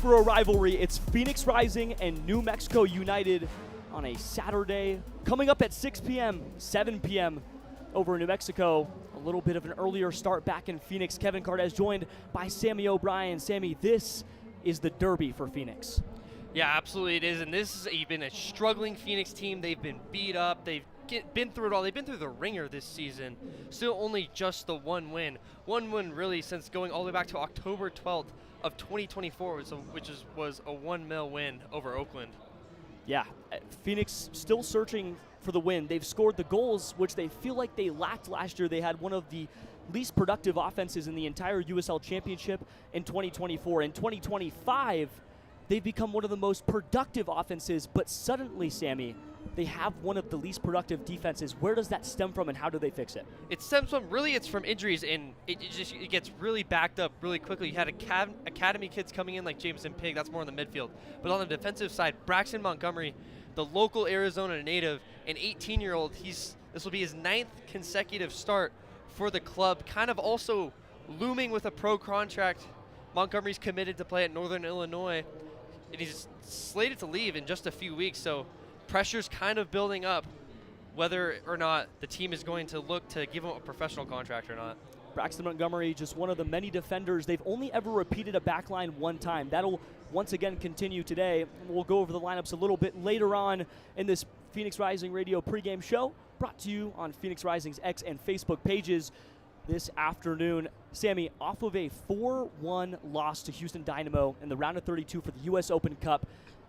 for a rivalry. It's Phoenix Rising and New Mexico United on a Saturday. Coming up at 6 p.m., 7 p.m. over in New Mexico. A little bit of an earlier start back in Phoenix. Kevin Cardez joined by Sammy O'Brien. Sammy, this is the derby for Phoenix. Yeah, absolutely it is. And this has been a struggling Phoenix team. They've been beat up. They've been through it all. They've been through the ringer this season. Still only just the one win. One win really since going all the way back to October 12th of 2024, which was a 1-0 win over Oakland. Yeah, Phoenix still searching for the win. They've scored the goals, which they feel like they lacked last year. They had one of the least productive offenses in the entire USL Championship in 2024. In 2025, they've become one of the most productive offenses, but suddenly, Sammy, they have one of the least productive defenses. Where does that stem from, and how do they fix it? It stems from, it's from injuries, and it gets really backed up really quickly. You had academy kids coming in like Jameson Pig, that's more on the midfield. But on the defensive side, Braxton Montgomery, the local Arizona native, an 18-year-old, this will be his 9th consecutive start for the club, kind of also looming with a pro contract. Montgomery's committed to play at Northern Illinois, and he's slated to leave in just a few weeks, so pressure's kind of building up whether or not the team is going to look to give him a professional contract or not. Braxton Montgomery, just one of the many defenders. They've only ever repeated a back line one time. That'll once again continue today. We'll go over the lineups a little bit later on in this Phoenix Rising Radio pregame show, brought to you on Phoenix Rising's X and Facebook pages this afternoon. Sammy, off of a 4-1 loss to Houston Dynamo in the round of 32 for the U.S. Open Cup,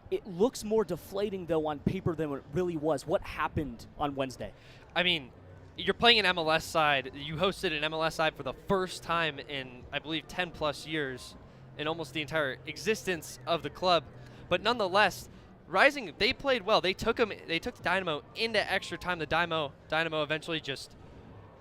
it looks more deflating, though, on paper than what it really was. What happened on Wednesday? I mean, you're playing an MLS side. You hosted an MLS side for the first time in, I believe, 10-plus years in almost the entire existence of the club. But nonetheless, Rising, they played well. They took Dynamo into extra time. The Dynamo eventually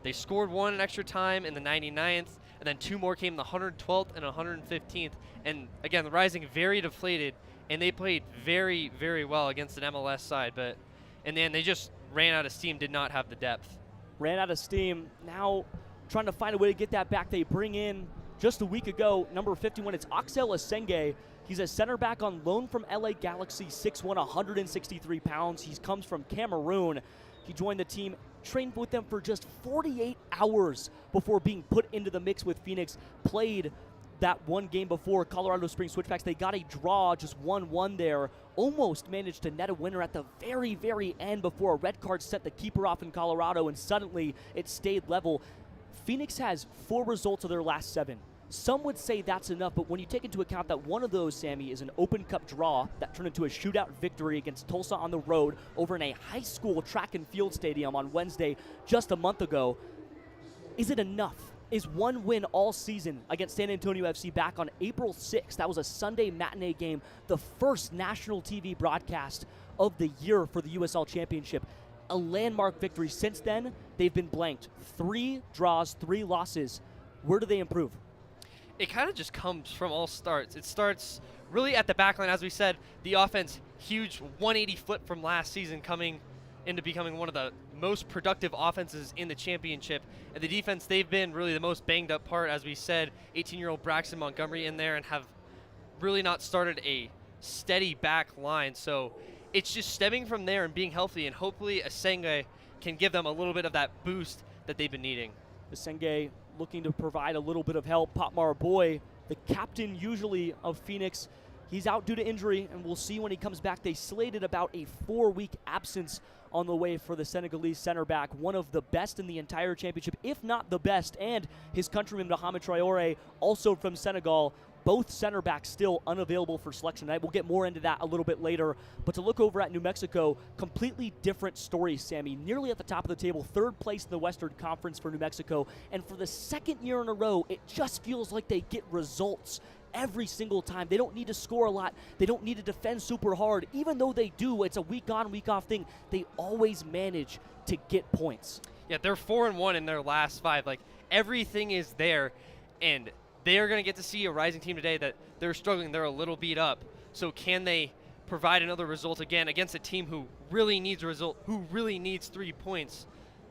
they scored one in extra time in the 99th, and then two more came in the 112th and 115th. And again, the Rising very deflated, and they played very, very well against an MLS side. But in the end, they just ran out of steam, did not have the depth. Ran out of steam. Now trying to find a way to get that back. They bring in, just a week ago, number 51. It's Axel Asenge. He's a center back on loan from LA Galaxy, 6'1", 163 pounds. He comes from Cameroon. He joined the team, trained with them for just 48 hours before being put into the mix with Phoenix. Played that one game before Colorado Springs Switchbacks. They got a draw, just 1-1 there. Almost managed to net a winner at the very, very end before a red card set the keeper off in Colorado, and suddenly it stayed level. Phoenix has 4 results of their last 7. Some would say that's enough, but when you take into account that one of those, Sammy, is an Open Cup draw that turned into a shootout victory against Tulsa on the road over in a high school track and field stadium on Wednesday just a month ago, is it enough? Is one win all season against San Antonio FC back on April 6th? That was a Sunday matinee game, the first national TV broadcast of the year for the USL Championship. A landmark victory. Since then, they've been blanked. 3 draws, 3 losses. Where do they improve? It kind of just comes from all starts. It starts really at the back line. As we said, the offense, huge 180 flip from last season, coming into becoming one of the most productive offenses in the championship. And the defense, they've been really the most banged up part. As we said, 18-year-old Braxton Montgomery in there, and have really not started a steady back line. So it's just stemming from there and being healthy, and hopefully Asenge can give them a little bit of that boost that they've been needing. Asenge looking to provide a little bit of help. Potmar Boy, the captain usually of Phoenix, he's out due to injury, and we'll see when he comes back. They slated about a 4-week absence on the way for the Senegalese center back, one of the best in the entire championship, if not the best, and his countryman Mohamed Traore, also from Senegal. Both center backs still unavailable for selection tonight. We'll get more into that a little bit later. But to look over at New Mexico, completely different story, Sammy. Nearly at the top of the table, 3rd place in the Western Conference for New Mexico. And for the 2nd year in a row, it just feels like they get results every single time. They don't need to score a lot. They don't need to defend super hard. Even though they do, it's a week-on, week-off thing. They always manage to get points. Yeah, they're 4-1 in their last 5. Like, everything is there, and they are going to get to see a Rising team today that they're struggling. They're a little beat up. So can they provide another result again against a team who really needs a result, who really needs 3 points?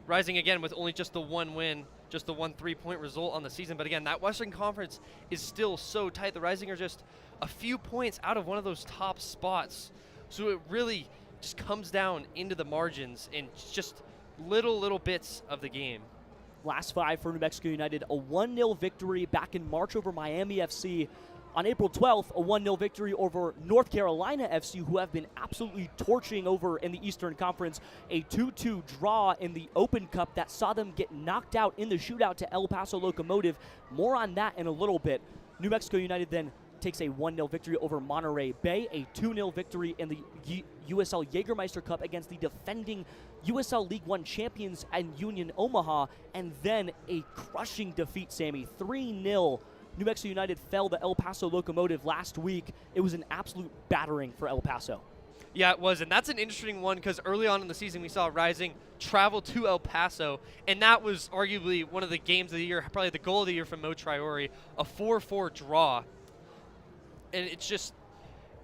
Rising again with only just the 1 win, just the 1 3-point result on the season. But again, that Western Conference is still so tight. The Rising are just a few points out of one of those top spots. So it really just comes down into the margins and just little bits of the game. Last 5 for New Mexico United, a 1-0 victory back in March over Miami FC. On April 12th, a 1-0 victory over North Carolina FC, who have been absolutely torching over in the Eastern Conference. A 2-2 draw in the Open Cup that saw them get knocked out in the shootout to El Paso Locomotive. More on that in a little bit. New Mexico United then takes a 1-0 victory over Monterey Bay, a 2-0 victory in the USL Jägermeister Cup against the defending USL League One champions and Union Omaha, and then a crushing defeat, Sammy, 3-0. New Mexico United fell to El Paso Locomotive last week. It was an absolute battering for El Paso. Yeah, it was, and that's an interesting one because early on in the season we saw Rising travel to El Paso, and that was arguably one of the games of the year, probably the goal of the year from Mo Traore, a 4-4 draw. And it's just,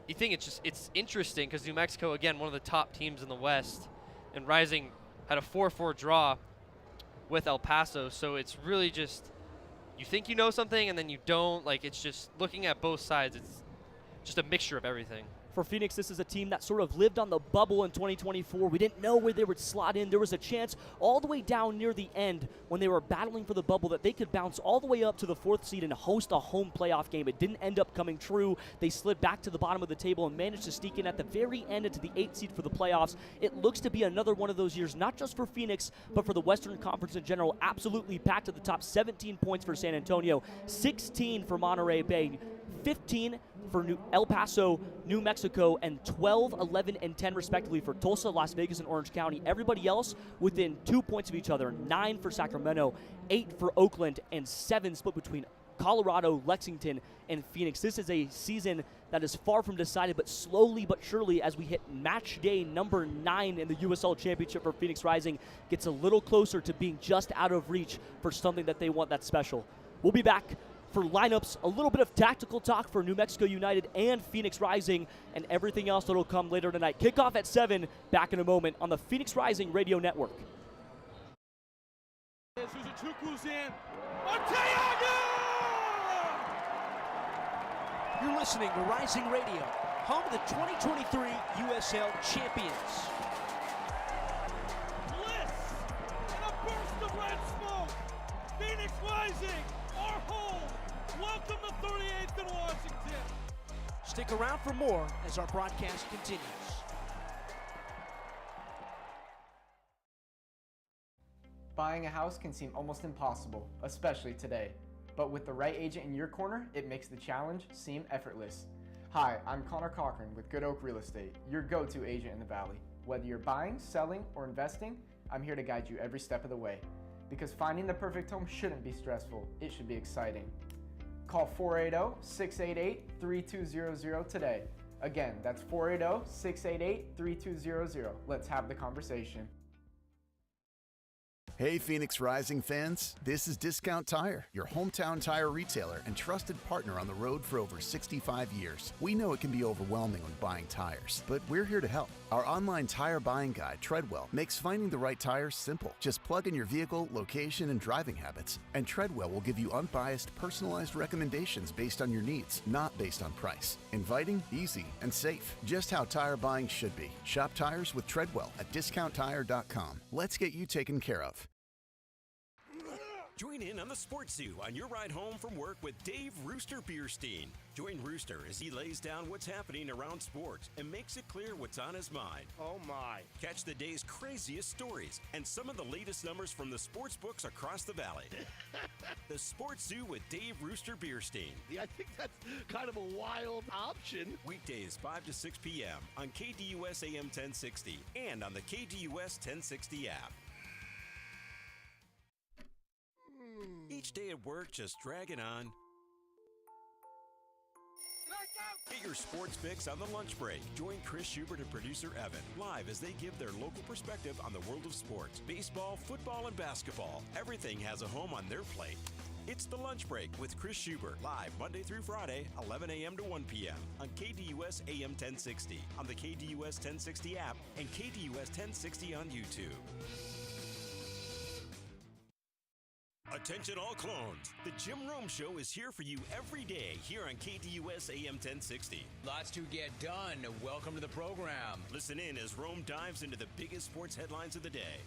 you think it's interesting because New Mexico, again, one of the top teams in the West, and Rising had a 4-4 draw with El Paso, so it's really just, you think you know something and then you don't. Like, it's just looking at both sides, it's just a mixture of everything. For Phoenix, this is a team that sort of lived on the bubble in 2024. We didn't know where they would slot in. There was a chance all the way down near the end when they were battling for the bubble that they could bounce all the way up to the 4th seed and host a home playoff game. It didn't end up coming true. They slid back to the bottom of the table and managed to sneak in at the very end into the 8th seed for the playoffs. It looks to be another one of those years, not just for Phoenix, but for the Western Conference in general. Absolutely packed at the top. 17 points for San Antonio, 16 for Monterey Bay, 15 for El Paso, New Mexico, and 12, 11, and 10 respectively for Tulsa, Las Vegas, and Orange County. Everybody else within 2 points of each other. 9 for Sacramento, 8 for Oakland, and 7 split between Colorado, Lexington, and Phoenix. This is a season that is far from decided, but slowly but surely, as we hit match day number 9 in the USL Championship for Phoenix Rising, gets a little closer to being just out of reach for something that they want that's special. We'll be back for lineups, a little bit of tactical talk for New Mexico United and Phoenix Rising, and everything else that'll come later tonight. Kickoff at 7, back in a moment on the Phoenix Rising Radio Network. Zuzuchukwu's in. Arteaga! You're listening to Rising Radio, home of the 2023 USL Champions. Bliss and a burst of red smoke. Phoenix Rising, our home. Welcome to 38th and Washington. Stick around for more as our broadcast continues. Buying a house can seem almost impossible, especially today. But with the right agent in your corner, it makes the challenge seem effortless. Hi, I'm Connor Cochran with Good Oak Real Estate, your go-to agent in the Valley. Whether you're buying, selling, or investing, I'm here to guide you every step of the way. Because finding the perfect home shouldn't be stressful, it should be exciting. Call 480-688-3200 today. Again, that's 480-688-3200. Let's have the conversation. Hey Phoenix Rising fans, this is Discount Tire, your hometown tire retailer and trusted partner on the road for over 65 years. We know it can be overwhelming when buying tires, but we're here to help. Our online tire buying guide, Treadwell, makes finding the right tires simple. Just plug in your vehicle, location, and driving habits, and Treadwell will give you unbiased, personalized recommendations based on your needs, not based on price. Inviting, easy, and safe. Just how tire buying should be. Shop tires with Treadwell at discounttire.com. Let's get you taken care of. Join in on the Sports Zoo on your ride home from work with Dave Rooster Bierstein. Join Rooster as he lays down what's happening around sports and makes it clear what's on his mind. Oh my. Catch the day's craziest stories and some of the latest numbers from the sports books across the valley. The Sports Zoo with Dave Rooster Bierstein. Yeah, I think that's kind of a wild option. Weekdays 5 to 6 p.m. on KDUS AM 1060 and on the KDUS 1060 app. Each day at work just dragging on. Get your sports fix on the lunch break. Join Chris Schubert and producer Evan live as they give their local perspective on the world of sports. Baseball, football, and basketball. Everything has a home on their plate. It's the lunch break with Chris Schubert, live Monday through Friday, 11 a.m. to 1 p.m. on KDUS AM 1060, on the KDUS 1060 app, and KDUS 1060 on YouTube. Attention all clones. The Jim Rome Show is here for you every day here on KDUS AM 1060. Lots to get done. Welcome to the program. Listen in as Rome dives into the biggest sports headlines of the day.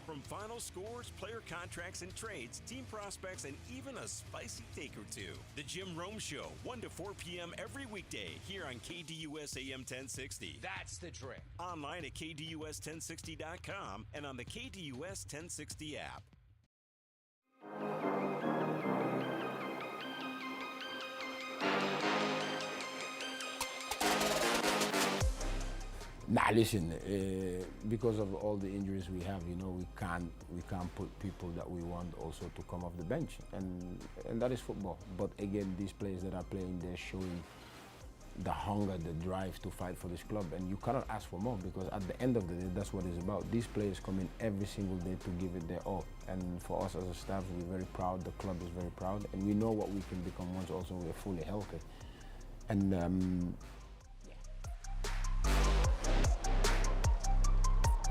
From final scores, player contracts and trades, team prospects, and even a spicy take or two. The Jim Rome Show, 1 to 4 p.m. every weekday here on KDUS AM 1060. That's the trick. Online at KDUS1060.com and on the KDUS 1060 app. Nah, listen. Because of all the injuries we have, we can't put people that we want also to come off the bench, and that is football. But again, these players that are playing, they're showing the hunger, the drive to fight for this club, and you cannot ask for more because at the end of the day, that's what it's about. These players come in every single day to give it their all, and for us as a staff, we're very proud. The club is very proud, and we know what we can become once also we're fully healthy. And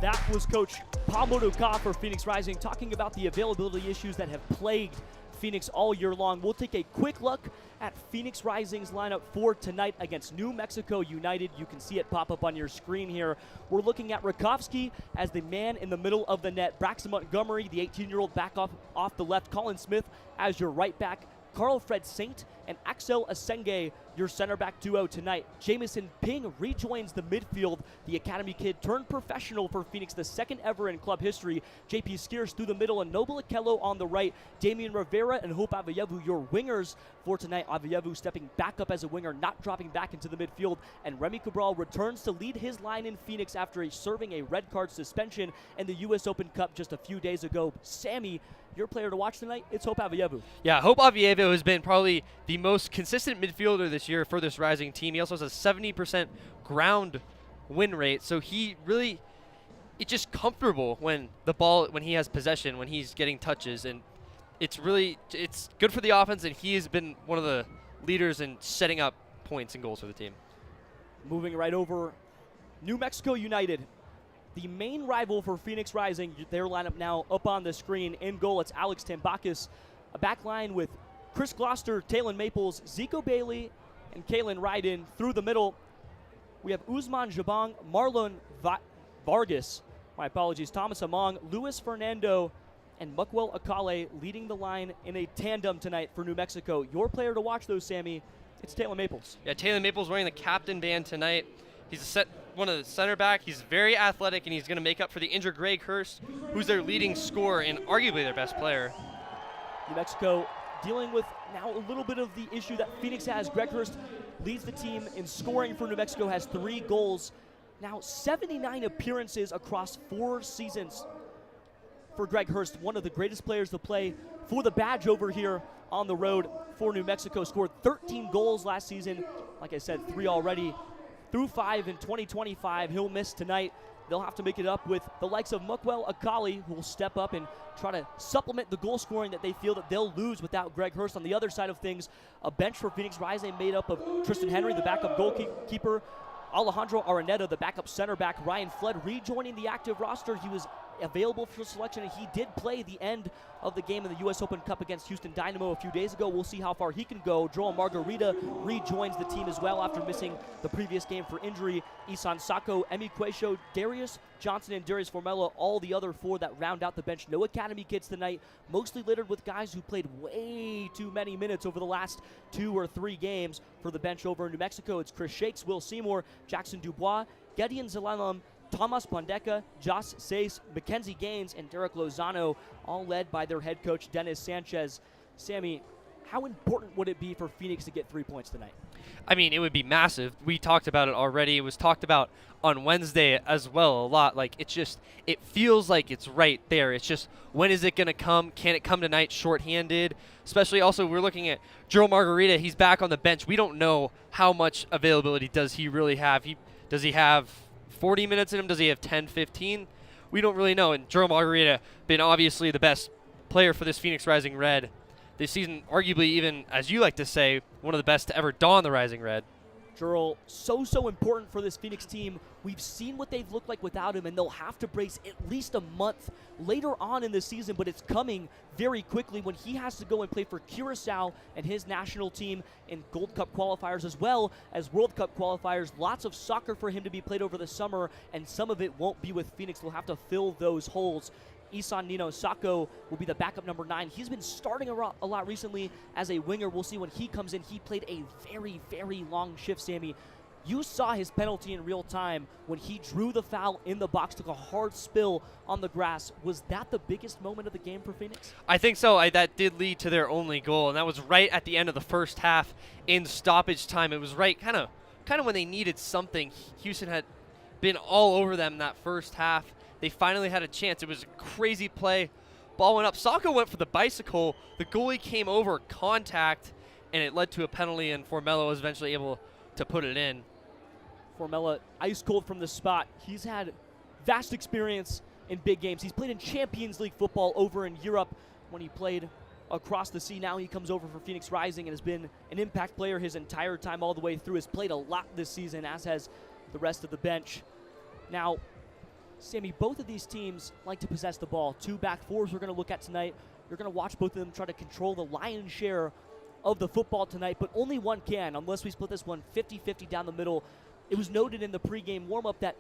That was Coach Pablo Duca for Phoenix Rising talking about the availability issues that have plagued Phoenix all year long. We'll take a quick look at Phoenix Rising's lineup for tonight against New Mexico United. You can see it pop up on your screen here. We're looking at Rakowski as the man in the middle of the net. Braxton Montgomery, the 18-year-old, back off the left. Colin Smith as your right back. Carl Fred Saint and Axel Asenge, your center back duo tonight. Jamison Ping rejoins the midfield. The academy kid turned professional for Phoenix, the second ever in club history. JP Skiers through the middle and Noble Akello on the right. Damian Rivera and Hope Avayevu, your wingers for tonight. Avayevu stepping back up as a winger, not dropping back into the midfield. And Remy Cabral returns to lead his line in Phoenix after serving a red card suspension in the U.S. Open Cup just a few days ago. Sammy, your player to watch tonight, it's Hope Avayevu. Yeah, Hope Avayevu has been probably the most consistent midfielder this year for this Rising team. He also has a 70% ground win rate, so it's just comfortable when he has possession, when he's getting touches, and it's good for the offense, and he has been one of the leaders in setting up points and goals for the team. Moving right over, New Mexico United. The main rival for Phoenix Rising, their lineup now up on the screen. In goal, it's Alex Tambakis. A back line with Chris Gloucester, Talon Maples, Zico Bailey, and Kalen Ryden. Through the middle, we have Usman Jabang, Marlon Vargas, my apologies, Thomas Among, Luis Fernando, and Mukwel Akale leading the line in a tandem tonight for New Mexico. Your player to watch, though, Sammy, it's Talon Maples. Yeah, Talon Maples wearing the captain band tonight. He's one of the center back. He's very athletic, and he's going to make up for the injured Greg Hurst, who's their leading scorer and arguably their best player. New Mexico dealing with now a little bit of the issue that Phoenix has. Greg Hurst leads the team in scoring for New Mexico, has 3 goals. Now 79 appearances across 4 seasons for Greg Hurst, one of the greatest players to play for the badge over here on the road for New Mexico. Scored 13 goals last season. Like I said, 3 already. Through 5 in 2025. He'll miss tonight. They'll have to make it up with the likes of Mukwel Akali, who will step up and try to supplement the goal scoring that they feel that they'll lose without Greg Hurst. On the other side of things, a bench for Phoenix Rising made up of Tristan Henry, the backup goalkeeper, Alejandro Araneta, the backup center back, Ryan Flood rejoining the active roster. He was available for selection, and he did play the end of the game in the U.S. Open Cup against Houston Dynamo a few days ago. We'll see how far he can go. Joel Margarita rejoins the team as well after missing the previous game for injury. Isan Sako, Emi Quaisho, Darius Johnson, and Darius Formella, all the other 4 that round out the bench. No academy kids tonight, mostly littered with guys who played way too many minutes over the last 2 or 3 games for the bench over in New Mexico. It's Chris Shakes, Will Seymour, Jackson Dubois, Gideon Zalalam, Thomas Pondeka, Joss Sace, Mackenzie Gaines, and Derek Lozano, all led by their head coach, Dennis Sanchez. Sammy, how important would it be for Phoenix to get 3 points tonight? I mean, it would be massive. We talked about it already. It was talked about on Wednesday as well a lot. Like, it feels like it's right there. It's just, when is it going to come? Can it come tonight shorthanded? Especially also, we're looking at Joel Margarita. He's back on the bench. We don't know how much availability does he really have. Does he have 40 minutes in him? Does he have 10, 15? We don't really know. And Joel Margarita been obviously the best player for this Phoenix Rising Red this season, arguably even, as you like to say, one of the best to ever don the Rising Red. Jurl, so important for this Phoenix team. We've seen what they've looked like without him, and they'll have to brace at least a month later on in the season, but it's coming very quickly when he has to go and play for Curacao and his national team in Gold Cup qualifiers as well as World Cup qualifiers. Lots of soccer for him to be played over the summer, and some of it won't be with Phoenix. They'll have to fill those holes. Isan Nino Sako will be the backup number 9. He's been starting a lot recently as a winger. We'll see when he comes in. He played a very long shift, Sammy. You saw his penalty in real time when he drew the foul in the box, took a hard spill on the grass. Was that the biggest moment of the game for Phoenix? I think so. That did lead to their only goal, and that was right at the end of the first half in stoppage time. It was right kind of when they needed something. Houston had been all over them that first half. They finally had a chance. It was a crazy play. Ball went up. Sako went for the bicycle. The goalie came over, contact, and it led to a penalty, and Formella was eventually able to put it in. Formella, ice cold from the spot. He's had vast experience in big games. He's played in Champions League football over in Europe when he played across the sea. Now he comes over for Phoenix Rising and has been an impact player his entire time all the way through. Has played a lot this season, as has the rest of the bench. Now, Sammy, both of these teams like to possess the ball. 2 back fours we're going to look at tonight. You're going to watch both of them try to control the lion's share of the football tonight, but only one can, unless we split this one 50-50 down the middle. It was noted in the pregame warm-up that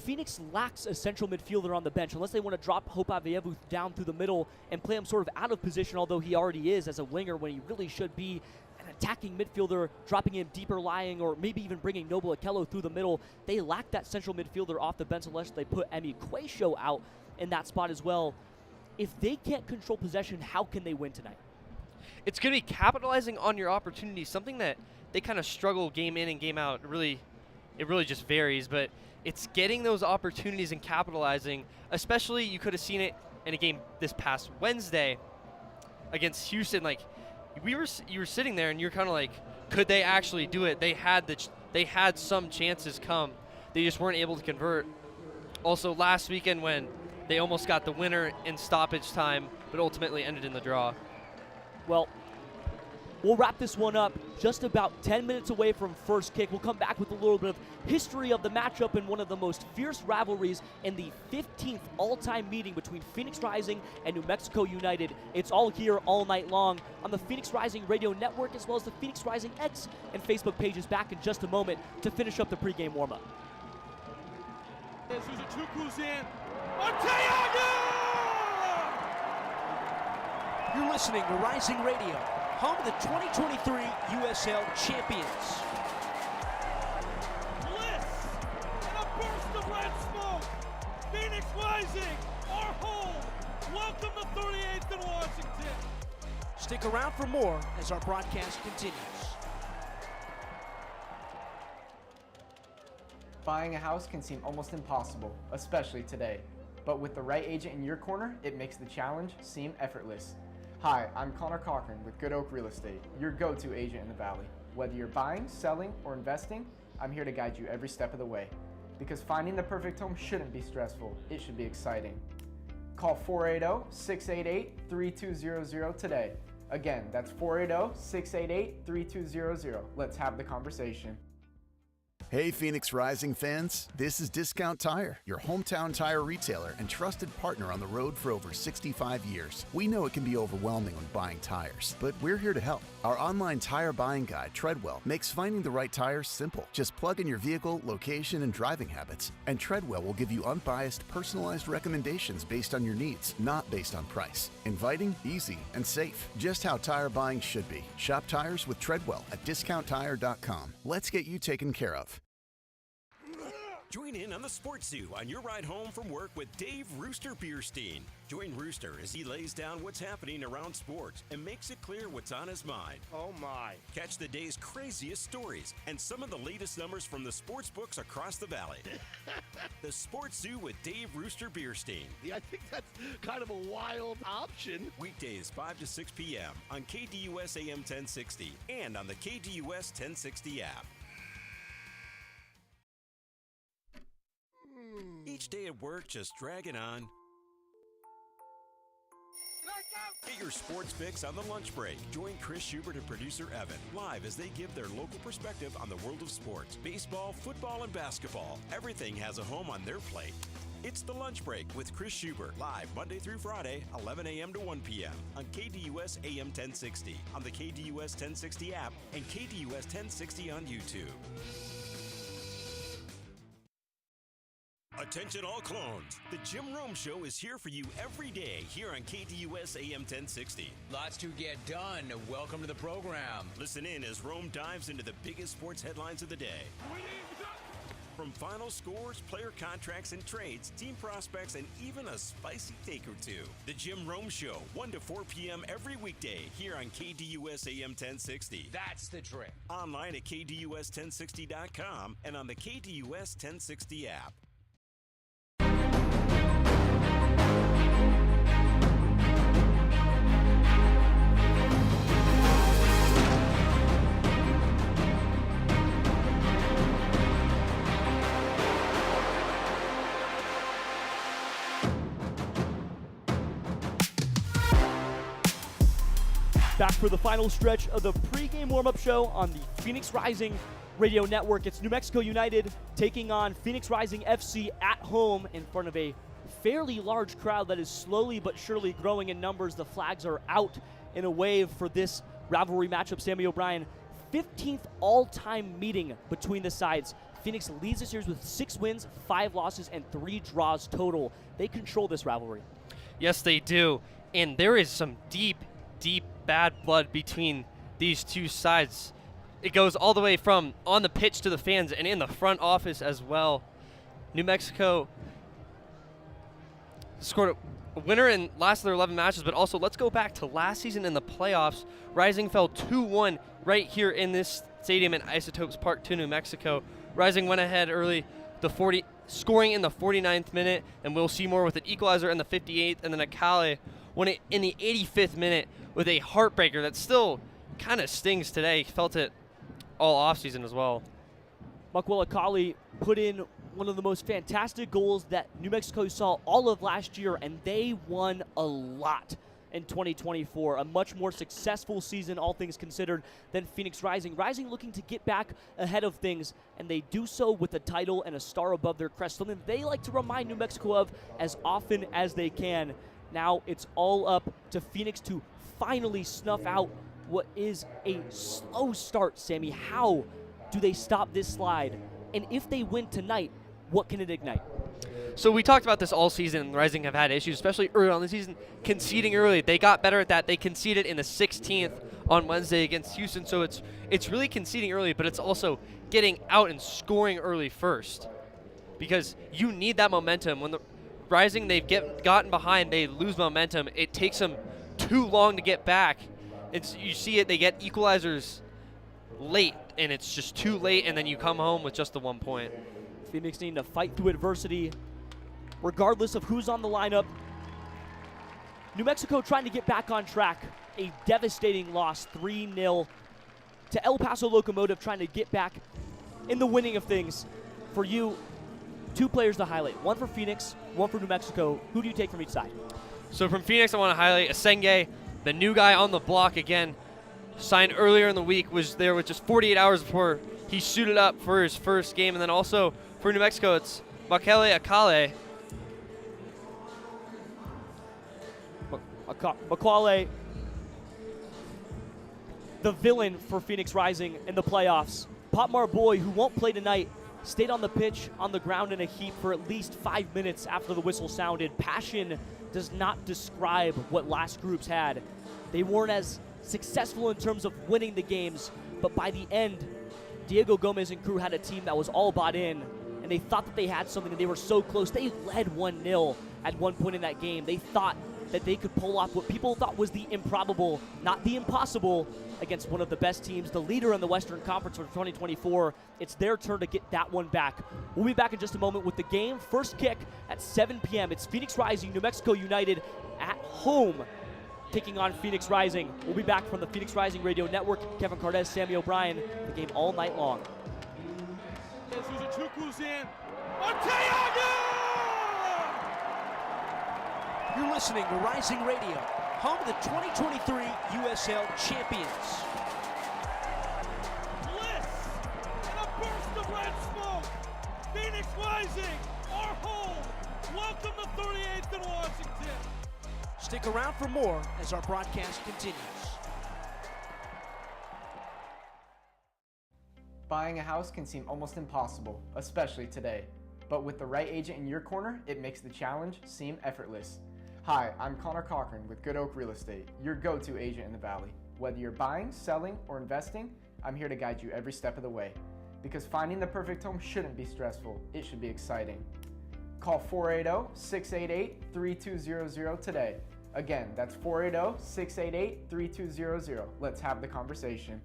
Phoenix lacks a central midfielder on the bench unless they want to drop Hope Avievu down through the middle and play him sort of out of position, although he already is as a winger when he really should be an attacking midfielder, dropping him deeper lying, or maybe even bringing Noble Okello through the middle. They lack that central midfielder off the bench unless they put Emi Quayshow out in that spot as well. If they can't control possession, how can they win tonight? It's going to be capitalizing on your opportunities, something that they kind of struggle game in and game out. It really just varies, but it's getting those opportunities and capitalizing. Especially, you could have seen it in a game this past Wednesday against Houston. Like, you were sitting there and you're kind of like, could they actually do it? They had some chances come. They just weren't able to convert. Also, last weekend when they almost got the winner in stoppage time, but ultimately ended in the draw. Well, we'll wrap this one up just about 10 minutes away from first kick. We'll come back with a little bit of history of the matchup in one of the most fierce rivalries in the 15th all-time meeting between Phoenix Rising and New Mexico United. It's all here all night long on the Phoenix Rising Radio Network as well as the Phoenix Rising X and Facebook pages. Back in just a moment to finish up the pregame warm-up. Uzuchukwu's in. Arteaga! You're listening to Rising Radio, home of the 2023 USL champions. Bliss and a burst of red smoke. Phoenix Rising, our home. Welcome to 38th and Washington. Stick around for more as our broadcast continues. Buying a house can seem almost impossible, especially today. But with the right agent in your corner, it makes the challenge seem effortless. Hi, I'm Connor Cochran with Good Oak Real Estate, your go-to agent in the Valley. Whether you're buying, selling, or investing, I'm here to guide you every step of the way. Because finding the perfect home shouldn't be stressful, it should be exciting. Call 480-688-3200 today. Again, that's 480-688-3200. Let's have the conversation. Hey Phoenix Rising fans, this is Discount Tire, your hometown tire retailer and trusted partner on the road for over 65 years. We know it can be overwhelming when buying tires, but we're here to help. Our online tire buying guide, Treadwell, makes finding the right tires simple. Just plug in your vehicle, location, and driving habits, and Treadwell will give you unbiased, personalized recommendations based on your needs, not based on price. Inviting, easy, and safe. Just how tire buying should be. Shop tires with Treadwell at discounttire.com. Let's get you taken care of. Join in on the Sports Zoo on your ride home from work with Dave Rooster Bierstein. Join Rooster as he lays down what's happening around sports and makes it clear what's on his mind. Oh my. Catch the day's craziest stories and some of the latest numbers from the sports books across the valley. The Sports Zoo with Dave Rooster Bierstein. Yeah, I think that's kind of a wild option. Weekdays 5 to 6 p.m. on KDUS AM 1060 and on the KDUS 1060 app. Each day at work just dragging on. Get your sports fix on the lunch break. Join Chris Schubert and producer Evan live as they give their local perspective on the world of sports. Baseball, football, and basketball. Everything has a home on their plate. It's The Lunch Break with Chris Schubert, live Monday through Friday, 11 a.m. to 1 p.m. on KDUS AM 1060, on the KDUS 1060 app, and KDUS 1060 on YouTube. Attention all clones. The Jim Rome Show is here for you every day here on KDUS AM 1060. Lots to get done. Welcome to the program. Listen in as Rome dives into the biggest sports headlines of the day. From final scores, player contracts and trades, team prospects, and even a spicy take or two. The Jim Rome Show, 1 to 4 p.m. every weekday here on KDUS AM 1060. That's the trick. Online at KDUS1060.com and on the KDUS 1060 app. Back for the final stretch of the pregame warm-up show on the Phoenix Rising Radio Network. It's New Mexico United taking on Phoenix Rising FC at home in front of a fairly large crowd that is slowly but surely growing in numbers. The flags are out in a wave for this rivalry matchup. Sammy O'Brien, 15th all-time meeting between the sides. Phoenix leads the series with 6 wins, 5 losses, and 3 draws total. They control this rivalry. Yes, they do. And there is some deep bad blood between these two sides. It goes all the way from on the pitch to the fans and in the front office as well. New Mexico scored a winner in last of their 11 matches, but also let's go back to last season in the playoffs. Rising fell 2-1 right here in this stadium in Isotopes Park to New Mexico. Rising went ahead early, scoring in the 49th minute, and we'll see more with an equalizer in the 58th, and then Akale won it in the 85th minute with a heartbreaker that still kind of stings today. Felt it all offseason as well. Makwela Akale put in one of the most fantastic goals that New Mexico saw all of last year, and they won a lot in 2024. A much more successful season, all things considered, than Phoenix Rising. Rising looking to get back ahead of things, and they do so with a title and a star above their crest, something they like to remind New Mexico of as often as they can. Now it's all up to Phoenix to finally snuff out what is a slow start, Sammy. How do they stop this slide? And if they win tonight, what can it ignite? So we talked about this all season. Rising have had issues, especially early on in the season, conceding early. They got better at that. They conceded in the 16th on Wednesday against Houston. So it's really conceding early, but it's also getting out and scoring early first, because you need that momentum. When the Rising, they've gotten behind, they lose momentum. It takes them too long to get back. You see it, they get equalizers late, and it's just too late, and then you come home with just the 1 point. Phoenix needing to fight through adversity, regardless of who's on the lineup. New Mexico trying to get back on track. A devastating loss, 3-0 to El Paso Locomotive, trying to get back in the winning of things. For you, 2 players to highlight. One for Phoenix, one for New Mexico. Who do you take from each side? So from Phoenix, I want to highlight Asenge, the new guy on the block again. Signed earlier in the week, was there with just 48 hours before he suited up for his first game. And then also for New Mexico, it's Makwela Akale. Makwela, the villain for Phoenix Rising in the playoffs. Potmar Boy, who won't play tonight, stayed on the pitch, on the ground in a heap for at least 5 minutes after the whistle sounded. Passion does not describe what last groups had. They weren't as successful in terms of winning the games, but by the end, Diego Gomez and crew had a team that was all bought in, and they thought that they had something, and they were so close. They led 1-0 at one point in that game. They thought that they could pull off what people thought was the improbable, not the impossible, against one of the best teams, the leader in the Western Conference for 2024. It's their turn to get that one back. We'll be back in just a moment with the game. First kick at 7 p.m. It's Phoenix Rising, New Mexico United at home, taking on Phoenix Rising. We'll be back from the Phoenix Rising Radio Network. Kevin Cardez, Sammy O'Brien, the game all night long. Suzuchuku's in. Arteaga! You're listening to Rising Radio, home of the 2023 USL champions. Bliss and a burst of red smoke. Phoenix Rising, our home. Welcome to 38th and Washington. Stick around for more as our broadcast continues. Buying a house can seem almost impossible, especially today. But with the right agent in your corner, it makes the challenge seem effortless. Hi, I'm Connor Cochran with Good Oak Real Estate, your go-to agent in the Valley. Whether you're buying, selling, or investing, I'm here to guide you every step of the way. Because finding the perfect home shouldn't be stressful, it should be exciting. Call 480-688-3200 today. Again, that's 480-688-3200. Let's have the conversation.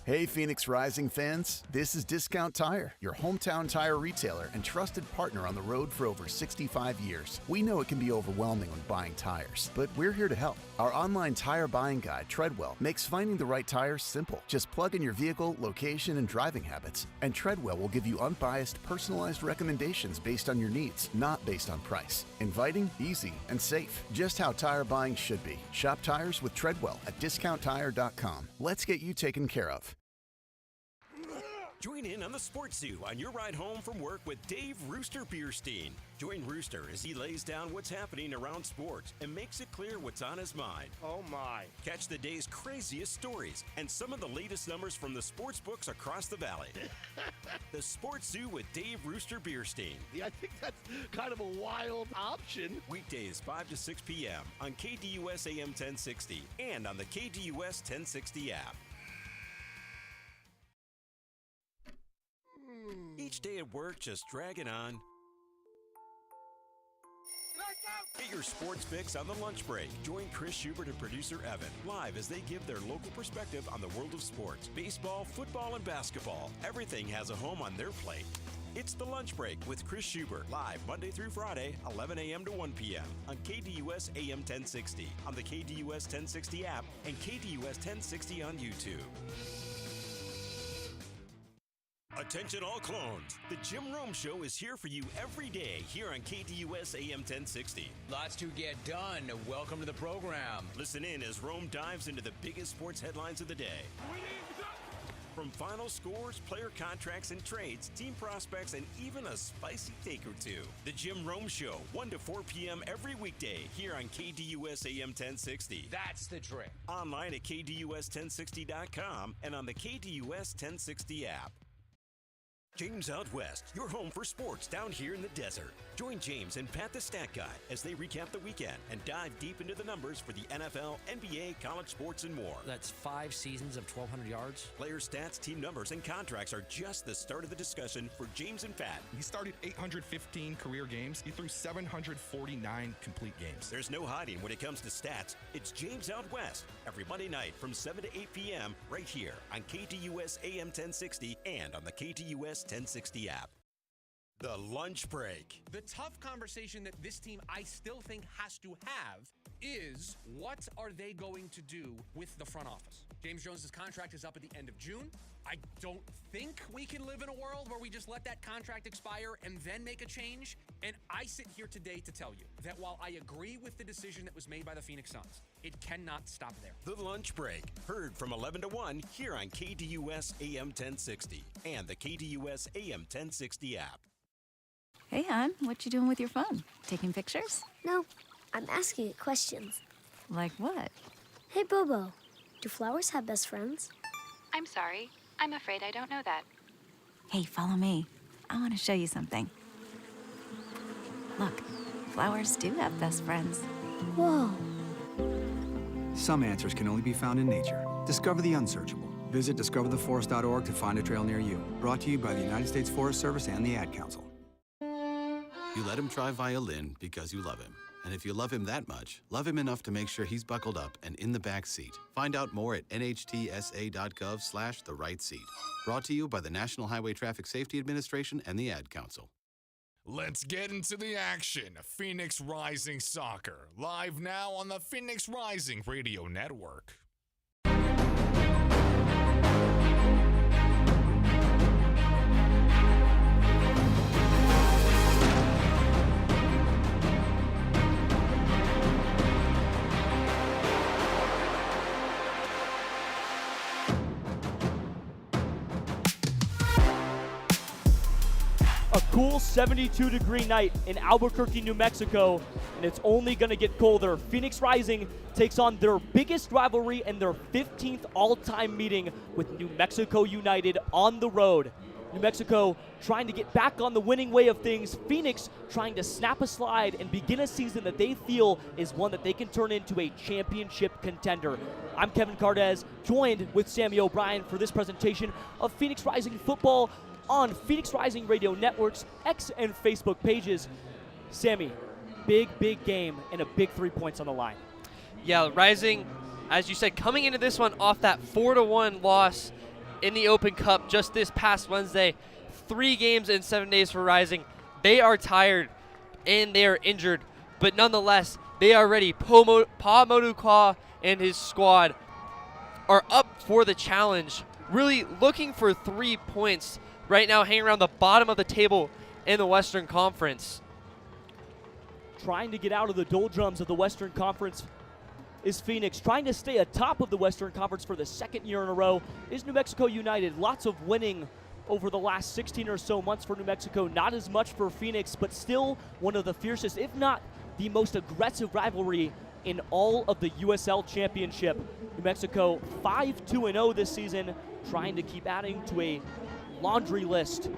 Hey Phoenix Rising fans, this is Discount Tire, your hometown tire retailer and trusted partner on the road for over 65 years. We know it can be overwhelming when buying tires, but we're here to help. Our online tire buying guide, Treadwell, makes finding the right tire simple. Just plug in your vehicle, location, and driving habits, and Treadwell will give you unbiased, personalized recommendations based on your needs, not based on price. Inviting, easy, and safe. Just how tire buying should be. Shop tires with Treadwell at discounttire.com. Let's get you taken care of. Join in on the Sports Zoo on your ride home from work with Dave Rooster Bierstein. Join Rooster as he lays down what's happening around sports and makes it clear what's on his mind. Oh my. Catch the day's craziest stories and some of the latest numbers from the sports books across the valley. The Sports Zoo with Dave Rooster Bierstein. Yeah, I think that's kind of a wild option. Weekdays 5 to 6 p.m. on KDUS AM 1060 and on the KDUS 1060 app. Each day at work just dragging on. Get your sports fix on the lunch break. Join Chris Schubert and producer Evan live as they give their local perspective on the world of sports. Baseball, football, and basketball. Everything has a home on their plate. It's the lunch break with Chris Schubert, live Monday through Friday, 11 a.m. to 1 p.m. on KDUS AM 1060, on the KDUS 1060 app, and KDUS 1060 on YouTube. Attention all clones. The Jim Rome Show is here for you every day here on KDUS AM 1060. Lots to get done. Welcome to the program. Listen in as Rome dives into the biggest sports headlines of the day. From final scores, player contracts and trades, team prospects, and even a spicy take or two. The Jim Rome Show, 1 to 4 p.m. every weekday here on KDUS AM 1060. That's the trick. Online at KDUS1060.com and on the KDUS 1060 app. James Out West, your home for sports down here in the desert. Join James and Pat the Stat Guy as they recap the weekend and dive deep into the numbers for the NFL, NBA, college sports, and more. That's 5 seasons of 1,200 yards. Player stats, team numbers, and contracts are just the start of the discussion for James and Pat. He started 815 career games. He threw 749 complete games. There's no hiding when it comes to stats. It's James Out West every Monday night from 7 to 8 p.m. right here on KDUS AM 1060 and on the KDUS 1060 app. The lunch break. The tough conversation that this team, I still think, has to have is what are they going to do with the front office? James Jones' contract is up at the end of June. I don't think we can live in a world where we just let that contract expire and then make a change. And I sit here today to tell you that while I agree with the decision that was made by the Phoenix Suns, it cannot stop there. The lunch break, heard from 11 to 1 here on KDUS AM 1060 and the KDUS AM 1060 app. Hey, hon, what you doing with your phone? Taking pictures? No, I'm asking it questions. Like what? Hey, Bobo, do flowers have best friends? I'm sorry. I'm afraid I don't know that. Hey, follow me. I want to show you something. Look, flowers do have best friends. Whoa. Some answers can only be found in nature. Discover the unsearchable. Visit discovertheforest.org to find a trail near you. Brought to you by the United States Forest Service and the Ad Council. You let him try violin because you love him. And if you love him that much, love him enough to make sure he's buckled up and in the back seat. Find out more at nhtsa.gov/the-right-seat. Brought to you by the National Highway Traffic Safety Administration and the Ad Council. Let's get into the action. Phoenix Rising Soccer, live now on the Phoenix Rising Radio Network. cool 72-degree night in Albuquerque, New Mexico, and it's only going to get colder. Phoenix Rising takes on their biggest rivalry and their 15th all-time meeting with New Mexico United on the road. New Mexico trying to get back on the winning way of things. Phoenix trying to snap a slide and begin a season that they feel is one that they can turn into a championship contender. I'm Kevin Cardez, joined with Sammy O'Brien for this presentation of Phoenix Rising football on Phoenix Rising Radio Network's X and Facebook pages. Sammy, big game and a big 3 points on the line. Yeah, Rising, as you said, coming into this one off that 4-1 loss in the Open Cup just this past Wednesday. 3 games in 7 days for Rising. They are tired and they are injured, but nonetheless, they are ready. Pa Moduka and his squad are up for the challenge, really looking for 3 points right now, hanging around the bottom of the table in the Western Conference. Trying to get out of the doldrums of the Western Conference is Phoenix. Trying to stay atop of the Western Conference for the second year in a row is New Mexico United. Lots of winning over the last 16 or so months for New Mexico. Not as much for Phoenix, but still one of the fiercest, if not the most aggressive rivalry in all of the USL Championship. New Mexico 5-2-0 this season, trying to keep adding to a laundry list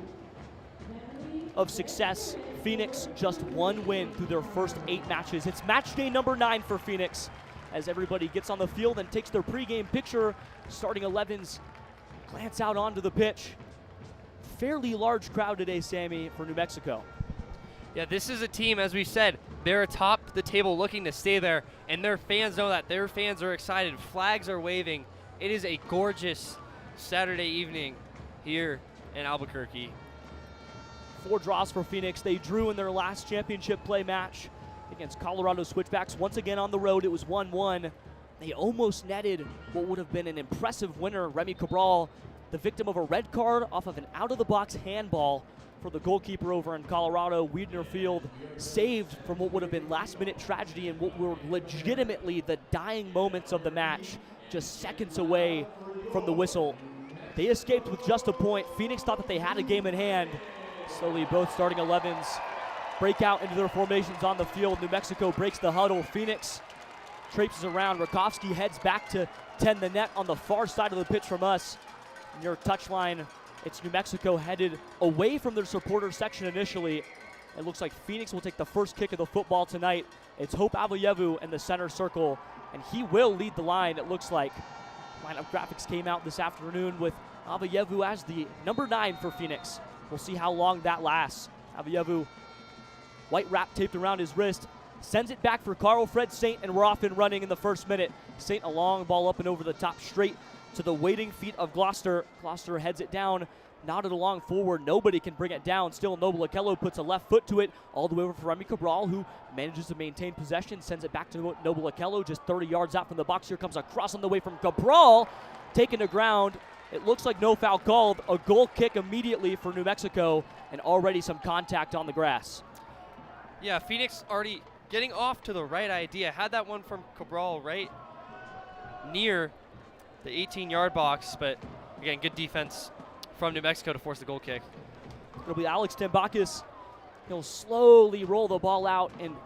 of success. Phoenix just 1 win through their first 8 matches. It's match day number 9 for Phoenix as everybody gets on the field and takes their pregame picture. Starting 11s glance out onto the pitch. Fairly large crowd today, Sammy, for New Mexico. Yeah, this is a team, as we said, they're atop the table looking to stay there, and their fans know that. Their fans are excited. Flags are waving. It is a gorgeous Saturday evening here in Albuquerque. 4 draws for Phoenix. They drew in their last championship play match against Colorado Switchbacks. Once again on the road, it was 1-1. They almost netted what would have been an impressive winner. Remy Cabral, the victim of a red card off of an out-of-the-box handball for the goalkeeper over in Colorado. Wiedner Field saved from what would have been last-minute tragedy and what were legitimately the dying moments of the match, just seconds away from the whistle. They escaped with just a point. Phoenix thought that they had a game in hand. Slowly, both starting 11s break out into their formations on the field. New Mexico breaks the huddle. Phoenix traipses around. Rakowski heads back to tend the net on the far side of the pitch from us. Near touchline, it's New Mexico headed away from their supporter section initially. It looks like Phoenix will take the first kick of the football tonight. It's Hope Avayevu in the center circle, and he will lead the line, it looks like. Lineup graphics came out this afternoon with Avayevu as the number 9 for Phoenix. We'll see how long that lasts. Avayevu, white wrap taped around his wrist, sends it back for Carl Fred Saint, and we're off and running in the first minute. Saint, a long ball up and over the top, straight to the waiting feet of Gloucester. Gloucester heads it down, nodded along forward. Nobody can bring it down. Still, Noble Okello puts a left foot to it, all the way over for Remy Cabral, who manages to maintain possession, sends it back to Noble Okello, just 30 yards out from the box. Here comes a cross on the way from Cabral, taken to ground. It looks like no foul called. A goal kick immediately for New Mexico, and already some contact on the grass. Yeah, Phoenix already getting off to the right idea. Had that one from Cabral right near the 18-yard box, but again, good defense from New Mexico to force the goal kick. It'll be Alex Tambakis. He'll slowly roll the ball out, and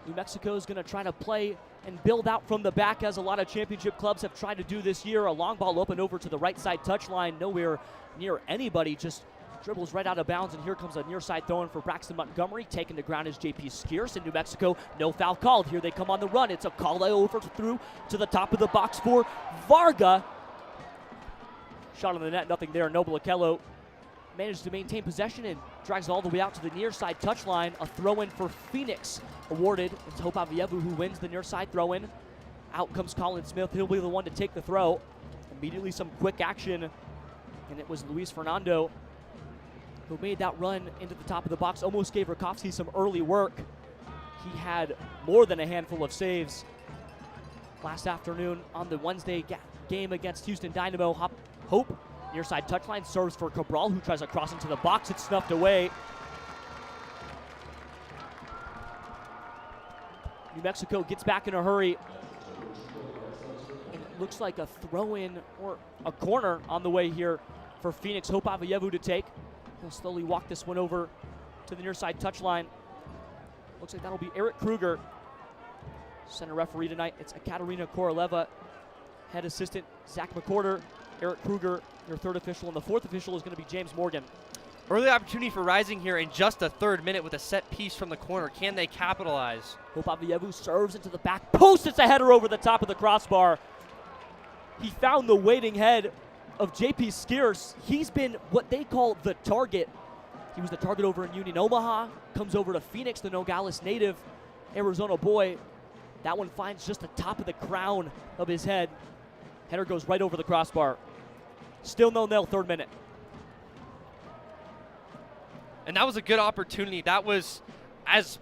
New Mexico is going to try to play and build out from the back, as a lot of championship clubs have tried to do this year. A long ball open over to the right side touchline, nowhere near anybody, just dribbles right out of bounds, and here comes a near side throw in for Braxton Montgomery. Taken to ground is J.P. Skierce in New Mexico. No foul called. Here they come on the run. It's a call over through to the top of the box for Varga. Shot on the net, nothing there. Noble Okello managed to maintain possession and drags all the way out to the near side touchline. A throw in for Phoenix awarded. It's Hope Avayevu who wins the near side throw in. Out comes Colin Smith. He'll be the one to take the throw. Immediately some quick action, and it was Luis Fernando who made that run into the top of the box. Almost gave Rakowski some early work. He had more than a handful of saves last afternoon on the Wednesday game against Houston Dynamo. Hope, near side touchline, serves for Cabral, who tries to cross into the box. It's snuffed away. New Mexico gets back in a hurry. And it looks like a throw-in or a corner on the way here for Phoenix. Hope Avayevu to take. He'll slowly walk this one over to the near side touchline. Looks like that'll be Eric Kruger. Center referee tonight, it's Ekaterina Koroleva. Head assistant, Zach McCorder. Eric Kruger, your third official, and the fourth official is going to be James Morgan. Early opportunity for Rising here in just the 3rd minute with a set piece from the corner. Can they capitalize? Hope Avievu serves into the back post. It's a header over the top of the crossbar. He found the waiting head of J.P. Skierce. He's been what they call the target. He was the target over in Union Omaha. Comes over to Phoenix, the Nogales native, Arizona boy. That one finds just the top of the crown of his head. Header goes right over the crossbar. Still 0-0, 3rd minute. And that was a good opportunity. That was as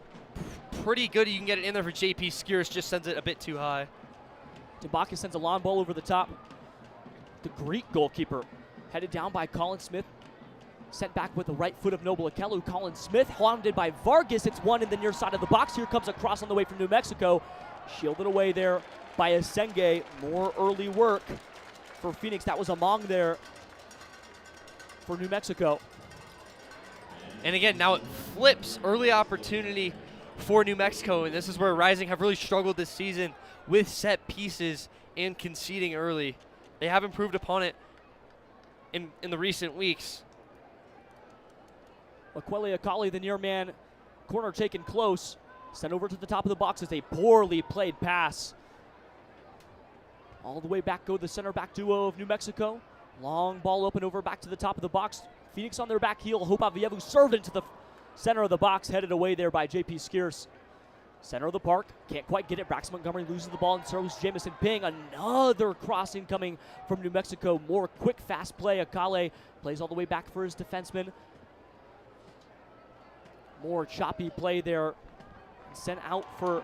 pretty good as you can get it in there for J.P. Skierce. Just sends it a bit too high. Timbaka sends a long ball over the top. The Greek goalkeeper headed down by Colin Smith. Sent back with the right foot of Noble Akelu. Colin Smith hounded by Vargas. It's one in the near side of the box. Here comes a cross on the way from New Mexico. Shielded away there by Asenge. More early work for Phoenix. That was Among there for New Mexico. And again, now it flips. Early opportunity for New Mexico. And this is where Rising have really struggled this season with set pieces and conceding early. They have improved upon it in the recent weeks. Laquele Akali, the near man, corner taken close. Sent over to the top of the box as a poorly played pass. All the way back go the center back duo of New Mexico. Long ball open over back to the top of the box. Phoenix on their back heel. Hope Avievu served into the center of the box, headed away there by J.P. Skierce. Center of the park, can't quite get it. Braxton Montgomery loses the ball and throws Jamison Ping. Another crossing coming from New Mexico. More quick, fast play. Akale plays all the way back for his defenseman. More choppy play there. Sent out for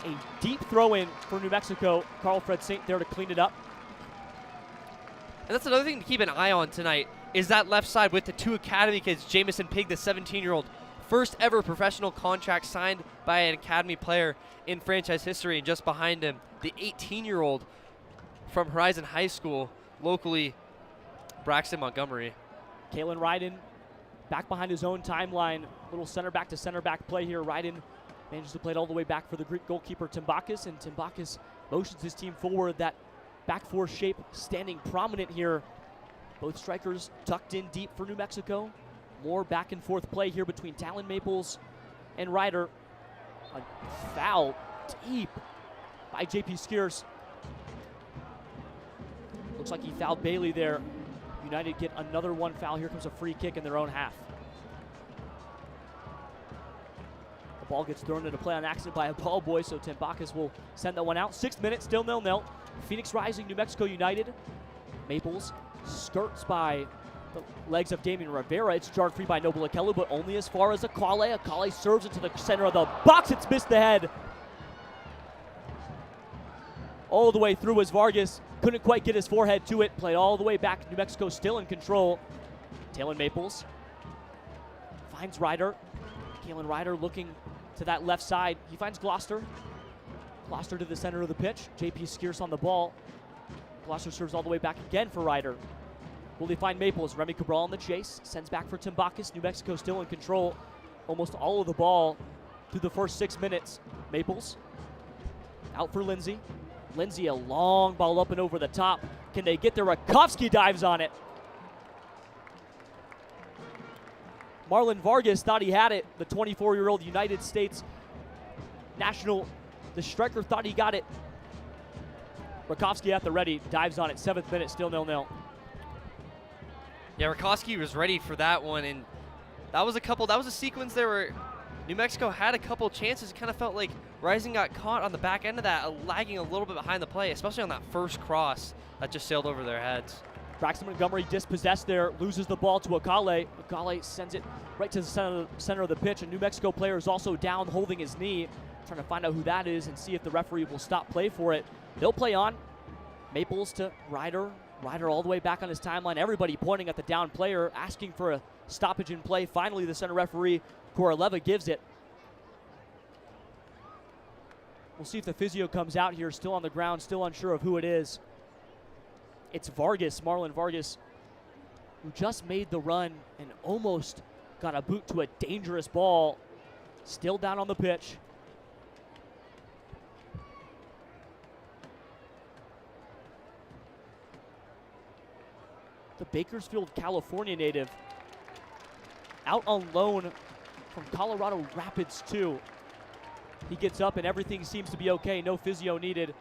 a deep throw-in for New Mexico. Carl Fred Saint there to clean it up. And that's another thing to keep an eye on tonight is that left side with the 2 academy kids. Jamison Pig, the 17-year-old, first ever professional contract signed by an academy player in franchise history. And just behind him, the 18-year-old from Horizon High School, locally, Braxton Montgomery. Kalen Ryden back behind his own timeline. Little center back to center back play here. Ryden manages to play it all the way back for the Greek goalkeeper Timbakis, and Timbakis motions his team forward. That back four shape standing prominent here. Both strikers tucked in deep for New Mexico. More back and forth play here between Talon Maples and Ryder. A foul deep by J.P. Skierce. Looks like he fouled Bailey there. United get another one foul. Here comes a free kick in their own half. The ball gets thrown into play on accident by a ball boy, so Timbakis will send that one out. 6 minutes, still 0-0. Phoenix Rising, New Mexico United. Maples skirts by the legs of Damian Rivera. It's jarred free by Noble Akelu, but only as far as Akale. Akale serves into the center of the box. It's missed the head. All the way through as Vargas couldn't quite get his forehead to it. Played all the way back. New Mexico still in control. Talon Maples finds Ryder. Kalen Ryder looking to that left side. He finds Gloucester. Gloucester to the center of the pitch. J.P. Skierce on the ball. Gloucester serves all the way back again for Ryder. Will they find Maples? Remy Cabral on the chase. Sends back for Timbakis. New Mexico still in control. Almost all of the ball through the first 6 minutes. Maples out for Lindsay. Lindsay, a long ball up and over the top. Can they get there? Rakowski dives on it. Marlon Vargas thought he had it. The 24-year-old United States national. The striker thought he got it. Rakowski at the ready, dives on it. 7th minute, still 0-0. Yeah, Rakowski was ready for that one, and that was a sequence there where New Mexico had a couple chances. It kind of felt like Rising got caught on the back end of that, lagging a little bit behind the play, especially on that first cross that just sailed over their heads. Braxton Montgomery dispossessed there, loses the ball to Akale. Akale sends it right to the center of the pitch. A New Mexico player is also down holding his knee, trying to find out who that is and see if the referee will stop play for it. They'll play on. Maples to Ryder. Ryder all the way back on his timeline. Everybody pointing at the down player, asking for a stoppage in play. Finally, the center referee, Koroleva, gives it. We'll see if the physio comes out here, still on the ground, still unsure of who it is. It's Vargas, Marlon Vargas, who just made the run and almost got a boot to a dangerous ball. Still down on the pitch. The Bakersfield, California native, out on loan from Colorado Rapids 2. He gets up and everything seems to be okay. No physio needed.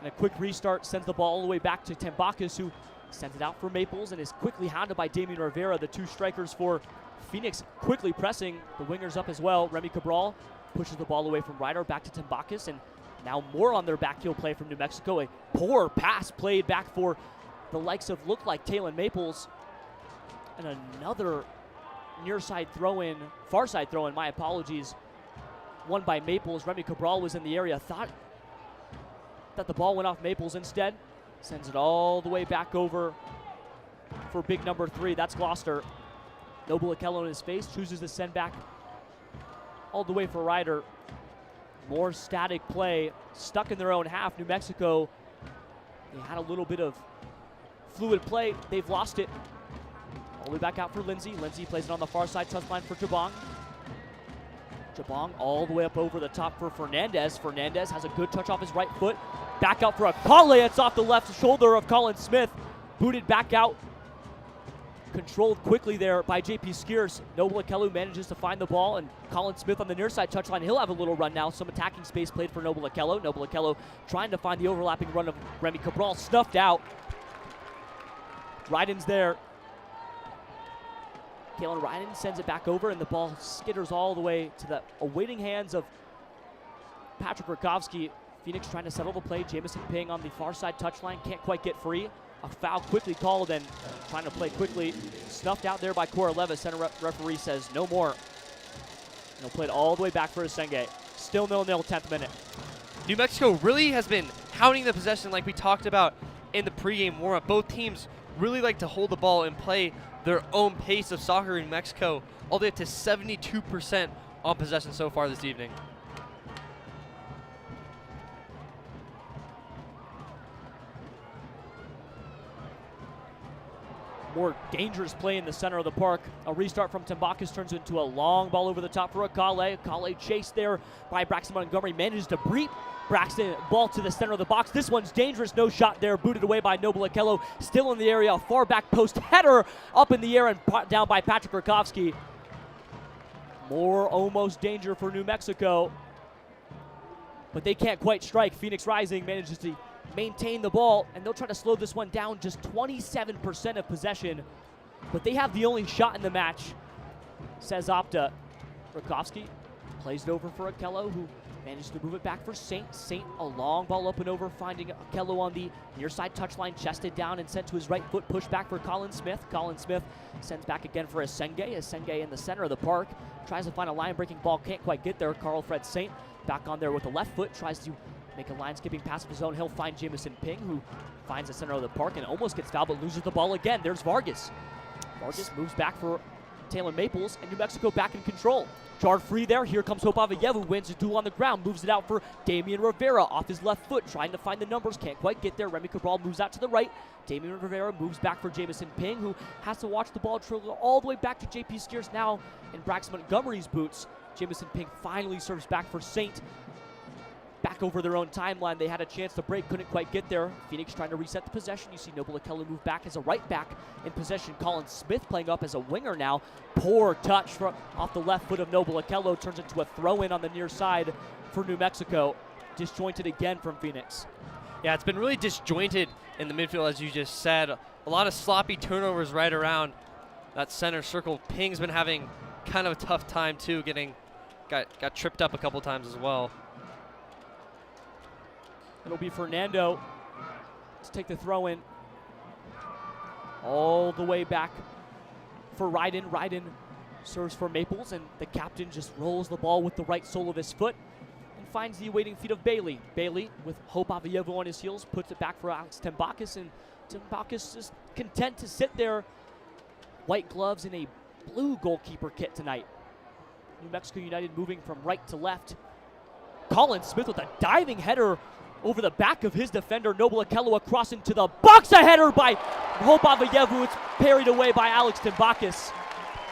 And a quick restart sends the ball all the way back to Tambakis, who sends it out for Maples and is quickly hounded by Damian Rivera. The two strikers for Phoenix quickly pressing the wingers up as well. Remy Cabral pushes the ball away from Ryder back to Tambakis, and now more on their back heel play from New Mexico. A poor pass played back for the likes of looked like Talon Maples, and another near side throw-in, far side throw-in, my apologies, won by Maples. Remy Cabral was in the area, thought that the ball went off Maples, instead sends it all the way back over for big number 3. That's Gloucester. Noble Okello in his face, chooses to send back all the way for Ryder. More static play, stuck in their own half. New Mexico, they had a little bit of fluid play. They've lost it. All the way back out for Lindsay. Lindsay plays it on the far side touchline for Jabong. Jabong all the way up over the top for Fernandez. Fernandez has a good touch off his right foot. Back out for Akale. It's off the left shoulder of Colin Smith. Booted back out. Controlled quickly there by JP Skiers. Noble Okello manages to find the ball, and Colin Smith on the near side touchline. He'll have a little run now. Some attacking space played for Noble Okello. Noble Okello trying to find the overlapping run of Remy Cabral. Snuffed out. Ryden's there. Kalen Ryden sends it back over, and the ball skitters all the way to the awaiting hands of Patrick Rakowski. Phoenix trying to settle the play. Jamison Ping on the far side touchline. Can't quite get free. A foul quickly called, and trying to play quickly. Snuffed out there by Cora Levis. Center referee says no more. And he'll play it all the way back for Asenge. Still 0-0, 10th minute. New Mexico really has been hounding the possession like we talked about in the pregame warm-up. Both teams really like to hold the ball and play their own pace of soccer in Mexico, all the way up to 72% on possession so far this evening. More dangerous play in the center of the park. A restart from Tambakis turns into a long ball over the top for Akale. Akale chased there by Braxton Montgomery. Manages to break Braxton. Ball to the center of the box. This one's dangerous. No shot there. Booted away by Noble Okello. Still in the area. A far back post header up in the air and down by Patrick Rakowski. More almost danger for New Mexico, but they can't quite strike. Phoenix Rising manages to maintain the ball, and they'll try to slow this one down. Just 27% of possession, but they have the only shot in the match, says Opta. Rakowski plays it over for Okello, who manages to move it back for Saint. Saint, a long ball up and over, finding Okello on the near side touchline, chested down and sent to his right foot, push back for Colin Smith. Colin Smith sends back again for Asenge. Asenge in the center of the park, tries to find a line-breaking ball, can't quite get there. Carl Fred Saint back on there with the left foot, tries to make a line-skipping pass of his own. He'll find Jamison Ping, who finds the center of the park and almost gets fouled, but loses the ball again. There's Vargas. Vargas moves back for Taylor Maples, and New Mexico back in control. Jarred free there. Here comes Hope Avayevu, wins a duel on the ground, moves it out for Damian Rivera off his left foot, trying to find the numbers, can't quite get there. Remy Cabral moves out to the right. Damian Rivera moves back for Jamison Ping, who has to watch the ball trail all the way back to JP Skiers now in Braxton Montgomery's boots. Jamison Ping finally serves back for Saint. Back over their own timeline. They had a chance to break, couldn't quite get there. Phoenix trying to reset the possession. You see Noble Okello move back as a right back in possession. Colin Smith playing up as a winger now. Poor touch from off the left foot of Noble Okello. Turns into a throw-in on the near side for New Mexico. Disjointed again from Phoenix. Yeah, it's been really disjointed in the midfield, as you just said. A lot of sloppy turnovers right around that center circle. Ping's been having kind of a tough time too, got tripped up a couple times as well. It'll be Fernando to take the throw in. All the way back for Ryden. Ryden serves for Maples, and the captain just rolls the ball with the right sole of his foot and finds the awaiting feet of Bailey. Bailey, with Hope Avayevu on his heels, puts it back for Alex Tambakis, and Tambakis is content to sit there. White gloves in a blue goalkeeper kit tonight. New Mexico United moving from right to left. Colin Smith with a diving header over the back of his defender. Noble Okello across into the box. A header by Hope Avayevu. It's parried away by Alex Tambakis.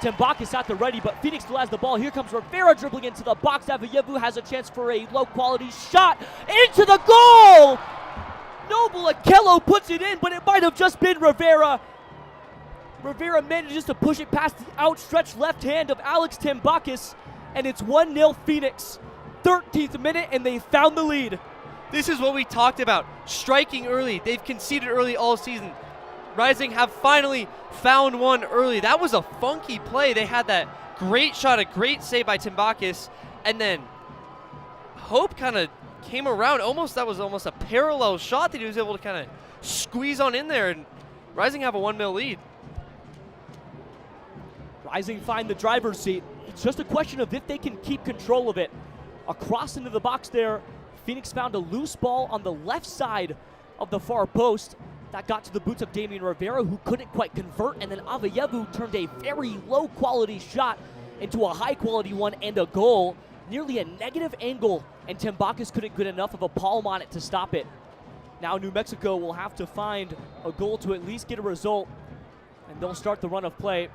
Tembakis at the ready, but Phoenix still has the ball. Here comes Rivera dribbling into the box. Avayevu has a chance for a low-quality shot into the goal! Noble Akello puts it in, but it might have just been Rivera. Rivera manages to push it past the outstretched left hand of Alex Tembakis, and it's 1-0 Phoenix. 13th minute, and they found the lead. This is what we talked about, striking early. They've conceded early all season. Rising have finally found one early. That was a funky play. They had that great shot, a great save by Tembakis, and then Hope kind of came around. That was almost a parallel shot that he was able to kind of squeeze on in there, and Rising have a 1-0 lead. Rising find the driver's seat. It's just a question of if they can keep control of it. Across into the box there, Phoenix found a loose ball on the left side of the far post. That got to the boots of Damian Rivera, who couldn't quite convert, and then Avayevu turned a very low-quality shot into a high-quality one and a goal. Nearly a negative angle, and Tembakis couldn't get enough of a palm on it to stop it. Now New Mexico will have to find a goal to at least get a result, and they'll start the run of play.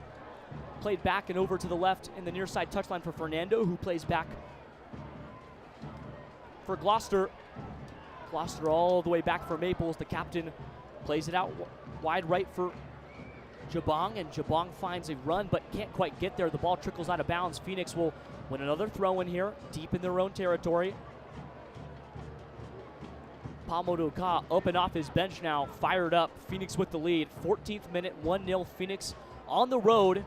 Played back and over to the left in the near side touchline for Fernando, who plays back for Gloucester. Gloucester all the way back for Maples. The captain plays it out wide right for Jabong, and Jabong finds a run but can't quite get there. The ball trickles out of bounds. Phoenix will win another throw in here, deep in their own territory. Pamodoka up and off his bench now, fired up. Phoenix with the lead. 14th minute, 1-0 Phoenix on the road.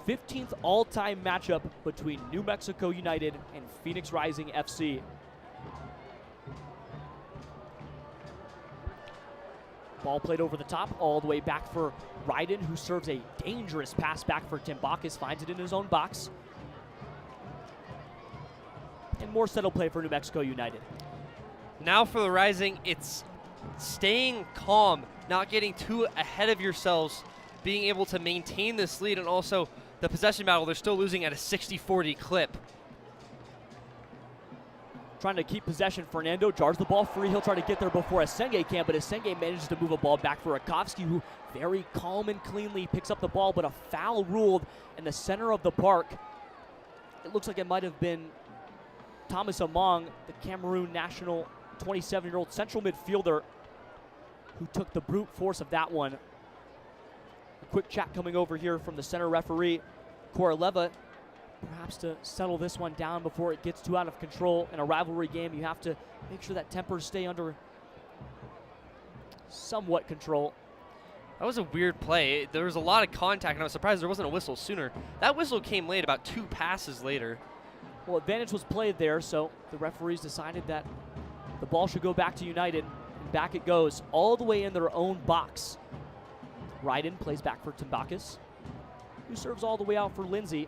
15th all-time matchup between New Mexico United and Phoenix Rising FC. Ball played over the top, all the way back for Ryden, who serves a dangerous pass back for Tembakis, finds it in his own box. And more settled play for New Mexico United. Now for the Rising, it's staying calm, not getting too ahead of yourselves, being able to maintain this lead, and also the possession battle, they're still losing at a 60-40 clip. Trying to keep possession. Fernando jars the ball free. He'll try to get there before Asenge can, but Asenge manages to move a ball back for Rakovsky, who very calm and cleanly picks up the ball, but a foul ruled in the center of the park. It looks like it might have been Thomas Among, the Cameroon national 27-year-old central midfielder, who took the brute force of that one. A quick chat coming over here from the center referee, Koroleva. Perhaps to settle this one down before it gets too out of control. In a rivalry game, you have to make sure that tempers stay under somewhat control. That was a weird play. There was a lot of contact, and I was surprised there wasn't a whistle sooner. That whistle came late, about 2 passes later. Well, advantage was played there, so the referees decided that the ball should go back to United, and back it goes, all the way in their own box. Ryden plays back for Tembakis, who serves all the way out for Lindsay.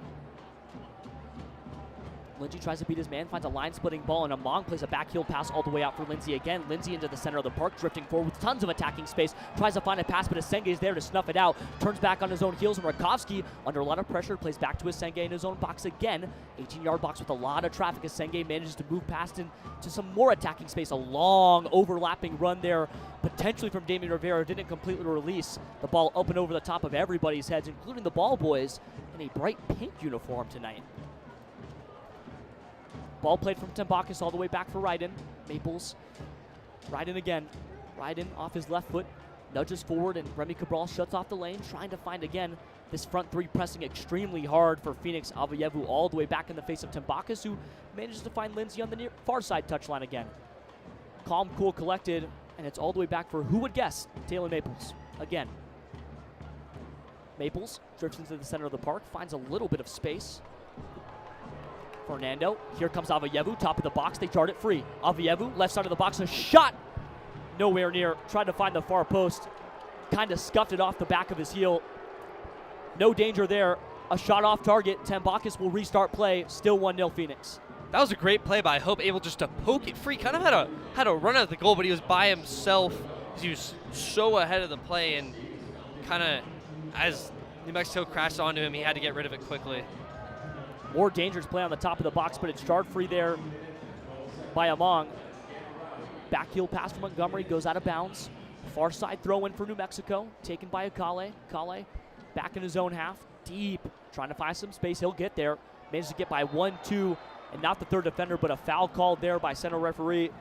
Lindsay tries to beat his man, finds a line-splitting ball, and Among plays a backheel pass all the way out for Lindsay again. Lindsay into the center of the park, drifting forward with tons of attacking space. Tries to find a pass, but Asenge is there to snuff it out. Turns back on his own heels, and Rakovsky, under a lot of pressure, plays back to Asenge in his own box again. 18-yard box with a lot of traffic. Asenge manages to move past into some more attacking space. A long overlapping run there, potentially from Damian Rivera. Didn't completely release. The ball up and over the top of everybody's heads, including the ball boys in a bright pink uniform tonight. Ball played from Tembakis all the way back for Ryden. Maples. Ryden again. Ryden off his left foot. Nudges forward, and Remy Cabral shuts off the lane, trying to find again this front three pressing extremely hard for Phoenix. Avayevu all the way back in the face of Tembakis, who manages to find Lindsay on the far side touchline again. Calm, cool, collected, and it's all the way back for, who would guess, Taylor Maples again. Maples drifts into the center of the park, finds a little bit of space. Fernando, here comes Avayevu, top of the box, they chart it free. Avayevu, left side of the box, a shot! Nowhere near, tried to find the far post, kind of scuffed it off the back of his heel. No danger there, a shot off target. Tembakis will restart play, still 1-0 Phoenix. That was a great play by Hope, able just to poke it free. Kind of had a run at the goal, but he was by himself. He was so ahead of the play, and kind of, as New Mexico crashed onto him, he had to get rid of it quickly. More dangerous play on the top of the box, but it's jarred free there by Among. Back heel pass to Montgomery, goes out of bounds. Far side throw in for New Mexico, taken by Akale. Akale back in his own half, deep, trying to find some space. He'll get there. Manages to get by 1, 2, and not the third defender, but a foul called there by center referee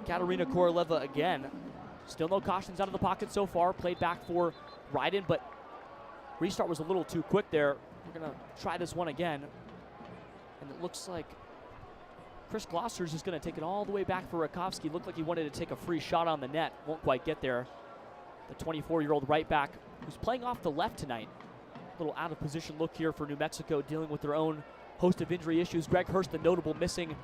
Katarina Koroleva again. Still no cautions out of the pocket so far. Played back for Ryden, but restart was a little too quick there. We're going to try this one again. And it looks like Chris Gloucester's just going to take it all the way back for Rakowski. Looked like he wanted to take a free shot on the net. Won't quite get there. The 24-year-old right back who's playing off the left tonight. A little out of position look here for New Mexico, dealing with their own host of injury issues. Greg Hurst, the notable missing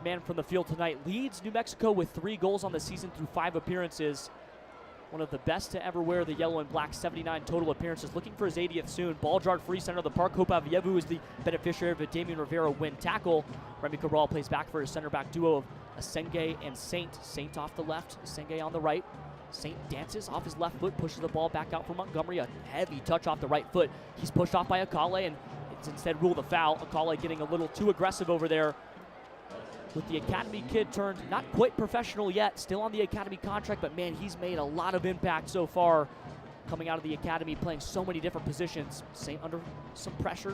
man from the field tonight, leads New Mexico with 3 goals on the season through 5 appearances. One of the best to ever wear the yellow and black, 79 total appearances. Looking for his 80th soon. Ball jarred free center of the park. Hope Avievu is the beneficiary of a Damian Rivera win tackle. Remy Cabral plays back for his center back duo of Asenge and Saint. Saint off the left, Asenge on the right. Saint dances off his left foot, pushes the ball back out for Montgomery. A heavy touch off the right foot. He's pushed off by Akale, and it's instead ruled a foul. Akale getting a little too aggressive over there with the academy kid turned not quite professional yet, still on the academy contract, but man, he's made a lot of impact so far coming out of the academy, playing so many different positions. Saint under some pressure,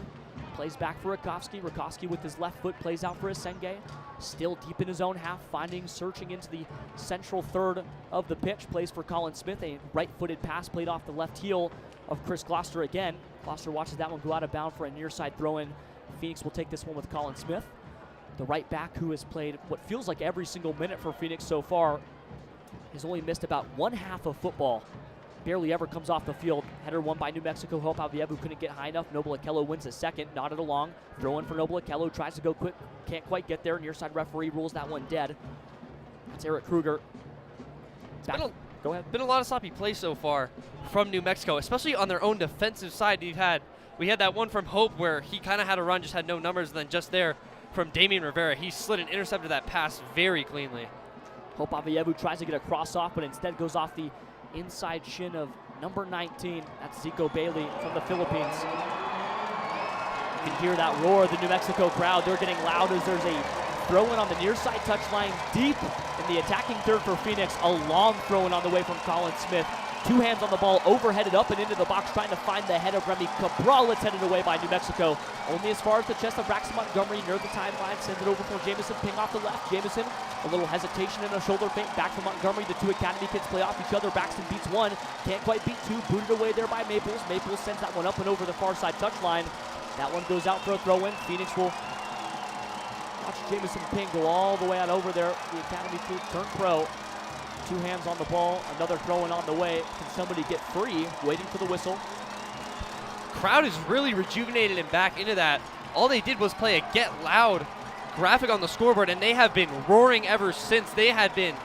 plays back for Rakowski. Rakowski with his left foot plays out for Asenge. Still deep in his own half, searching into the central third of the pitch, plays for Colin Smith. A right-footed pass played off the left heel of Chris Gloucester again. Gloucester watches that one go out of bounds for a near side throw-in. Phoenix will take this one with Colin Smith, the right back who has played what feels like every single minute for Phoenix so far. He's only missed about 1/2 of football. Barely ever comes off the field. Header won by New Mexico. Hope Avievu couldn't get high enough. Noble Okello wins a second, nodded along. Throw in for Noble Okello, tries to go quick, can't quite get there. Near side referee rules that one dead. That's Eric Kruger. Go ahead. Been a lot of sloppy play so far from New Mexico, especially on their own defensive side. We had that one from Hope where he kind of had a run, just had no numbers, and then just there from Damian Rivera, he slid and intercepted that pass very cleanly. Hope Avievu tries to get a cross off, but instead goes off the inside shin of number 19. That's Zico Bailey from the Philippines. You can hear that roar of the New Mexico crowd. They're getting loud as there's a throw-in on the near side touchline deep in the attacking third for Phoenix. A long throw-in on the way from Colin Smith. 2 hands on the ball, overheaded up and into the box, trying to find the head of Remy Cabral. It's headed away by New Mexico. Only as far as the chest of Braxton Montgomery near the timeline. Sends it over for Jamison Ping off the left. Jamison, a little hesitation and a shoulder feint back from Montgomery. The 2 academy kids play off each other. Braxton beats 1. Can't quite beat 2. Booted away there by Maples. Maples sends that one up and over the far side touchline. That one goes out for a throw-in. Phoenix will watch Jamison Ping go all the way out over there. The academy kid turned pro. 2 hands on the ball, another throw-in on the way. Can somebody get free? Waiting for the whistle. Crowd is really rejuvenated and back into that. All they did was play a Get Loud graphic on the scoreboard, and they have been roaring ever since. They had been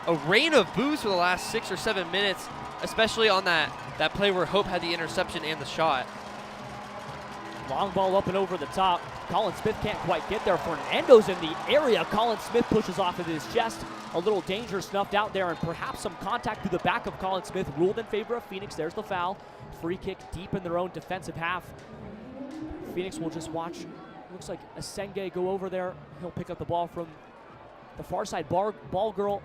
a rain of boos for the last 6 or 7 minutes, especially on that play where Hope had the interception and the shot. Long ball up and over the top. Colin Smith can't quite get there. Fernando's in the area. Colin Smith pushes off of his chest. A little danger snuffed out there, and perhaps some contact through the back of Colin Smith ruled in favor of Phoenix. There's the foul. Free kick deep in their own defensive half. Phoenix will just watch. Looks like Asenge go over there. He'll pick up the ball from the far side. Ball girl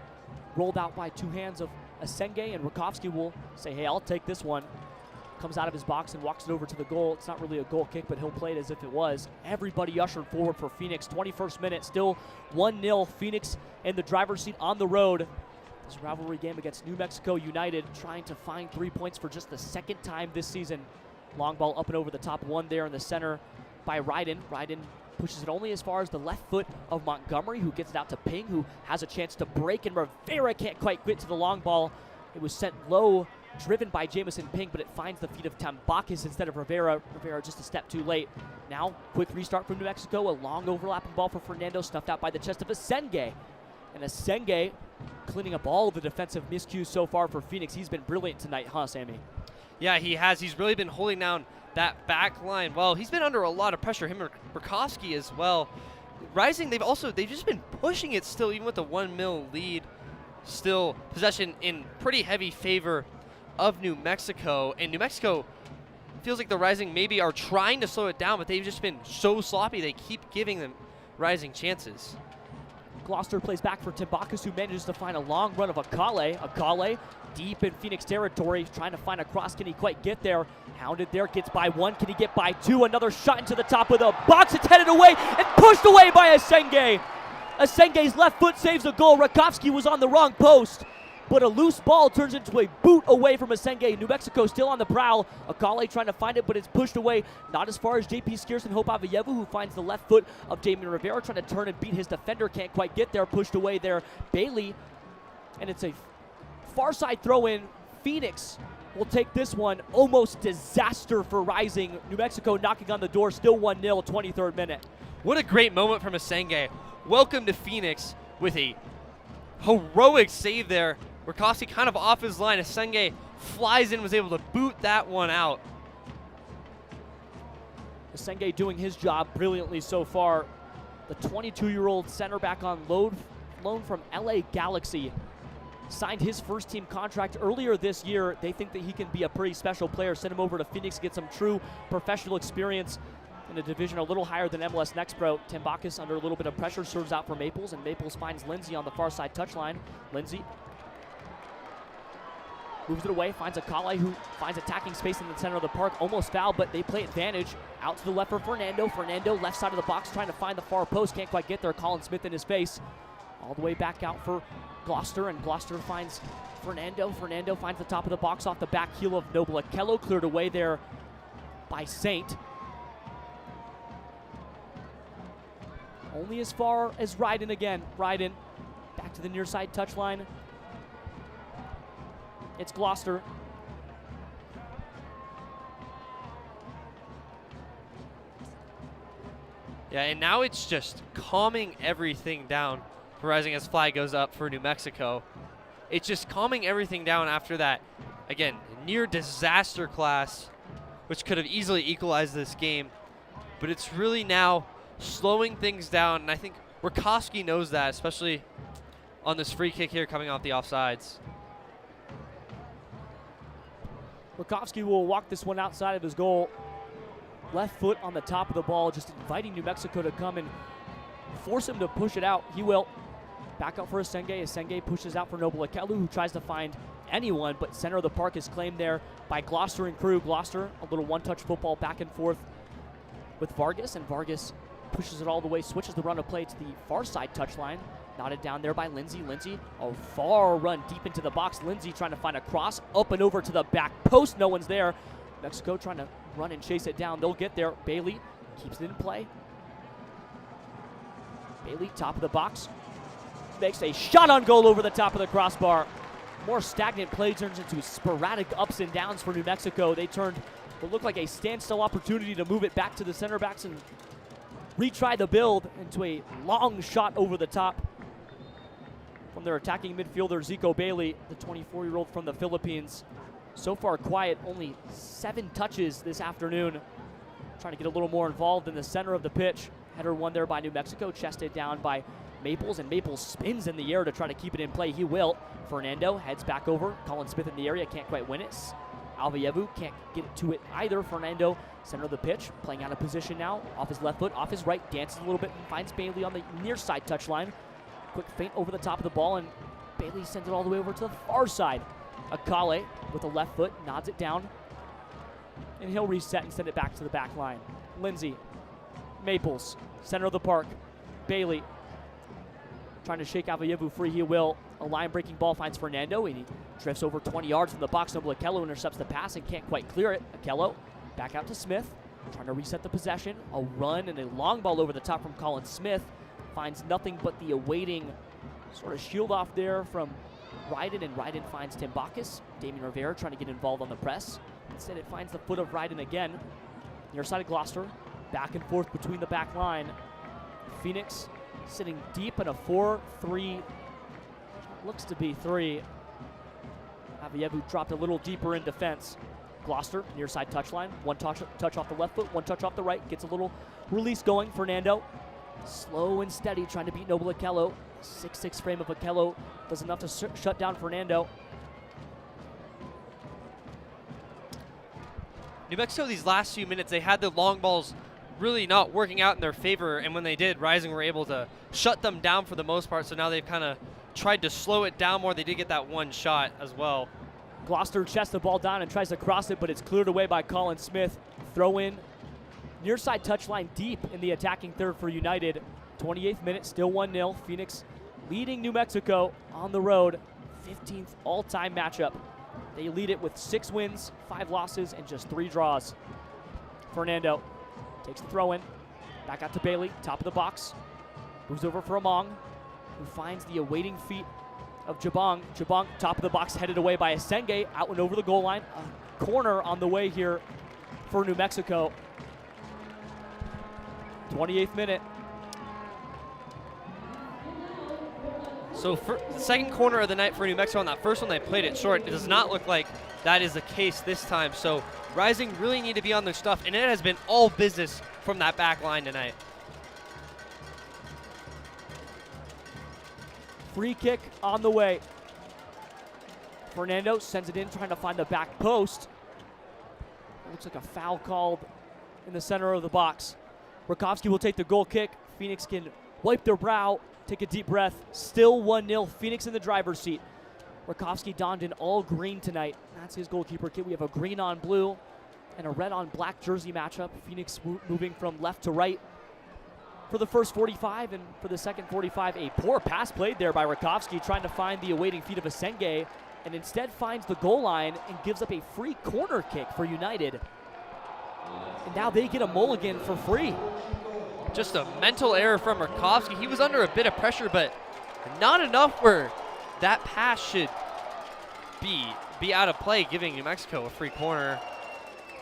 rolled out by 2 hands of Asenge, and Rakowski will say, hey, I'll take this one. Comes out of his box and walks it over to the goal. It's not really a goal kick, but he'll play it as if it was. Everybody ushered forward for Phoenix. 21st minute, still 1-0. Phoenix in the driver's seat on the road. This rivalry game against New Mexico United, trying to find 3 points for just the 2nd time this season. Long ball up and over the top, one there in the center by Ryden. Ryden pushes it only as far as the left foot of Montgomery, who gets it out to Ping, who has a chance to break, and Rivera can't quite get to the long ball. It was sent low, driven by Jamison Ping, but it finds the feet of Tambakis instead of Rivera. Rivera just a step too late. Now, quick restart from New Mexico. A long overlapping ball for Fernando, snuffed out by the chest of Asenge. And Asenge cleaning up all the defensive miscues so far for Phoenix. He's been brilliant tonight, huh, Sammy? Yeah, he has. He's really been holding down that back line. Well, he's been under a lot of pressure. Him and Rakowski as well. Rising, they've just been pushing it still, even with the 1-0 lead. Still possession in pretty heavy favor of New Mexico, and New Mexico feels like the Rising maybe are trying to slow it down, but they've just been so sloppy they keep giving them Rising chances. Gloucester plays back for Timbakis, who manages to find a long run of Akale. Akale deep in Phoenix territory, trying to find a cross. Can he quite get there? Hounded there, gets by one. Can he get by two? Another shot into the top of the box. It's headed away and pushed away by Asenge. Asenge's left foot saves the goal. Rakowski was on the wrong post, but a loose ball turns into a boot away from Asenge. New Mexico still on the prowl. Akale trying to find it, but it's pushed away. Not as far as JP Skierson. Hope Avayevu, who finds the left foot of Damian Rivera, trying to turn and beat his defender. Can't quite get there. Pushed away there. Bailey, and it's a far side throw in. Phoenix will take this one. Almost disaster for Rising. New Mexico knocking on the door. Still 1-0, 23rd minute. What a great moment from Asenge. Welcome to Phoenix with a heroic save there. Rakowski kind of off his line. Asenge flies in, was able to boot that one out. Asenge doing his job brilliantly so far. The 22-year-old center back on loan from LA Galaxy signed his first team contract earlier this year. They think that he can be a pretty special player. Send him over to Phoenix, get some true professional experience in a division a little higher than MLS Next Pro. Timbakis under a little bit of pressure serves out for Maples, and Maples finds Lindsay on the far side touchline. Lindsay moves it away, finds Akale, who finds attacking space in the center of the park. Almost fouled, but they play advantage. Out to the left for Fernando. Fernando left side of the box trying to find the far post. Can't quite get there. Colin Smith in his face. All the way back out for Gloucester, and Gloucester finds Fernando. Fernando finds the top of the box off the back heel of Noble Akello. Cleared away there by Saint. Only as far as Ryden again. Ryden back to the near side touchline. It's Gloucester. Yeah, and now it's just calming everything down for Rising as flag goes up for New Mexico. It's just calming everything down after that, again, near disaster class, which could have easily equalized this game. But it's really now slowing things down, and I think Rakowski knows that, especially on this free kick here coming off the offsides. Rakowski will walk this one outside of his goal. Left foot on the top of the ball, just inviting New Mexico to come and force him to push it out. He will. Back up for Asenge. Asenge pushes out for Noble Akello, who tries to find anyone, but center of the park is claimed there by Gloucester and crew. Gloucester, a little one-touch football back and forth with Vargas, and Vargas pushes it all the way, switches the run of play to the far side touchline. Knotted down there by Lindsay. Lindsay, a far run deep into the box. Lindsay trying to find a cross up and over to the back post. No one's there. Mexico trying to run and chase it down. They'll get there. Bailey keeps it in play. Bailey, top of the box, makes a shot on goal over the top of the crossbar. More stagnant play turns into sporadic ups and downs for New Mexico. They turned what looked like a standstill opportunity to move it back to the center backs and retry the build into a long shot over the top from their attacking midfielder, Zico Bailey, the 24-year-old from the Philippines. So far quiet, only 7 touches this afternoon. Trying to get a little more involved in the center of the pitch. Header won there by New Mexico, chested down by Maples, and Maples spins in the air to try to keep it in play. He will. Fernando heads back over. Colin Smith in the area, can't quite win it. Alvayevu can't get to it either. Fernando, center of the pitch, playing out of position now. Off his left foot, off his right, dances a little bit and finds Bailey on the near side touchline. Quick feint over the top of the ball, and Bailey sends it all the way over to the far side. Akale with the left foot nods it down, and he'll reset and send it back to the back line. Lindsay, Maples, center of the park. Bailey trying to shake Avayevu free. He will. A line-breaking ball finds Fernando, and he drifts over 20 yards from the box. Noble Akello intercepts the pass and can't quite clear it. Akello back out to Smith, trying to reset the possession. A run and a long ball over the top from Colin Smith. Finds nothing but the awaiting sort of shield off there from Ryden, and Ryden finds Timbakis. Damian Rivera trying to get involved on the press. Instead, it finds the foot of Ryden again. Near side of Gloucester, back and forth between the back line. Phoenix sitting deep in a 4-3, looks to be 3. Avayevu dropped a little deeper in defense. Gloucester, near side touchline. One touch off the left foot, one touch off the right. Gets a little release going. Fernando, slow and steady, trying to beat Noble Akello. 6'6" frame of Akello does enough to shut down Fernando. New Mexico, these last few minutes, they had the long balls really not working out in their favor, and when they did, Rising were able to shut them down for the most part, so now they've kind of tried to slow it down more. They did get that one shot as well. Gloucester chests the ball down and tries to cross it, but it's cleared away by Colin Smith. Throw in near side touchline deep in the attacking third for United. 28th minute, still 1-0. Phoenix leading New Mexico on the road. 15th all-time matchup. They lead it with 6 wins, 5 losses, and just 3 draws. Fernando takes the throw in. Back out to Bailey, top of the box. Moves over for Among, who finds the awaiting feet of Jabong. Jabong, top of the box, headed away by Asenge, out and over the goal line. A corner on the way here for New Mexico. 28th minute. So for the second corner of the night for New Mexico, on that first one they played it short. It does not look like that is the case this time. So Rising really need to be on their stuff, and it has been all business from that back line tonight. Free kick on the way. Fernando sends it in, trying to find the back post. It looks like a foul called in the center of the box. Rakowski will take the goal kick. Phoenix can wipe their brow, take a deep breath. Still 1-0, Phoenix in the driver's seat. Rakowski donned in all green tonight. That's his goalkeeper kit. We have a green on blue and a red on black jersey matchup. Phoenix moving from left to right for the first 45, and for the second 45, a poor pass played there by Rakowski, trying to find the awaiting feet of Asenge, and instead finds the goal line and gives up a free corner kick for United. And now they get a mulligan for free. Just a mental error from Rakowski. He was under a bit of pressure, but not enough where that pass should be out of play, giving New Mexico a free corner.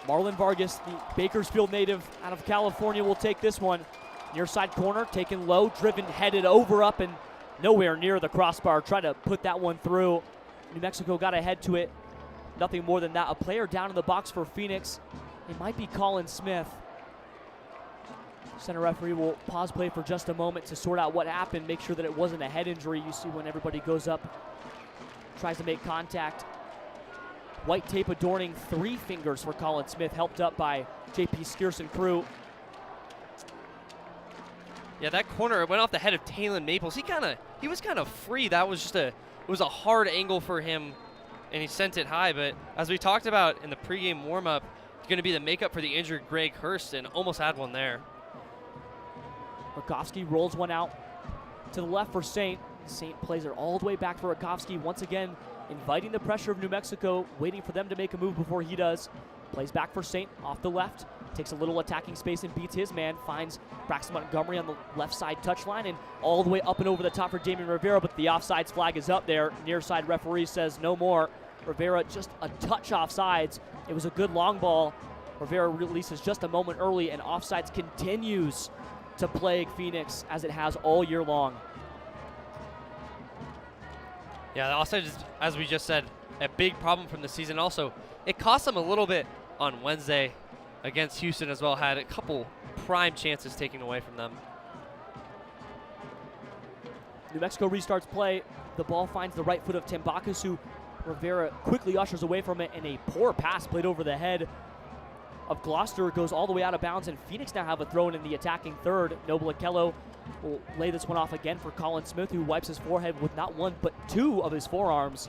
Marlon Vargas, the Bakersfield native out of California, will take this one. Near side corner, taken low, driven, headed over, up, and nowhere near the crossbar. Try to put that one through. New Mexico got ahead to it. Nothing more than that. A player down in the box for Phoenix. It might be Colin Smith. Center referee will pause play for just a moment to sort out what happened, make sure that it wasn't a head injury. You see when everybody goes up, tries to make contact. White tape adorning 3 fingers for Colin Smith, helped up by JP Skierson crew. Yeah, that corner went off the head of Taylon Maples. He was kind of free. That was just it was a hard angle for him, and he sent it high. But as we talked about in the pregame warm-up, it's going to be the makeup for the injured Greg Hurst, and almost had one there. Rakowski rolls one out to the left for Saint. Saint plays it all the way back for Rakowski, once again inviting the pressure of New Mexico, waiting for them to make a move before he does. Plays back for Saint off the left, takes a little attacking space and beats his man, finds Braxton Montgomery on the left side touchline, and all the way up and over the top for Damian Rivera, but the offsides flag is up there. Near side referee says no more. Rivera just a touch offsides. It was a good long ball. Rivera releases just a moment early, and offsides continues to plague Phoenix as it has all year long. Yeah, the offside is, as we just said, a big problem from the season. Also, it cost them a little bit on Wednesday against Houston as well. Had a couple prime chances taken away from them. New Mexico restarts play. The ball finds the right foot of Tim Bacchus, who Rivera quickly ushers away from it, and a poor pass played over the head of Gloucester goes all the way out of bounds, and Phoenix now have a throw in the attacking third. Noble Akello will lay this one off again for Colin Smith, who wipes his forehead with not one but 2 of his forearms.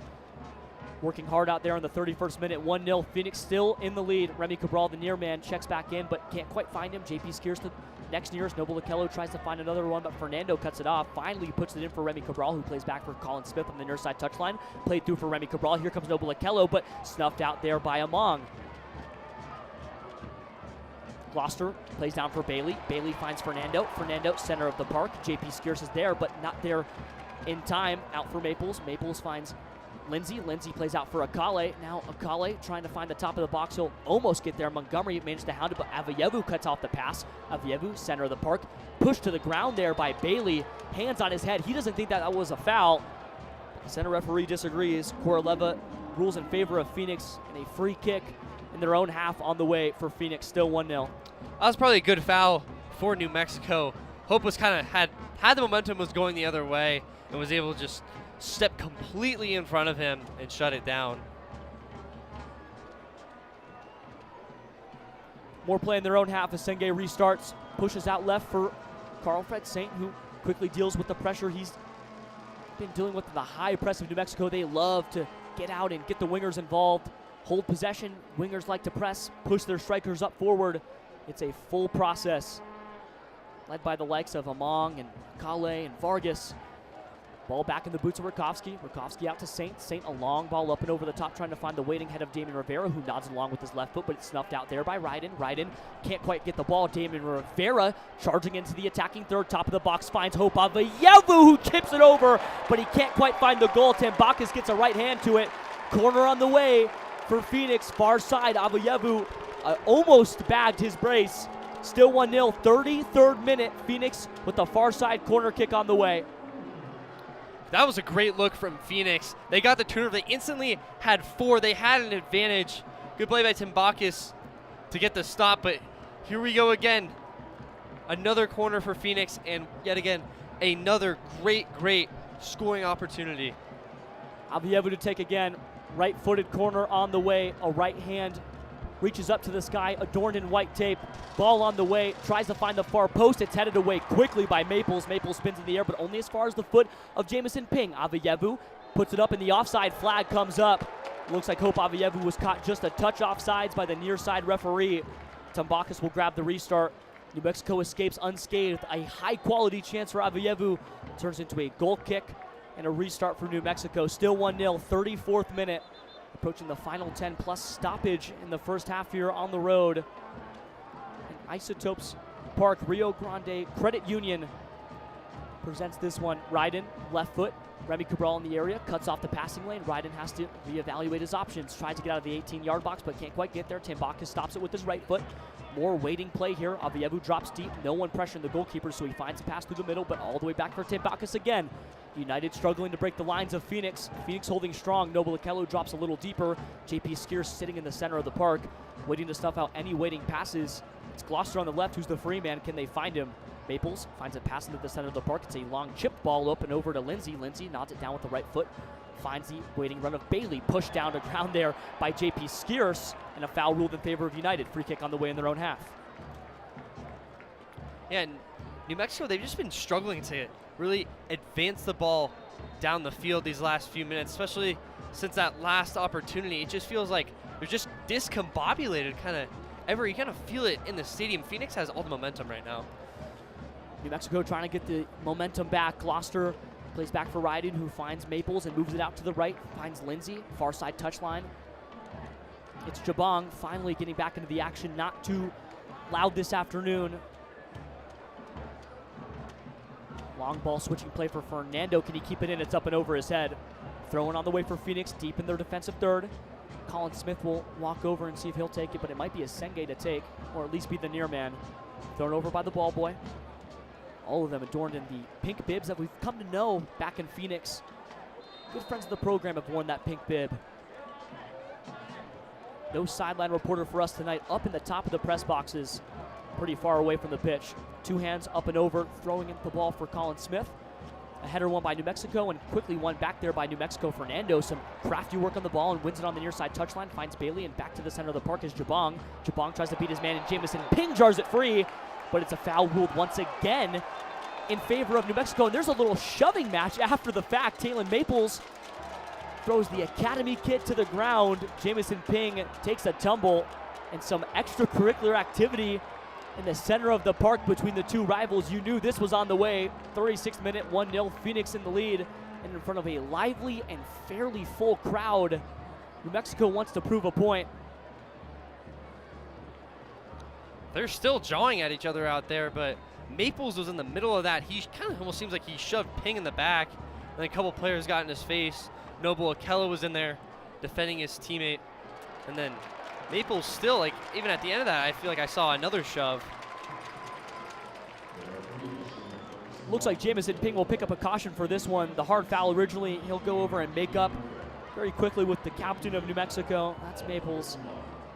Working hard out there in the 31st minute, 1-0. Phoenix still in the lead. Remy Cabral, the near man, checks back in, but can't quite find him. JP Skierson, next nearest. Noble Akello tries to find another one, but Fernando cuts it off. Finally puts it in for Remy Cabral, who plays back for Colin Smith on the near side touchline. Played through for Remy Cabral. Here comes Noble Akello, but snuffed out there by Among. Gloucester plays down for Bailey. Bailey finds Fernando. Fernando, center of the park. JP Skierson is there, but not there in time. Out for Maples. Maples finds Lindsay. Lindsay plays out for Akale. Now Akale trying to find the top of the box. He'll almost get there. Montgomery managed to hound it, but Avayevu cuts off the pass. Avayevu, center of the park. Pushed to the ground there by Bailey. Hands on his head. He doesn't think that was a foul. The center referee disagrees. Corleva rules in favor of Phoenix, and a free kick in their own half on the way for Phoenix. Still 1-0. That was probably a good foul for New Mexico. Hope was kind of had the momentum was going the other way and was able to just step completely in front of him and shut it down. More play in their own half as Senge restarts. pushes out left for Carl-Fred Saint, who quickly deals with the pressure he's been dealing with the high press of New Mexico. They love to get out and get the wingers involved, hold possession. Wingers like to press, push their strikers up forward. It's a full process led by the likes of Among and Kale and Vargas. Ball back in the boots of Rakowski. Rakowski out to Saint. Saint a long ball up and over the top, trying to find the waiting head of Damian Rivera, who nods along with his left foot, but it's snuffed out there by Ryden. Ryden can't quite get the ball. Damian Rivera charging into the attacking third. Top of the box finds Hope Avayevu, who tips it over, but he can't quite find the goal. Tambakis gets a right hand to it. Corner on the way for Phoenix. Far side, Avayevu almost bagged his brace. Still 1-0, 33rd minute. Phoenix with the far side corner kick on the way. That was a great look from Phoenix. They got the turnover. They instantly had 4. They had an advantage. Good play by Tambakis to get the stop, but here we go again. Another corner for Phoenix, and yet again, another great scoring opportunity. Avayevu to take again. Right-footed corner on the way. A right hand reaches up to the sky, adorned in white tape. Ball on the way, tries to find the far post. It's headed away quickly by Maples. Maples spins in the air, but only as far as the foot of Jamison Ping. Avayevu puts it up in the offside. Flag comes up. Looks like Hope Avayevu was caught just a touch offsides by the near side referee. Tambakis will grab the restart. New Mexico escapes unscathed. A high-quality chance for Avayevu. Turns into a goal kick and a restart for New Mexico. Still 1-0, 34th minute. Approaching the final 10 plus stoppage in the first half here on the road. And Isotopes Park, Rio Grande Credit Union presents this one. Ryden, left foot. Remy Cabral in the area, cuts off the passing lane. Ryden has to reevaluate his options. Tries to get out of the 18-yard box, but can't quite get there. Tambakis stops it with his right foot. More waiting play here. Avayevu drops deep. No one pressuring the goalkeeper, so he finds a pass through the middle, but all the way back for Tambakis again. United struggling to break the lines of Phoenix. Phoenix holding strong. Noble Okello drops a little deeper. JP Skiers sitting in the center of the park, waiting to stuff out any waiting passes. It's Gloucester on the left, who's the free man. Can they find him? Maples finds it pass into the center of the park. It's a long chip ball up and over to Lindsay. Lindsay nods it down with the right foot. Finds the waiting run of Bailey. Pushed down to ground there by JP Skiers. And a foul ruled in favor of United. Free kick on the way in their own half. Yeah, and New Mexico, they've just been struggling to really advance the ball down the field these last few minutes, especially since that last opportunity. It just feels like they're just discombobulated you kind of feel it in the stadium. Phoenix has all the momentum right now. New Mexico trying to get the momentum back. Gloucester plays back for Ryden, who finds Maples and moves it out to the right. Finds Lindsay, far side touchline. It's Jabong finally getting back into the action. Not too loud this afternoon. Long ball switching play for Fernando. Can he keep it in? It's up and over his head. Throwing on the way for Phoenix, deep in their defensive third. Colin Smith will walk over and see if he'll take it, but it might be a Senge to take, or at least be the near man. Thrown over by the ball boy. All of them adorned in the pink bibs that we've come to know back in Phoenix. Good friends of the program have worn that pink bib. No sideline reporter for us tonight. Up in the top of the press boxes, pretty far away from the pitch. Two hands up and over, throwing in the ball for Colin Smith. A header won by New Mexico, and quickly won back there by New Mexico. Fernando, some crafty work on the ball and wins it on the near side touchline. Finds Bailey, and back to the center of the park is Jabong. Jabong tries to beat his man, and Jamison Ping jars it free, but it's a foul ruled once again in favor of New Mexico. And there's a little shoving match after the fact. Taylon Maples throws the academy kid to the ground. Jamison Ping takes a tumble, and some extracurricular activity in the center of the park between the two rivals. You knew this was on the way. 36th minute, 1-0, Phoenix in the lead, and in front of a lively and fairly full crowd. New Mexico wants to prove a point. They're still jawing at each other out there, but Maples was in the middle of that. He kind of almost seems like he shoved Ping in the back, and then a couple players got in his face. Noble Okello was in there defending his teammate, and then Maples still, like, even at the end of that, I feel like I saw another shove. Looks like Jamison Ping will pick up a caution for this one. The hard foul originally, he'll go over and make up very quickly with the captain of New Mexico. That's Maples.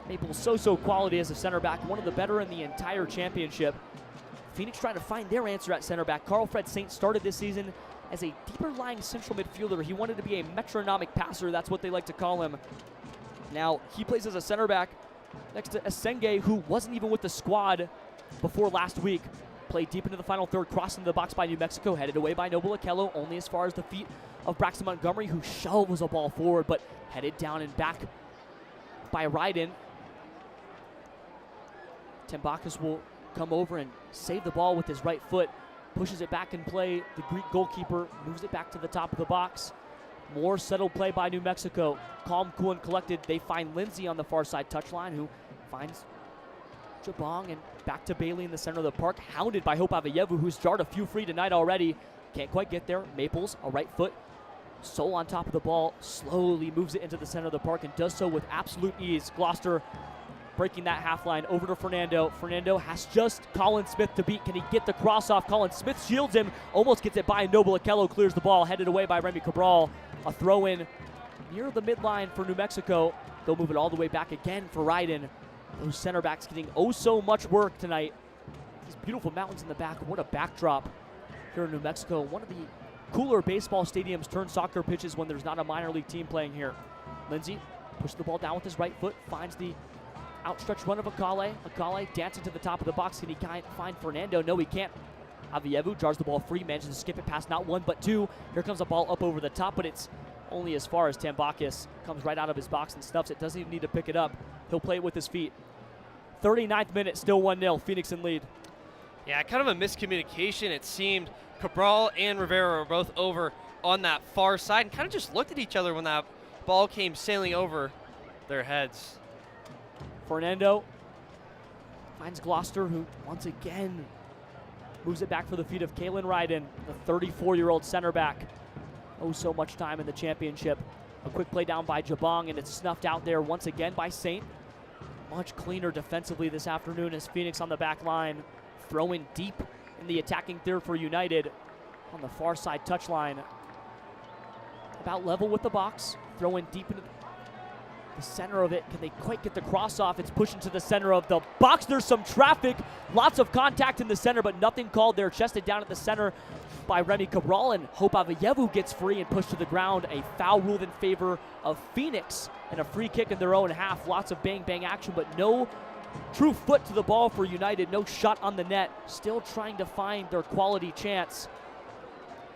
Maples so quality as a center back, one of the better in the entire championship. Phoenix trying to find their answer at center back. Carl-Fred Saint started this season as a deeper lying central midfielder. He wanted to be a metronomic passer, that's what they like to call him. Now he plays as a center back next to Esenge, who wasn't even with the squad before last week. Played deep into the final third, crossed into the box by New Mexico, headed away by Noble Okello, only as far as the feet of Braxton Montgomery, who shovels a ball forward, but headed down and back by Ryden. Tim Bacchus will come over and save the ball with his right foot, pushes it back in play. The Greek goalkeeper moves it back to the top of the box. More settled play by New Mexico. Calm, cool, and collected. They find Lindsay on the far side touchline, who finds Jabong, and back to Bailey in the center of the park, hounded by Hope Avayevu, who's jarred a few free tonight already. Can't quite get there. Maples, a right foot. Soul on top of the ball, slowly moves it into the center of the park and does so with absolute ease. Gloucester breaking that half line over to Fernando. Fernando has just Colin Smith to beat. Can he get the cross off? Colin Smith shields him, almost gets it by. Noble Okello clears the ball, headed away by Remy Cabral. A throw in near the midline for New Mexico. They'll move it all the way back again for Ryden. Those center backs getting oh so much work tonight. These beautiful mountains in the back. What a backdrop here in New Mexico. One of the cooler baseball stadiums turned soccer pitches when there's not a minor league team playing here. Lindsay pushes the ball down with his right foot, finds the outstretched run of Akale. Akale dancing to the top of the box. Can he find Fernando? No, he can't. Avayevu jars the ball free, manages to skip it past not one but two. Here comes a ball up over the top, but it's only as far as Tambakis comes right out of his box and stuffs it. Doesn't even need to pick it up. He'll play it with his feet. 39th minute, still 1-0. Phoenix in lead. Yeah, kind of a miscommunication. It seemed Cabral and Rivera were both over on that far side and kind of just looked at each other when that ball came sailing over their heads. Fernando finds Gloucester, who once again moves it back for the feet of Kalen Ryden, the 34-year-old center back. Oh, so much time in the championship. A quick play down by Jabong, and it's snuffed out there once again by Saint. Much cleaner defensively this afternoon as Phoenix on the back line, throwing deep in the attacking third for United on the far side touchline. About level with the box, throwing deep into the center of it. Can they quite get the cross off? It's pushing to the center of the box. There's some traffic, lots of contact in the center, but nothing called there. Chested down at the center by Remy Cabral, and Hope Avayevu gets free and pushed to the ground. A foul ruled in favor of Phoenix and a free kick in their own half. Lots of bang-bang action, but no true foot to the ball for United. No shot on the net. Still trying to find their quality chance.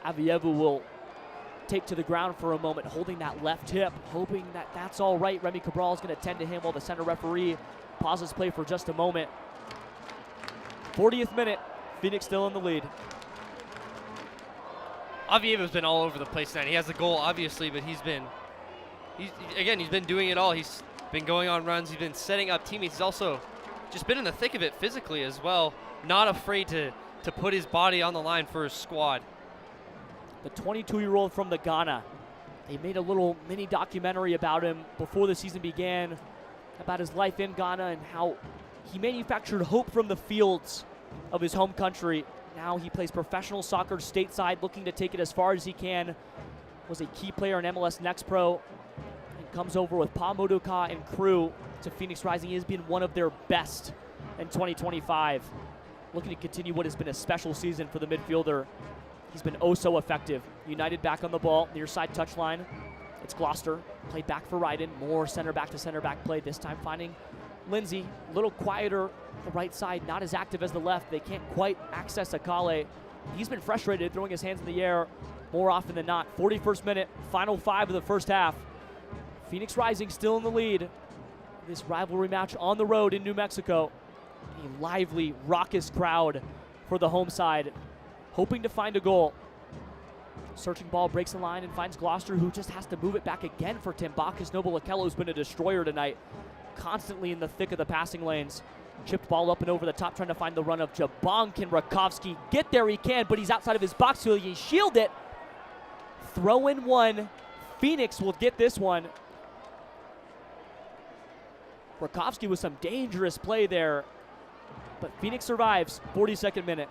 Avayevu will take to the ground for a moment, holding that left hip, hoping that that's all right. Remy Cabral is going to tend to him while the center referee pauses play for just a moment. 40th minute, Phoenix still in the lead. Avievu's been all over the place tonight. He has the goal, obviously, but he's been doing it all. He's been going on runs. He's been setting up teammates. He's also just been in the thick of it physically as well. Not afraid to put his body on the line for his squad. The 22-year-old from the Ghana. They made a little mini documentary about him before the season began, about his life in Ghana and how he manufactured hope from the fields of his home country. Now he plays professional soccer stateside, looking to take it as far as he can. Was a key player in MLS Next Pro and comes over with Pa Modoka and crew to Phoenix Rising. He has been one of their best in 2025. Looking to continue what has been a special season for the midfielder. He's been oh so effective. United back on the ball, near side touchline. It's Gloucester, played back for Ryden. More center back to center back play, this time finding Lindsay. A little quieter the right side, not as active as the left. They can't quite access Akale. He's been frustrated, throwing his hands in the air more often than not. 41st minute, final 5 of the first half. Phoenix Rising still in the lead. This rivalry match on the road in New Mexico. A lively, raucous crowd for the home side, hoping to find a goal. Searching ball, breaks the line and finds Gloucester, who just has to move it back again for Tim Bacchus. Noble Okello's been a destroyer tonight, constantly in the thick of the passing lanes. Chipped ball up and over the top, trying to find the run of Jabong. Can Rakowski get there? He can, but he's outside of his box, so he shield it. Throw in one. Phoenix will get this one. Rakowski with some dangerous play there, but Phoenix survives. 42nd minute.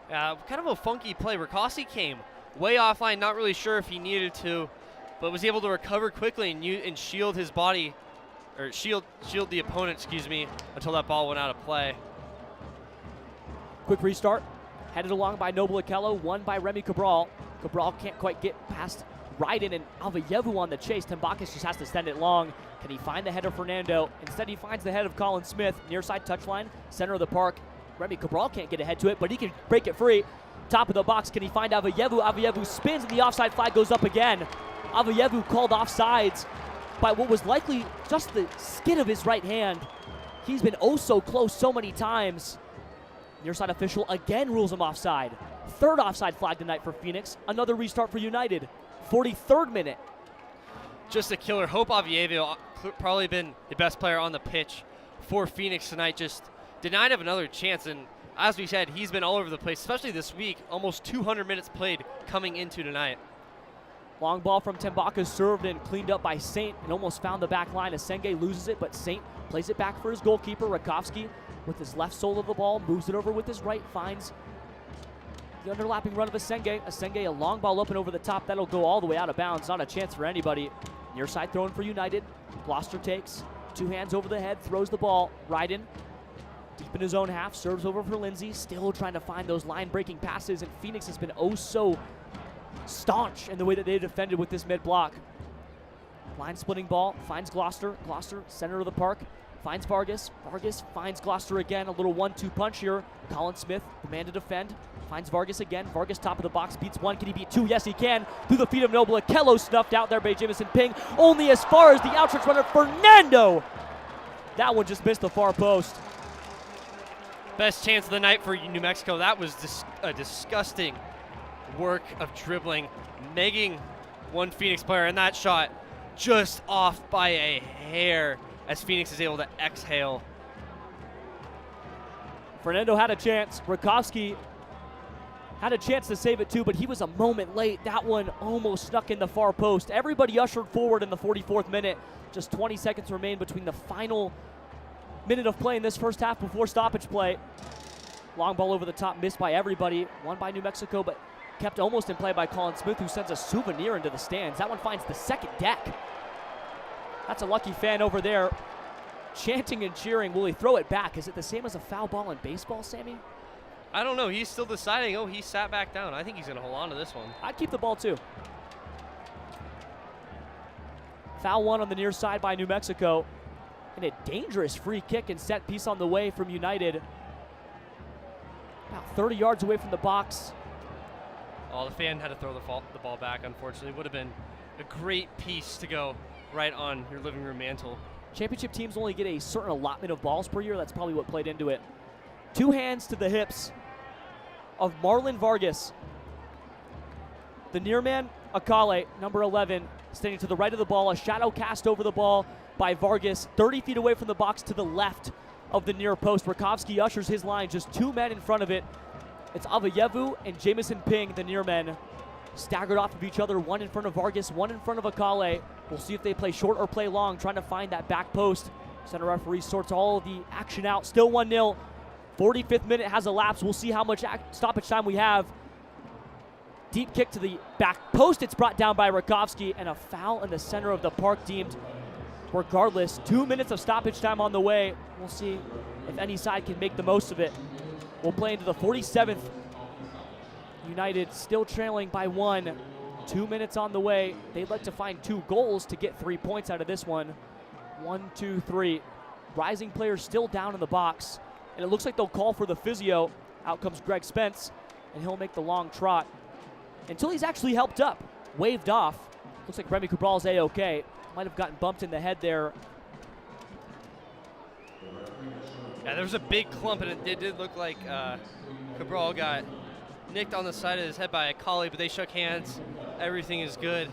Kind of a funky play. Rakowski came way offline, not really sure if he needed to, but was able to recover quickly and shield his body, or shield the opponent, until that ball went out of play. Quick restart. Headed along by Noble Okello, won by Remy Cabral. Cabral can't quite get past Ryden and Avayevu on the chase. Tembakis just has to send it long. Can he find the head of Fernando? Instead, he finds the head of Colin Smith. Near side touchline, center of the park. Remy Cabral can't get ahead to it, but he can break it free. Top of the box, can he find Avayevu? Avayevu spins and the offside flag goes up again. Avayevu called offsides by what was likely just the skin of his right hand. He's been oh so close so many times. Near side official again rules him offside. Third offside flag tonight for Phoenix. Another restart for United. 43rd minute. Just a killer. Hope Avayevu probably been the best player on the pitch for Phoenix tonight. Just denied of another chance. And as we said, he's been all over the place, especially this week. Almost 200 minutes played coming into tonight. Long ball from Tembakis, served and cleaned up by Saint and almost found the back line. Asenge loses it, but Saint plays it back for his goalkeeper. Rakowski with his left sole of the ball, moves it over with his right, finds the underlapping run of Asenge. Asenge, a long ball up and over the top. That'll go all the way out of bounds. Not a chance for anybody. Near side throwing for United. Gloucester takes. 2 hands over the head, throws the ball. Ryden deep in his own half, serves over for Lindsay. Still trying to find those line-breaking passes, and Phoenix has been oh so staunch in the way that they defended with this mid-block. Line-splitting ball, finds Gloucester. Gloucester, center of the park, finds Vargas. Vargas finds Gloucester again. A little 1-2 punch here. Colin Smith, the man to defend, finds Vargas again. Vargas top of the box, beats 1. Can he beat 2? Yes, he can. Through the feet of Noble. Akello snuffed out there by Jamison Ping. Only as far as the outstretched runner, Fernando. That one just missed the far post. Best chance of the night for New Mexico. That was a disgusting work of dribbling, negging one Phoenix player, and that shot just off by a hair as Phoenix is able to exhale. Fernando had a chance. Rakowski had a chance to save it too, but he was a moment late. That one almost snuck in the far post. Everybody ushered forward in the 44th minute. Just 20 seconds remain between the final minute of play in this first half before stoppage play. Long ball over the top, missed by everybody. Won by New Mexico, but kept almost in play by Colin Smith, who sends a souvenir into the stands. That one finds the second deck. That's a lucky fan over there chanting and cheering. Will he throw it back? Is it the same as a foul ball in baseball, Sammy? I don't know. He's still deciding. Oh, he sat back down. I think he's going to hold on to this one. I'd keep the ball too. Foul one on the near side by New Mexico. And a dangerous free kick and set piece on the way from United. About 30 yards away from the box. Oh, the fan had to throw the ball back, unfortunately. Would have been a great piece to go right on your living room mantle. Championship teams only get a certain allotment of balls per year. That's probably what played into it. 2 hands to the hips of Marlon Vargas. The near man, Akale, number 11, standing to the right of the ball. A shadow cast over the ball by Vargas, 30 feet away from the box to the left of the near post. Rakowski ushers his line, just 2 men in front of it. It's Avayevu and Jamison Ping, the near men, staggered off of each other, 1 in front of Vargas, 1 in front of Akale. We'll see if they play short or play long, trying to find that back post. Center referee sorts all of the action out. Still 1-0. 45th minute has elapsed. We'll see how much stoppage time we have. Deep kick to the back post. It's brought down by Rakowski, and a foul in the center of the park deemed. Regardless, 2 minutes of stoppage time on the way. We'll see if any side can make the most of it. We'll play into the 47th. United still trailing by 1. 2 minutes on the way. They'd like to find 2 goals to get 3 points out of this one. 1, 2, 3. Rising players still down in the box. And it looks like they'll call for the physio. Out comes Greg Spence, and he'll make the long trot until he's actually helped up. Waved off. Looks like Remy Cabral's A-OK. Might have gotten bumped in the head there. Yeah, there was a big clump, and it did look like Cabral got nicked on the side of his head by a collie, but they shook hands. Everything is good.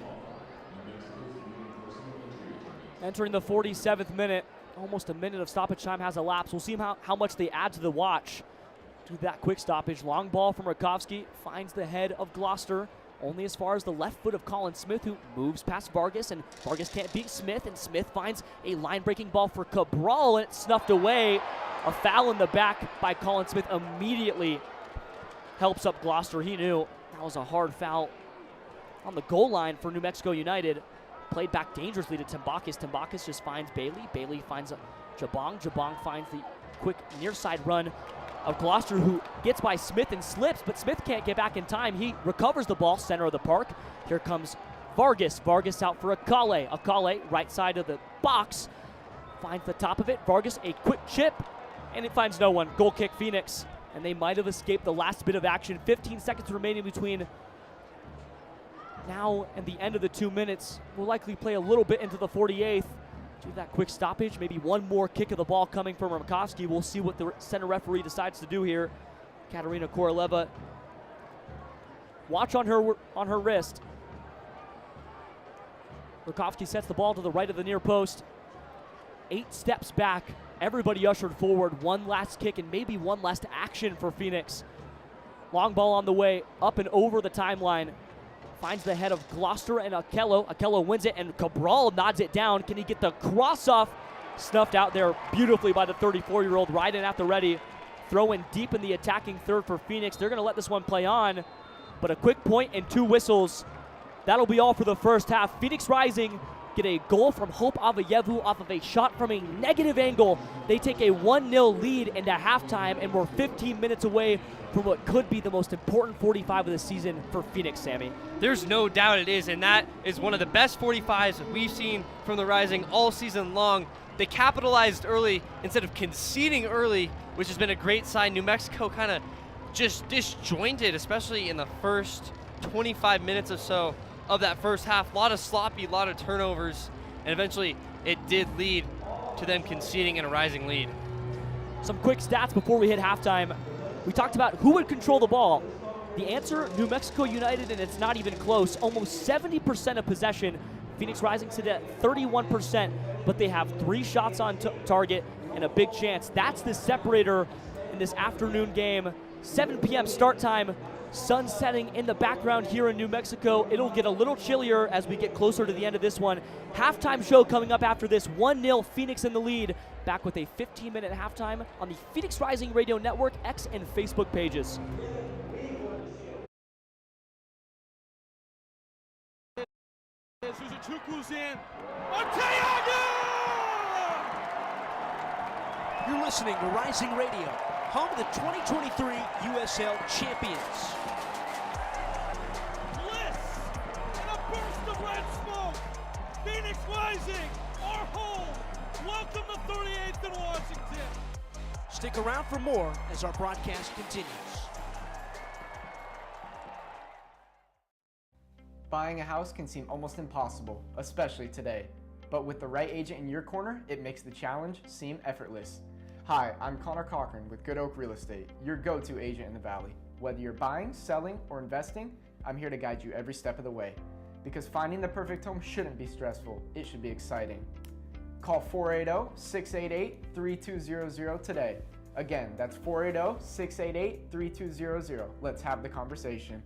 Entering the 47th minute. Almost a minute of stoppage time has elapsed. We'll see how much they add to the watch. Do that quick stoppage. Long ball from Rakowski. Finds the head of Gloucester. Only as far as the left foot of Colin Smith, who moves past Vargas, and Vargas can't beat Smith, and Smith finds a line-breaking ball for Cabral, and it's snuffed away. A foul in the back by Colin Smith immediately helps up Gloucester. He knew that was a hard foul on the goal line for New Mexico United. Played back dangerously to Tembakis. Tembakis just finds Bailey. Bailey finds Jabong. Jabong finds the quick near side run of Gloucester, who gets by Smith and slips, but Smith can't get back in time. He recovers the ball, center of the park. Here comes Vargas. Vargas out for Akale. Akale, right side of the box, finds the top of it. Vargas, a quick chip, and it finds no one. Goal kick, Phoenix. And they might have escaped the last bit of action. 15 seconds remaining between now and the end of the 2 minutes. We'll likely play a little bit into the 48th. Do that quick stoppage. Maybe one more kick of the ball coming from Ramkowski. We'll see what the center referee decides to do here. Katerina Koroleva. Watch on her wrist. Ramkowski sets the ball to the right of the near post. 8 steps back. Everybody ushered forward. One last kick and maybe one last action for Phoenix. Long ball on the way, up and over the timeline. Finds the head of Gloucester and Akello. Akello wins it, and Cabral nods it down. Can he get the cross off? Snuffed out there beautifully by the 34-year-old, right in at the ready. Throw in deep in the attacking third for Phoenix. They're going to let this one play on, but a quick point and 2 whistles. That'll be all for the first half. Phoenix Rising get a goal from Hope Avayevu off of a shot from a negative angle. They take a 1-0 lead into halftime, and we're 15 minutes away from what could be the most important 45 of the season for Phoenix, Sammy. There's no doubt it is, and that is one of the best 45s we've seen from the Rising all season long. They capitalized early instead of conceding early, which has been a great sign. New Mexico kind of just disjointed, especially in the first 25 minutes or so of that first half. A lot of sloppy, a lot of turnovers, and eventually it did lead to them conceding in a Rising lead. Some quick stats before we hit halftime. We talked about who would control the ball. The answer, New Mexico United, and it's not even close. Almost 70% of possession. Phoenix Rising sit at 31%, but they have 3 shots on target and a big chance. That's the separator in this afternoon game. 7 p.m. start time. Sun setting in the background here in New Mexico. It'll get a little chillier as we get closer to the end of this one. Halftime show coming up after this. 1-0 Phoenix in the lead. Back with a 15-minute halftime on the Phoenix Rising Radio Network, X, and Facebook pages. Suzuchukwu's in. Arteaga! You're listening to Rising Radio, home of the 2023 USL champions. Bliss and a burst of red smoke. Phoenix Rising, our home. Welcome to 38th and Washington. Stick around for more as our broadcast continues. Buying a house can seem almost impossible, especially today. But with the right agent in your corner, it makes the challenge seem effortless. Hi, I'm Connor Cochran with Good Oak Real Estate, your go-to agent in the Valley. Whether you're buying, selling, or investing, I'm here to guide you every step of the way. Because finding the perfect home shouldn't be stressful, it should be exciting. Call 480-688-3200 today. Again, that's 480-688-3200. Let's have the conversation.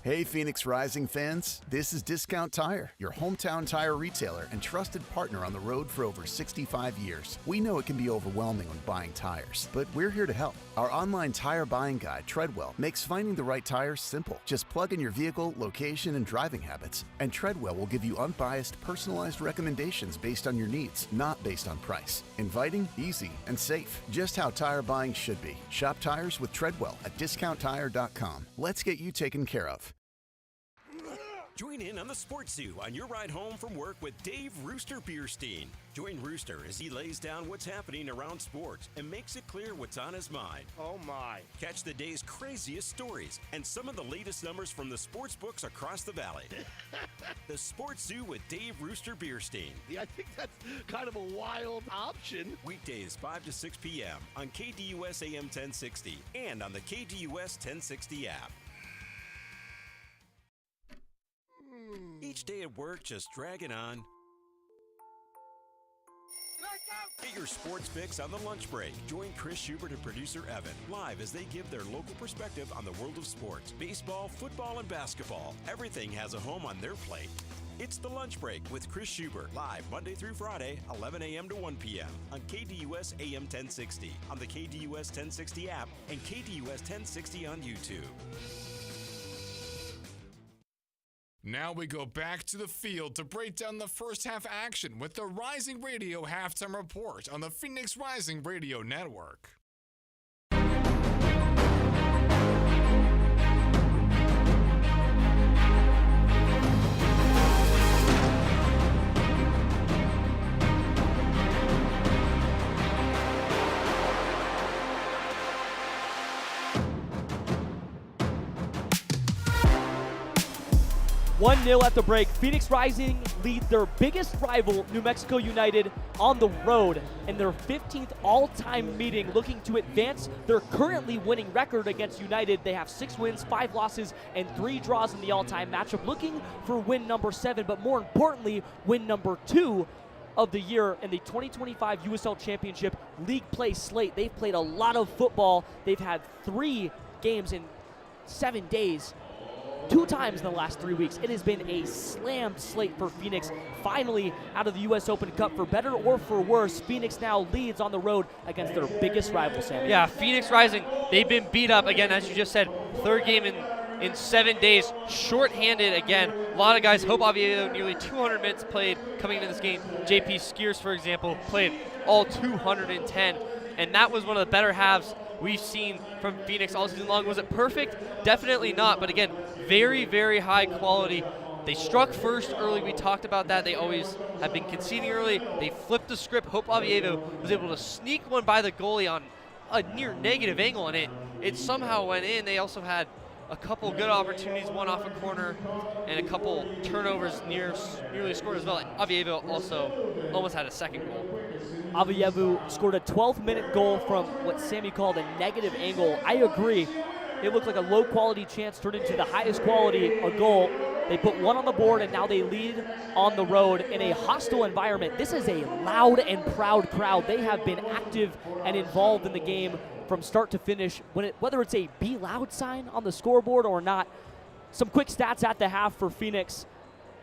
Hey Phoenix Rising fans, this is Discount Tire, your hometown tire retailer and trusted partner on the road for over 65 years. We know it can be overwhelming when buying tires, but we're here to help. Our online tire buying guide, Treadwell, makes finding the right tires simple. Just plug in your vehicle, location, and driving habits, and Treadwell will give you unbiased, personalized recommendations based on your needs, not based on price. Inviting, easy, and safe. Just how tire buying should be. Shop tires with Treadwell at discounttire.com. Let's get you taken care of. Join in on the Sports Zoo on your ride home from work with Dave Rooster Bierstein. Join Rooster as he lays down what's happening around sports and makes it clear what's on his mind. Oh my. Catch the day's craziest stories and some of the latest numbers from the sports books across the valley. The Sports Zoo with Dave Rooster Bierstein. Yeah, I think that's kind of a wild option. Weekdays 5 to 6 p.m. on KDUS AM 1060 and on the KDUS 1060 app. Each day at work just dragging on. Get your sports fix on the lunch break. Join Chris Schubert and producer Evan live as they give their local perspective on the world of sports. Baseball, football, and basketball. Everything has a home on their plate. It's The Lunch Break with Chris Schubert, live Monday through Friday, 11 a.m. to 1 p.m. on KDUS AM 1060, on the KDUS 1060 app, and KDUS 1060 on YouTube. Now we go back to the field to break down the first half action with the Rising Radio Halftime Report on the Phoenix Rising Radio Network. 1-0 at the break. Phoenix Rising lead their biggest rival, New Mexico United, on the road in their 15th all-time meeting, looking to advance their currently winning record against United. They have 6 wins, 5 losses, and 3 draws in the all-time matchup, looking for win number 7, but more importantly, win number 2 of the year in the 2025 USL Championship League Play slate. They've played a lot of football. They've had 3 games in 7 days. 2 times in the last 3 weeks. It has been a slammed slate for Phoenix. Finally, out of the U.S. Open Cup, for better or for worse, Phoenix now leads on the road against their biggest rival, Sammy. Yeah, Phoenix Rising, they've been beat up again, as you just said. 3rd game in 7 days, short-handed again. A lot of guys, Hope Oviedo, nearly 200 minutes played coming into this game. JP Skiers, for example, played all 210, and that was one of the better halves we've seen from Phoenix all season long. Was it perfect? Definitely not, but again, very, very high quality. They struck first early. We talked about that. They always have been conceding early. They flipped the script. Hope Oviedo was able to sneak one by the goalie on a near negative angle, and it somehow went in. They also had a couple good opportunities, one off a corner, and a couple turnovers nearly scored as well. And Oviedo also almost had a second goal. Oviedo scored a 12th-minute goal from what Sammy called a negative angle. I agree. It looked like a low-quality chance turned into the highest quality, a goal. They put 1 on the board, and now they lead on the road in a hostile environment. This is a loud and proud crowd. They have been active and involved in the game from start to finish, whether it's a Be Loud sign on the scoreboard or not. Some quick stats at the half for Phoenix.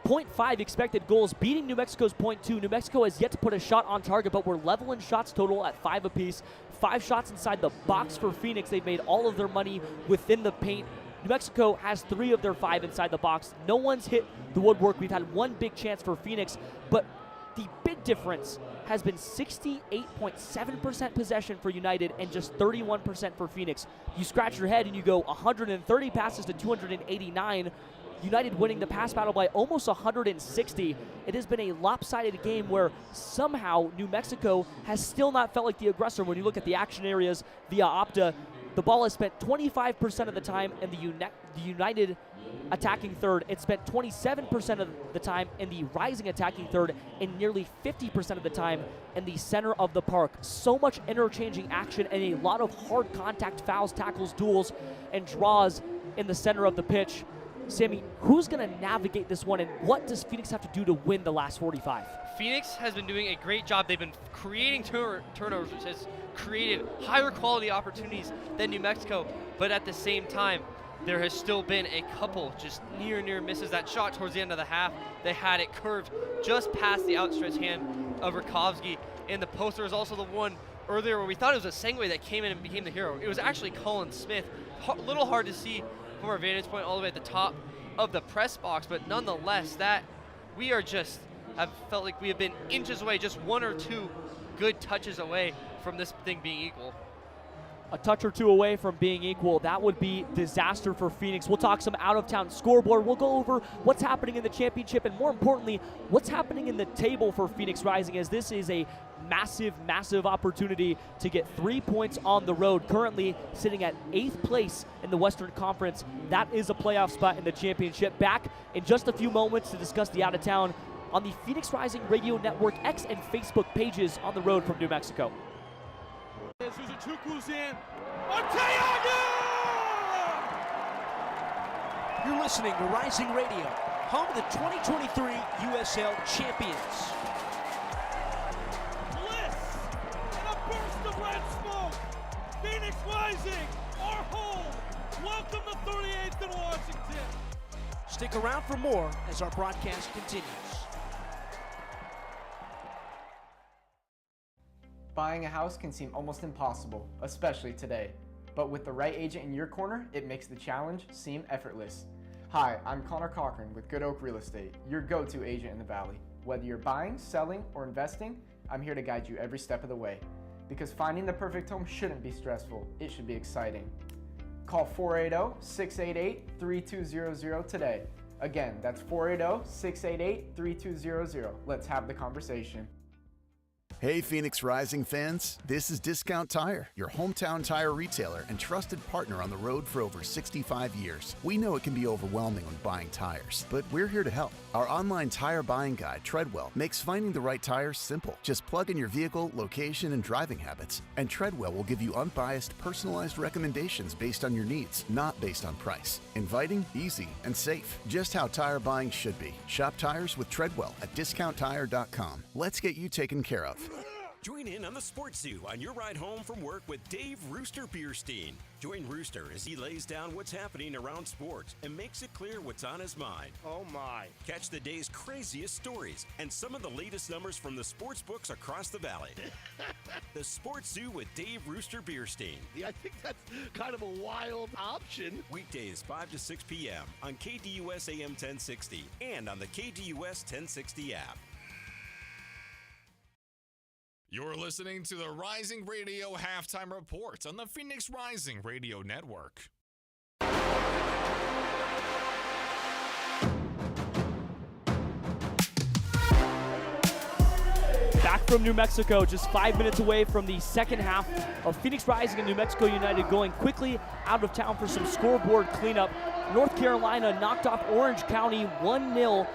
0.5 expected goals, beating New Mexico's 0.2. New Mexico has yet to put a shot on target, but we're level in shots total at 5 apiece. 5 shots inside the box for Phoenix. They've made all of their money within the paint. New Mexico has 3 of their 5 inside the box. No one's hit the woodwork. We've had 1 big chance for Phoenix, but the big difference has been 68.7% possession for United and just 31% for Phoenix. You scratch your head and you go 130 passes to 289. United winning the pass battle by almost 160. It has been a lopsided game where somehow New Mexico has still not felt like the aggressor. When you look at the action areas via Opta, the ball is spent 25% of the time in the United attacking third. It's spent 27% of the time in the Rising attacking third and nearly 50% of the time in the center of the park. So much interchanging action and a lot of hard contact fouls, tackles, duels, and draws in the center of the pitch. Sammy, who's going to navigate this one, and what does Phoenix have to do to win the last 45? Phoenix has been doing a great job. They've been creating turnovers, which has created higher quality opportunities than New Mexico, but at the same time, there has still been a couple just near misses. That shot towards the end of the half, they had it curved just past the outstretched hand of Rakovsky in the post. There was also the one earlier where we thought it was a Sengwe that came in and became the hero. It was actually Colin Smith. A little hard to see from our vantage point all the way at the top of the press box, but nonetheless, that we are just have felt like we have been inches away, just 1 or 2 good touches away from this thing being equal. A touch or 2 away from being equal. That would be disaster for Phoenix. We'll talk some out-of-town scoreboard. We'll go over what's happening in the championship and, more importantly, what's happening in the table for Phoenix Rising, as this is a massive opportunity to get 3 points on the road. Currently sitting at 8th place in the Western Conference. That is a playoff spot in the championship. Back in just a few moments to discuss the out-of-town on the Phoenix Rising Radio Network X and Facebook pages on the road from New Mexico. Zuzuchukwu's in. Arteaga! You're listening to Rising Radio, home of the 2023 USL champions. Bliss and a burst of red smoke. Phoenix Rising, our home. Welcome to 38th and Washington. Stick around for more as our broadcast continues. Buying a house can seem almost impossible, especially today. But with the right agent in your corner, it makes the challenge seem effortless. Hi, I'm Connor Cochran with Good Oak Real Estate, your go-to agent in the Valley. Whether you're buying, selling, or investing, I'm here to guide you every step of the way. Because finding the perfect home shouldn't be stressful, it should be exciting. Call 480-688-3200 today. Again, that's 480-688-3200. Let's have the conversation. Hey Phoenix Rising fans, this is Discount Tire, your hometown tire retailer and trusted partner on the road for over 65 years. We know it can be overwhelming when buying tires, but we're here to help. Our online tire buying guide, Treadwell, makes finding the right tires simple. Just plug in your vehicle, location, and driving habits, and Treadwell will give you unbiased, personalized recommendations based on your needs, not based on price. Inviting, easy, and safe. Just how tire buying should be. Shop tires with Treadwell at discounttire.com. Let's get you taken care of. Join in on the Sports Zoo on your ride home from work with Dave Rooster Bierstein. Join Rooster as he lays down what's happening around sports and makes it clear what's on his mind. Oh my. Catch the day's craziest stories and some of the latest numbers from the sports books across the valley. The Sports Zoo with Dave Rooster Bierstein. Yeah, I think that's kind of a wild option. Weekdays 5 to 6 p.m. on KDUS AM 1060 and on the KDUS 1060 app. You're listening to the Rising Radio Halftime Report on the Phoenix Rising Radio Network. Back from New Mexico, just 5 minutes away from the second half of Phoenix Rising and New Mexico United going quickly out of town for some scoreboard cleanup. North Carolina knocked off Orange County 1-0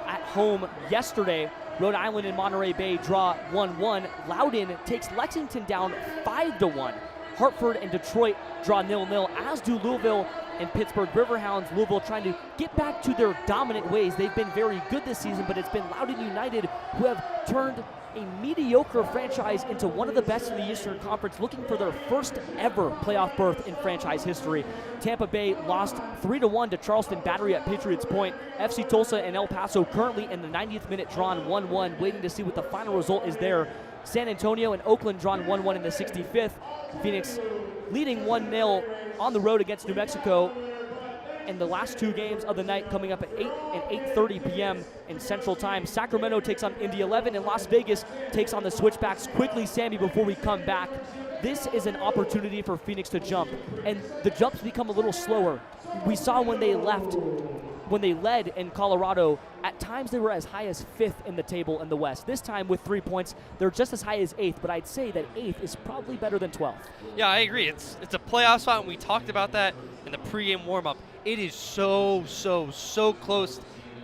at home yesterday. Rhode Island and Monterey Bay draw 1-1. Loudoun takes Lexington down 5-1. Hartford and Detroit draw 0-0, as do Louisville and Pittsburgh Riverhounds. Louisville trying to get back to their dominant ways. They've been very good this season, but it's been Loudoun United who have turned a mediocre franchise into one of the best in the Eastern Conference, looking for their first ever playoff berth in franchise history. Tampa Bay lost 3-1 to Charleston Battery at Patriots Point. FC Tulsa and El Paso currently in the 90th minute drawn 1-1, waiting to see what the final result is there. San Antonio and Oakland drawn 1-1 in the 65th. Phoenix leading 1-0 on the road against New Mexico. And the last two games of the night coming up at 8 and 8:30 p.m. in Central Time. Sacramento takes on Indy 11, and Las Vegas takes on the Switchbacks. Quickly, Sammy, before we come back, this is an opportunity for Phoenix to jump, and the jumps become a little slower. We saw when they led in Colorado, at times they were as high as 5th in the table in the West. This time with 3 points, they're just as high as 8th, but I'd say that 8th is probably better than 12th. Yeah, I agree. It's a playoff spot, and we talked about that in the pregame warm-up. It is so close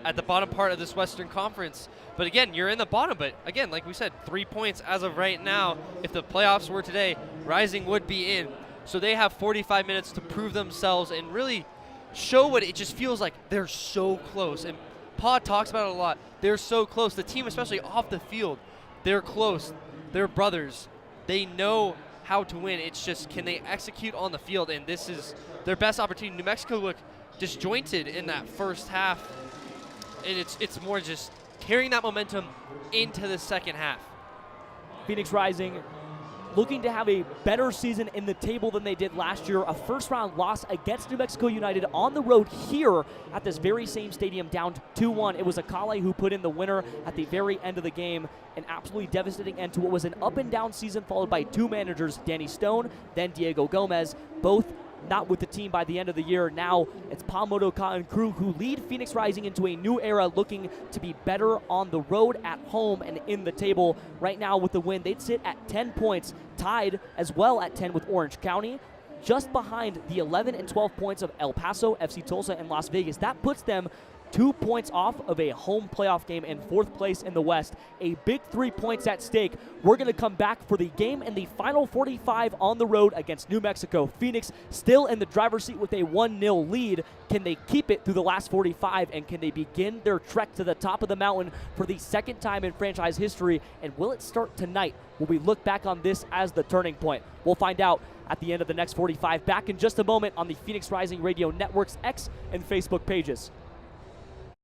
at the bottom part of this Western Conference. But again, you're in the bottom. But again, like we said, 3 points as of right now. If the playoffs were today, Rising would be in. So they have 45 minutes to prove themselves and really show what it just feels like. They're so close. And Pa talks about it a lot. They're so close. The team, especially off the field, they're close. They're brothers. They know how to win. It's just, can they execute on the field? And this is their best opportunity. New Mexico looked disjointed in that first half, and it's more just carrying that momentum into the second half. Phoenix Rising looking to have a better season in the table than they did last year. A first-round loss against New Mexico United on the road here at this very same stadium, down 2-1. It was Akale who put in the winner at the very end of the game. An absolutely devastating end to what was an up-and-down season, followed by two managers, Danny Stone, then Diego Gomez, both not with the team by the end of the year. Now it's Pa Modoka and crew who lead Phoenix Rising into a new era, looking to be better on the road, at home, and in the table. Right now with the win, they'd sit at 10 points, tied as well at 10 with Orange County, just behind the 11 and 12 points of El Paso, FC Tulsa, and Las Vegas. That puts them 2 points off of a home playoff game in 4th place in the West. A big 3 points at stake. We're going to come back for the game and the final 45 on the road against New Mexico. Phoenix still in the driver's seat with a 1-0 lead. Can they keep it through the last 45, and can they begin their trek to the top of the mountain for the second time in franchise history? And will it start tonight? Will we look back on this as the turning point? We'll find out at the end of the next 45. Back in just a moment on the Phoenix Rising Radio Network's X and Facebook pages.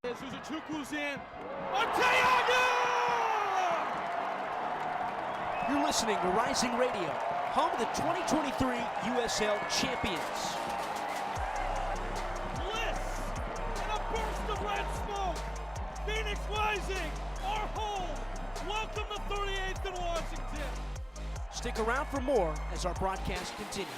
Zuzuchukwu's in. Arteaga! You're listening to Rising Radio, home of the 2023 USL champions. Bliss and a burst of red smoke. Phoenix Rising, our home. Welcome to 38th and Washington. Stick around for more as our broadcast continues.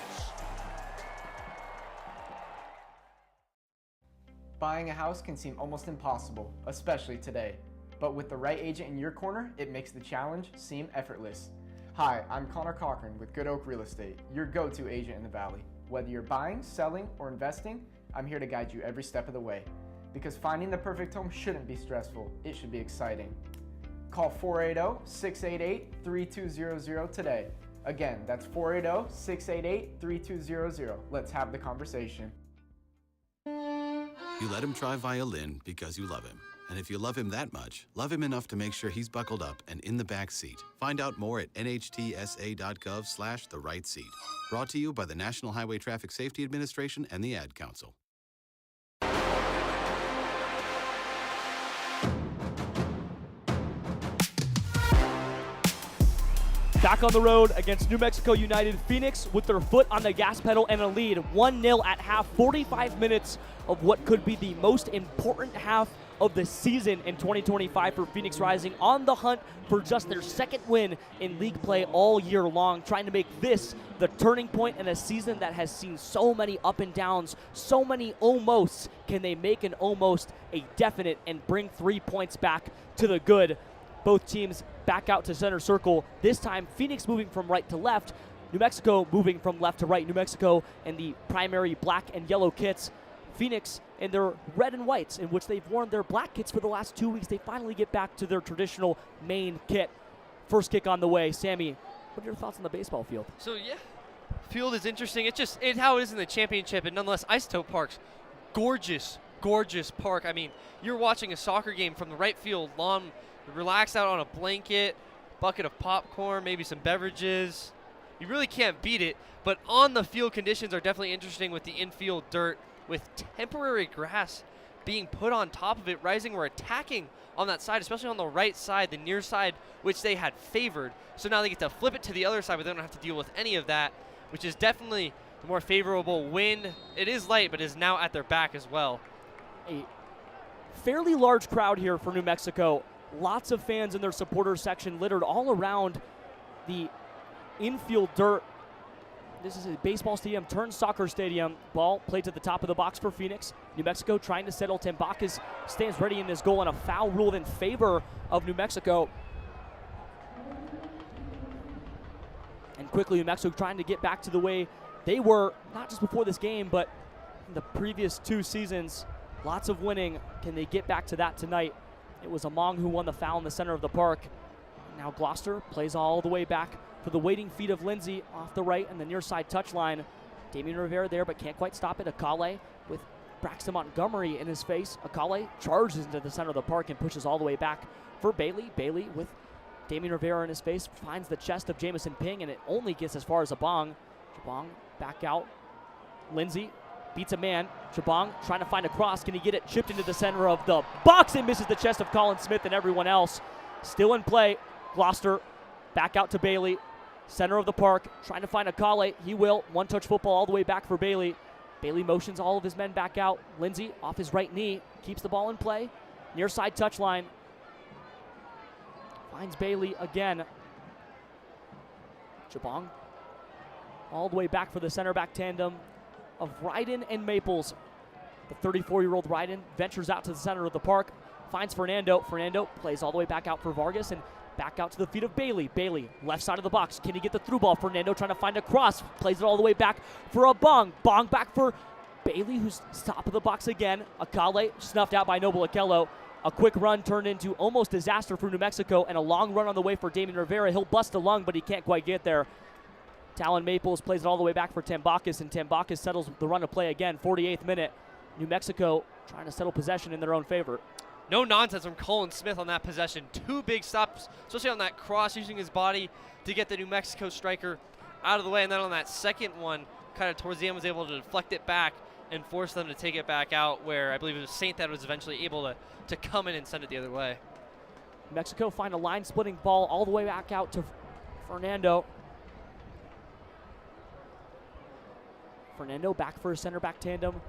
Buying a house can seem almost impossible, especially today. But with the right agent in your corner, it makes the challenge seem effortless. Hi, I'm Connor Cochran with Good Oak Real Estate, your go-to agent in the Valley. Whether you're buying, selling, or investing, I'm here to guide you every step of the way. Because finding the perfect home shouldn't be stressful, it should be exciting. Call 480-688-3200 today. Again, that's 480-688-3200. Let's have the conversation. You let him try violin because you love him. And if you love him that much, love him enough to make sure he's buckled up and in the back seat. Find out more at nhtsa.gov/the-right-seat. Brought to you by the National Highway Traffic Safety Administration and the Ad Council. Back on the road against New Mexico United. Phoenix with their foot on the gas pedal and a lead. 1-0 at half. 45 minutes of what could be the most important half of the season in 2025 for Phoenix Rising, on the hunt for just their second win in league play all year long, trying to make this the turning point in a season that has seen so many up and downs, so many almosts. Can they make an almost a definite and bring 3 points back to the good? Both teams back out to center circle. This time, Phoenix moving from right to left, New Mexico moving from left to right. New Mexico in the primary black and yellow kits. Phoenix in their red and whites, in which they've worn their black kits for the last 2 weeks. They finally get back to their traditional main kit. First kick on the way. Sammy, what are your thoughts on the baseball field? So, yeah, field is interesting. It's how it is in the championship, and nonetheless, Isotope Park's gorgeous, gorgeous park. I mean, you're watching a soccer game from the right field lawn, relax out on a blanket, bucket of popcorn, maybe some beverages. You really can't beat it, but on the field conditions are definitely interesting with the infield dirt, with temporary grass being put on top of it. Rising were attacking on that side, especially on the right side, the near side, which they had favored. So now they get to flip it to the other side, but they don't have to deal with any of that, which is definitely the more favorable wind. It is light, but is now at their back as well. A fairly large crowd here for New Mexico. Lots of fans in their supporters section littered all around the infield dirt. This is a baseball stadium turned soccer stadium. Ball played to the top of the box for Phoenix. New Mexico trying to settle. Tambakis stands ready in his goal, and a foul ruled in favor of New Mexico. And quickly, New Mexico trying to get back to the way they were, not just before this game, but in the previous 2 seasons. Lots of winning. Can they get back to that tonight? It was Among who won the foul in the center of the park. Now Gloucester plays all the way back for the waiting feet of Lindsay off the right and the near side touchline. Damian Rivera there, but can't quite stop it. Akale with Braxton Montgomery in his face. Akale charges into the center of the park and pushes all the way back for Bailey. Bailey with Damian Rivera in his face finds the chest of Jamison Ping, and it only gets as far as Jabong. Jabong back out. Lindsay beats a man. Jabong trying to find a cross. Can he get it chipped into the center of the box and misses the chest of Colin Smith and everyone else? Still in play. Gloucester back out to Bailey. Center of the park. Trying to find Akale. He will. One-touch football all the way back for Bailey. Bailey motions all of his men back out. Lindsay off his right knee. Keeps the ball in play. Near side touchline. Finds Bailey again. Jabong all the way back for the center back tandem of Ryden and Maples. The 34-year-old Ryden ventures out to the center of the park, finds Fernando. Fernando plays all the way back out for Vargas and back out to the feet of Bailey. Bailey, left side of the box. Can he get the through ball? Fernando trying to find a cross. Plays it all the way back for a Bong. Bong back for Bailey, who's top of the box again. Akale snuffed out by Noble Okello. A quick run turned into almost disaster for New Mexico, and a long run on the way for Damian Rivera. He'll bust a lung, but he can't quite get there. Talon Maples plays it all the way back for Tambakis, and Tambakis settles the run of play again. 48th minute. New Mexico trying to settle possession in their own favor. No nonsense from Colin Smith on that possession. 2 big stops, especially on that cross, using his body to get the New Mexico striker out of the way. And then on that second one, kind of towards the end, was able to deflect it back and force them to take it back out, where I believe it was Saint that was eventually able to come in and send it the other way. New Mexico find a line-splitting ball all the way back out to Fernando. Fernando back for a center back tandem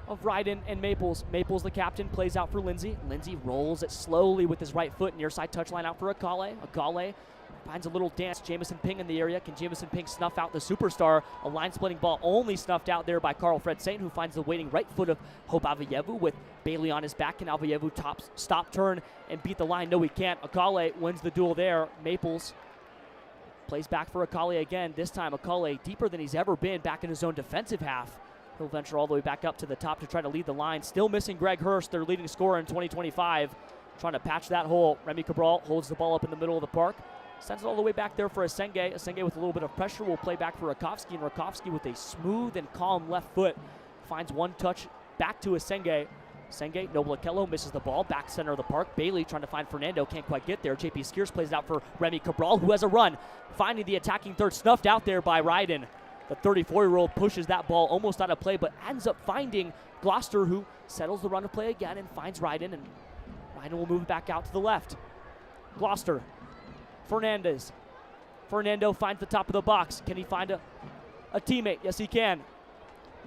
of Ryden and Maples. Maples, the captain, plays out for Lindsay. Lindsay rolls it slowly with his right foot. Near side touchline out for Akale. Akale finds a little dance. Jamison Ping in the area. Can Jamison Ping snuff out the superstar? A line-splitting ball only snuffed out there by Carl Fred Saint, who finds the waiting right foot of Hope Avayevu with Bailey on his back. Can Avayevu stop, turn, and beat the line? No, he can't. Akale wins the duel there. Maples plays back for Akale again. This time, Akale deeper than he's ever been back in his own defensive half. He'll venture all the way back up to the top to try to lead the line. Still missing Greg Hurst, their leading scorer in 2025. Trying to patch that hole. Remy Cabral holds the ball up in the middle of the park. Sends it all the way back there for Asenge. Asenge with a little bit of pressure will play back for Rakowski, and Rakowski with a smooth and calm left foot finds one touch back to Asenge. Asenge, Noble Okello misses the ball, back center of the park. Bailey trying to find Fernando, can't quite get there. JP Skeers plays it out for Remy Cabral, who has a run. Finding the attacking third, snuffed out there by Ryden. The 34-year-old pushes that ball almost out of play, but ends up finding Gloucester, who settles the run of play again and finds Ryden, and Ryden will move back out to the left. Gloucester, Fernandez. Fernando finds the top of the box. Can he find a teammate? Yes, he can.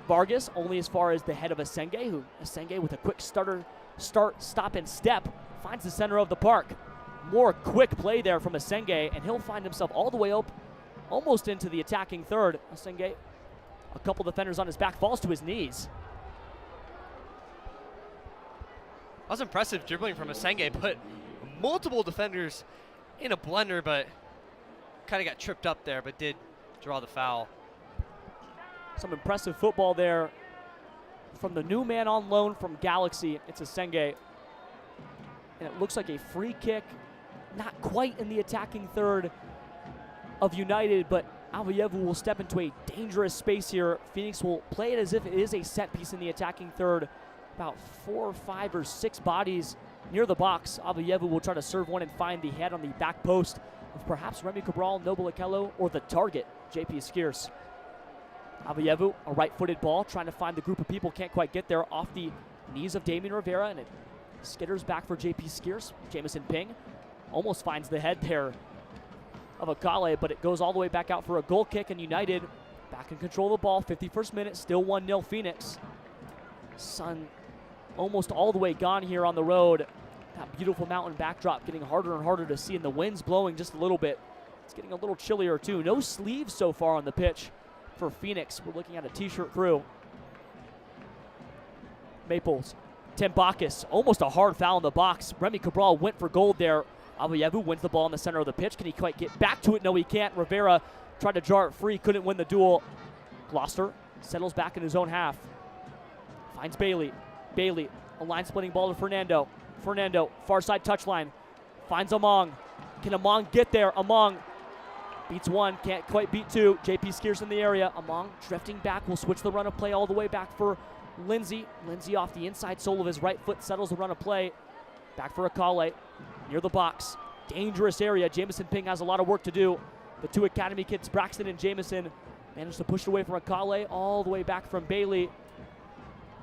Vargas only as far as the head of Asenge, who Asenge with a quick start, stop, and step finds the center of the park. More quick play there from Asenge, and he'll find himself all the way up, almost into the attacking third. Asenge, a couple defenders on his back, falls to his knees. That was impressive dribbling from Asenge, but multiple defenders in a blender, but kind of got tripped up there, but did draw the foul. Some impressive football there from the new man on loan from Galaxy. It's Asenge. And it looks like a free kick, not quite in the attacking third of United, but Avayevu will step into a dangerous space here. Phoenix will play it as if it is a set piece in the attacking third. About 4 or 5 or 6 bodies near the box. Avayevu will try to serve one and find the head on the back post of perhaps Remy Cabral, Noble Okello, or the target, JP Skeers. Avayevu, a right-footed ball, trying to find the group of people, can't quite get there, off the knees of Damian Rivera, and it skitters back for JP Skeers. Jamison Ping almost finds the head there of Akale, but it goes all the way back out for a goal kick, and United back in control of the ball. 51st minute, still 1-0 Phoenix. Sun almost all the way gone here on the road. That beautiful mountain backdrop getting harder and harder to see, and the wind's blowing just a little bit. It's getting a little chillier too. No sleeves so far on the pitch for Phoenix. We're looking at a t-shirt crew. Maples, Tim Bacchus, almost a hard foul in the box. Remy Cabral went for gold there. Avayevu wins the ball in the center of the pitch. Can he quite get back to it? No, he can't. Rivera tried to jar it free, couldn't win the duel. Gloucester settles back in his own half. Finds Bailey. Bailey, a line-splitting ball to Fernando. Fernando, far side touchline. Finds Among. Can Among get there? Among beats one, can't quite beat two. JP Skeers in the area. Among drifting back, will switch the run of play all the way back for Lindsay. Lindsay off the inside sole of his right foot settles the run of play. Back for Akale, near the box. Dangerous area. Jamison Ping has a lot of work to do. The two academy kids, Braxton and Jamison, managed to push it away from Akale, all the way back from Bailey.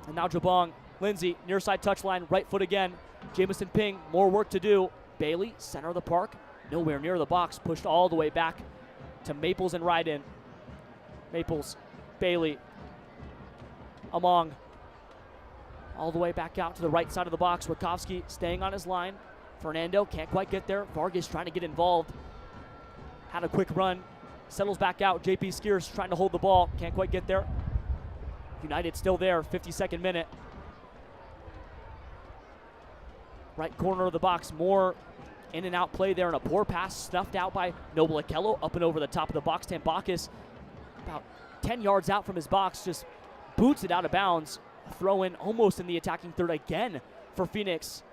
And now Jabong. Lindsay, near side touchline, right foot again. Jamison Ping, more work to do. Bailey, center of the park, nowhere near the box, pushed all the way back to Maples and Ryden. Maples, Bailey, Among, all the way back out to the right side of the box. Rakowski staying on his line. Fernando can't quite get there. Vargas trying to get involved. Had a quick run, settles back out. JP Skeers trying to hold the ball, can't quite get there. United still there, 52nd minute. Right corner of the box, more in and out play there, and a poor pass snuffed out by Noble Okello up and over the top of the box. Tim Bacchus about 10 yards out from his box, just boots it out of bounds. Throw in almost in the attacking third again for Phoenix.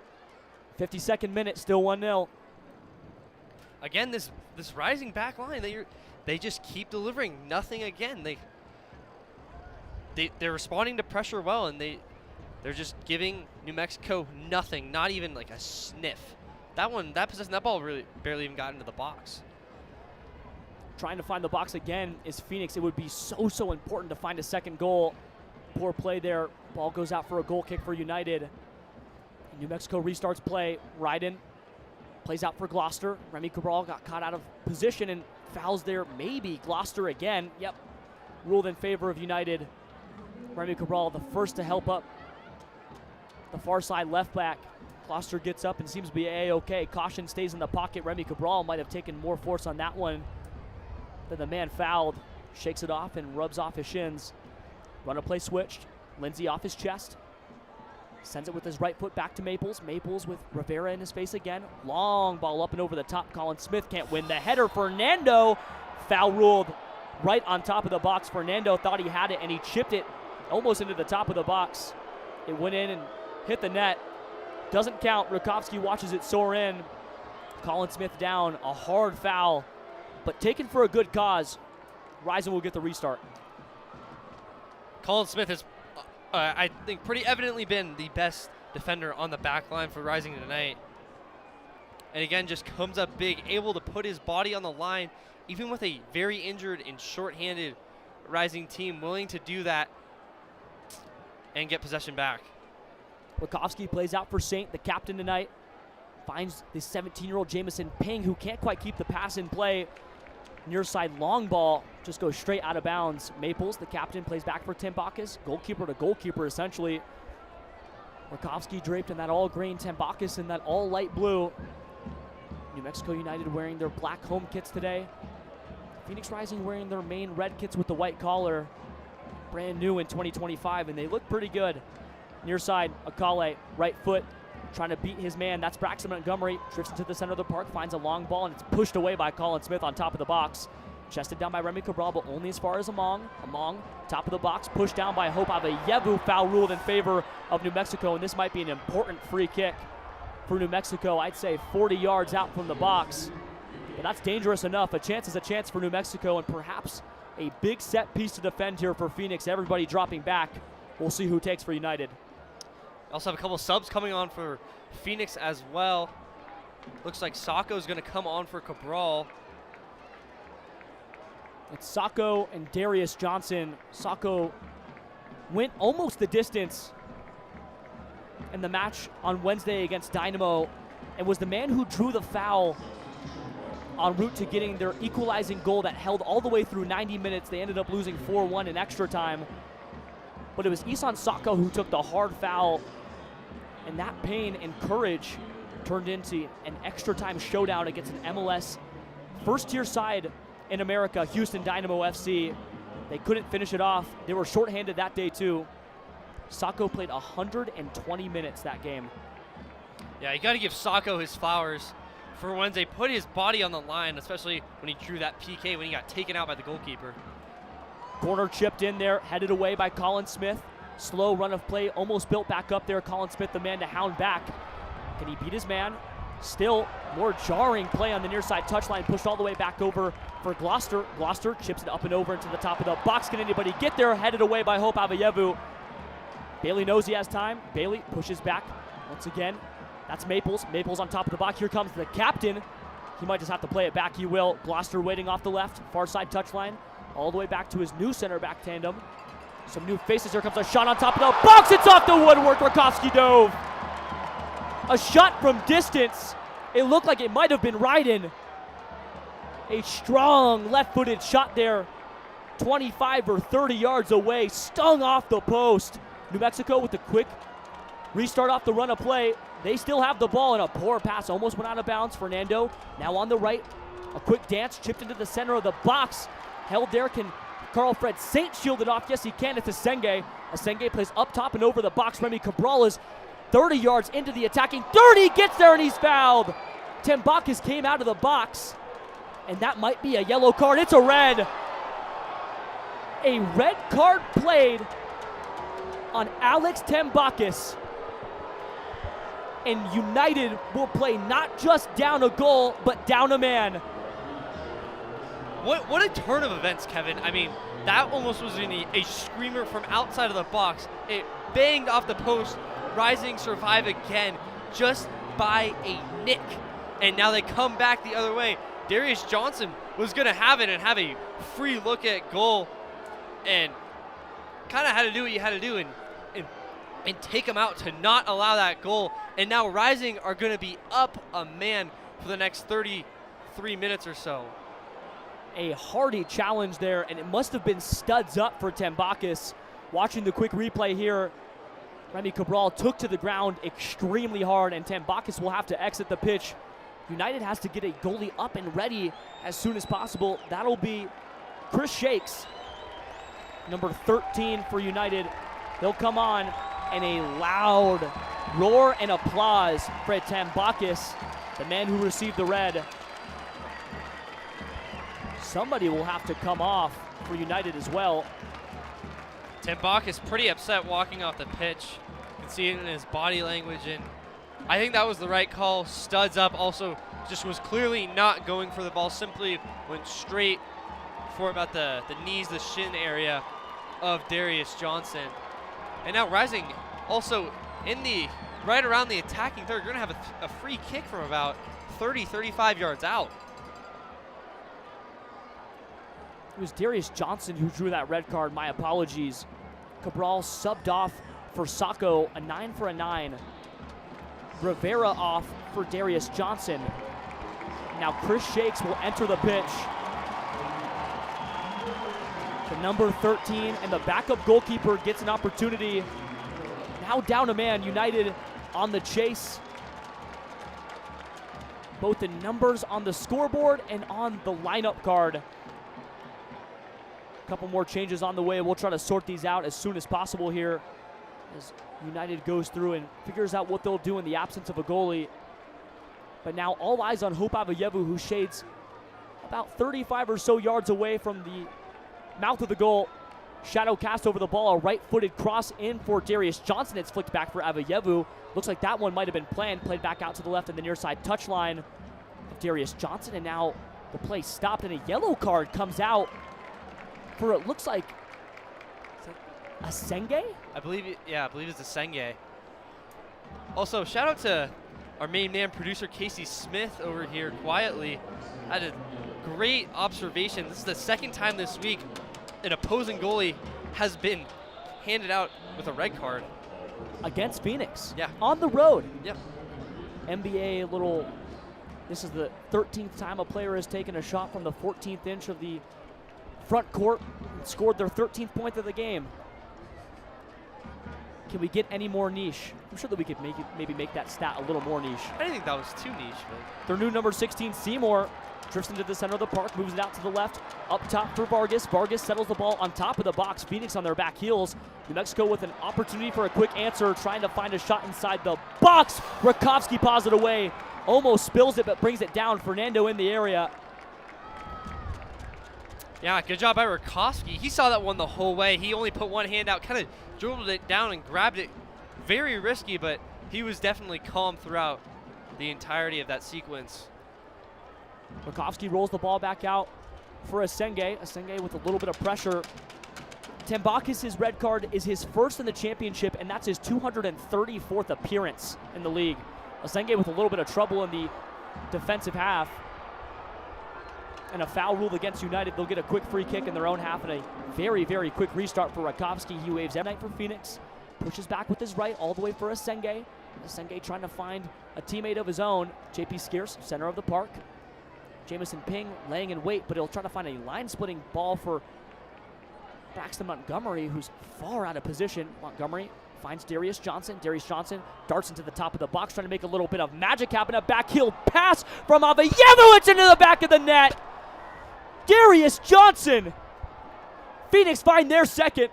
52nd minute, still 1-0. Again, this rising back line, they just keep delivering nothing again. They're responding to pressure well, and they're just giving New Mexico nothing, not even like a sniff. That ball really barely even got into the box. Trying to find the box again is Phoenix. It would be so important to find a second goal. Poor play there. Ball goes out for a goal kick for United. New Mexico restarts play. Ryden plays out for Gloucester. Remy Cabral got caught out of position and fouls there. Maybe Gloucester again. Yep. Ruled in favor of United. Remy Cabral, the first to help up the far side left back. Gloucester gets up and seems to be A-okay. Caution stays in the pocket. Remy Cabral might have taken more force on that one than the man fouled. Shakes it off and rubs off his shins. Run of play switched. Lindsay off his chest. Sends it with his right foot back to Maples. Maples with Rivera in his face again. Long ball up and over the top. Colin Smith can't win the header. Fernando foul ruled right on top of the box. Fernando thought he had it and he chipped it almost into the top of the box. It went in and hit the net. Doesn't count. Rakowski watches it soar in. Colin Smith down. A hard foul, but taken for a good cause. Rising will get the restart. Colin Smith has, I think, pretty evidently been the best defender on the back line for Rising tonight. And again, just comes up big, able to put his body on the line, even with a very injured and short-handed Rising team, willing to do that and get possession back. Rakowski plays out for Saint, the captain tonight. Finds the 17-year-old Jamison Ping, who can't quite keep the pass in play. Near side long ball just goes straight out of bounds. Maples, the captain, plays back for Tim Bacchus. Goalkeeper to goalkeeper, essentially. Rakowski draped in that all green, Tim Bacchus in that all light blue. New Mexico United wearing their black home kits today. Phoenix Rising wearing their main red kits with the white collar. Brand new in 2025, and they look pretty good. Near side, Akale, right foot, trying to beat his man. That's Braxton Montgomery. Drifts into the center of the park, finds a long ball, and it's pushed away by Colin Smith on top of the box. Chested down by Remy Cabral, but only as far as Among. Among, top of the box, pushed down by Hope Aveyevu. Foul ruled in favor of New Mexico, and this might be an important free kick for New Mexico. I'd say 40 yards out from the box, but that's dangerous enough. A chance is a chance for New Mexico, and perhaps a big set piece to defend here for Phoenix. Everybody dropping back. We'll see who takes for United. Also have a couple subs coming on for Phoenix as well. Looks like Sacco's going to come on for Cabral. It's Sacco and Darius Johnson. Sacco went almost the distance in the match on Wednesday against Dynamo and was the man who drew the foul en route to getting their equalizing goal that held all the way through 90 minutes. They ended up losing 4-1 in extra time. But it was Isan Sacco who took the hard foul, and that pain and courage turned into an extra time showdown against an MLS first-tier side in America, Houston Dynamo FC. They couldn't finish it off. They were shorthanded that day too. Sacco played 120 minutes that game. Yeah, you got to give Sacco his flowers for Wednesday. Put his body on the line, especially when he drew that PK when he got taken out by the goalkeeper. Corner chipped in there, headed away by Colin Smith. Slow run of play, almost built back up there. Colin Smith, the man to hound back. Can he beat his man? Still more jarring play on the near side touchline, pushed all the way back over for Gloucester. Gloucester chips it up and over into the top of the box. Can anybody get there? Headed away by Hope Aveyevu. Bailey knows he has time. Bailey pushes back once again. That's Maples. Maples on top of the box. Here comes the captain. He might just have to play it back. He will. Gloucester waiting off the left, far side touchline, all the way back to his new center back tandem. Some new faces. Here comes a shot on top of the box. It's off the woodwork. Rakowski dove. A shot from distance. It looked like it might have been Ryden. A strong left-footed shot there, 25 or 30 yards away, stung off the post. New Mexico with the quick restart off the run of play. They still have the ball, and a poor pass almost went out of bounds. Fernando now on the right. A quick dance, chipped into the center of the box. Held there, can Carl Fred Saint shield it off? Yes, he can. It's Asenge. Asenge plays up top and over the box. Remy Cabral is 30 yards into the attacking 30, gets there and he's fouled. Tim Bacchus came out of the box, and that might be a yellow card. It's a red. A red card played on Alex Tambakis. And United will play not just down a goal, but down a man. What a turn of events, Kevin. I mean, that almost was a screamer from outside of the box. It banged off the post. Rising survive again just by a nick. And now they come back the other way. Darius Johnson was going to have it and have a free look at goal, and kind of had to do what you had to do and take him out to not allow that goal. And now Rising are going to be up a man for the next 33 minutes or so. A hearty challenge there, and it must have been studs up for Tambakis. Watching the quick replay here, Remy Cabral took to the ground extremely hard, and Tambakis will have to exit the pitch. United has to get a goalie up and ready as soon as possible. That'll be Chris Shakes, number 13 for United. He'll come on, and a loud roar and applause for Tambakis, the man who received the red. Somebody will have to come off for United as well. Tambakis pretty upset walking off the pitch. You can see it in his body language, and I think that was the right call. Studs up also just was clearly not going for the ball, simply went straight for about the knees, the shin area of Darius Johnson. And now Rising also in the right around the attacking third. You're going to have a free kick from about 30, 35 yards out. It was Darius Johnson who drew that red card. My apologies. Cabral subbed off for Sacco, a 9 for a 9. Rivera off for Darius Johnson. Now Chris Shakes will enter the pitch. The number 13 and the backup goalkeeper gets an opportunity. Now down a man, United on the chase. Both the numbers on the scoreboard and on the lineup card. A couple more changes on the way. We'll try to sort these out as soon as possible here as United goes through and figures out what they'll do in the absence of a goalie. But now all eyes on Hope Avayevu, who shades about 35 or so yards away from the mouth of the goal. Shadow cast over the ball, a right-footed cross in for Darius Johnson. It's flicked back for Avayevu. Looks like that one might have been planned. Played back out to the left in the near side touchline of Darius Johnson. And now the play stopped and a yellow card comes out for it looks like Asenge? I believe it's Asenge. Also, shout out to our main man producer Casey Smith over here quietly. Had a great observation. This is the second time this week an opposing goalie has been handed out with a red card. Against Phoenix. Yeah. On the road. Yeah. NBA little, this is the 13th time a player has taken a shot from the 14th inch of the front court and scored their 13th point of the game. Can we get any more niche? I'm sure that we could maybe make that stat a little more niche. I didn't think that was too niche. But their new number 16, Seymour, drifts into the center of the park, moves it out to the left, up top for Vargas. Vargas settles the ball on top of the box. Phoenix on their back heels. New Mexico with an opportunity for a quick answer, trying to find a shot inside the box. Rakowski paws it away, almost spills it, but brings it down. Fernando in the area. Yeah, good job by Rakowski. He saw that one the whole way. He only put one hand out, kind of dribbled it down and grabbed it. Very risky, but he was definitely calm throughout the entirety of that sequence. Rakowski rolls the ball back out for Asenge. Asenge with a little bit of pressure. Tambakis' red card is his first in the championship, and that's his 234th appearance in the league. Asenge with a little bit of trouble in the defensive half. And a foul ruled against United. They'll get a quick free kick in their own half and a very, very quick restart for Rakowski. He waves every night for Phoenix. Pushes back with his right all the way for Asenge. Asenge trying to find a teammate of his own. JP Scarce, center of the park. Jamison Ping laying in wait, but he'll try to find a line-splitting ball for Braxton Montgomery, who's far out of position. Montgomery finds Darius Johnson. Darius Johnson darts into the top of the box, trying to make a little bit of magic happen. A backheel pass from Avayevu. It's into the back of the net. Darius Johnson. Phoenix find their second.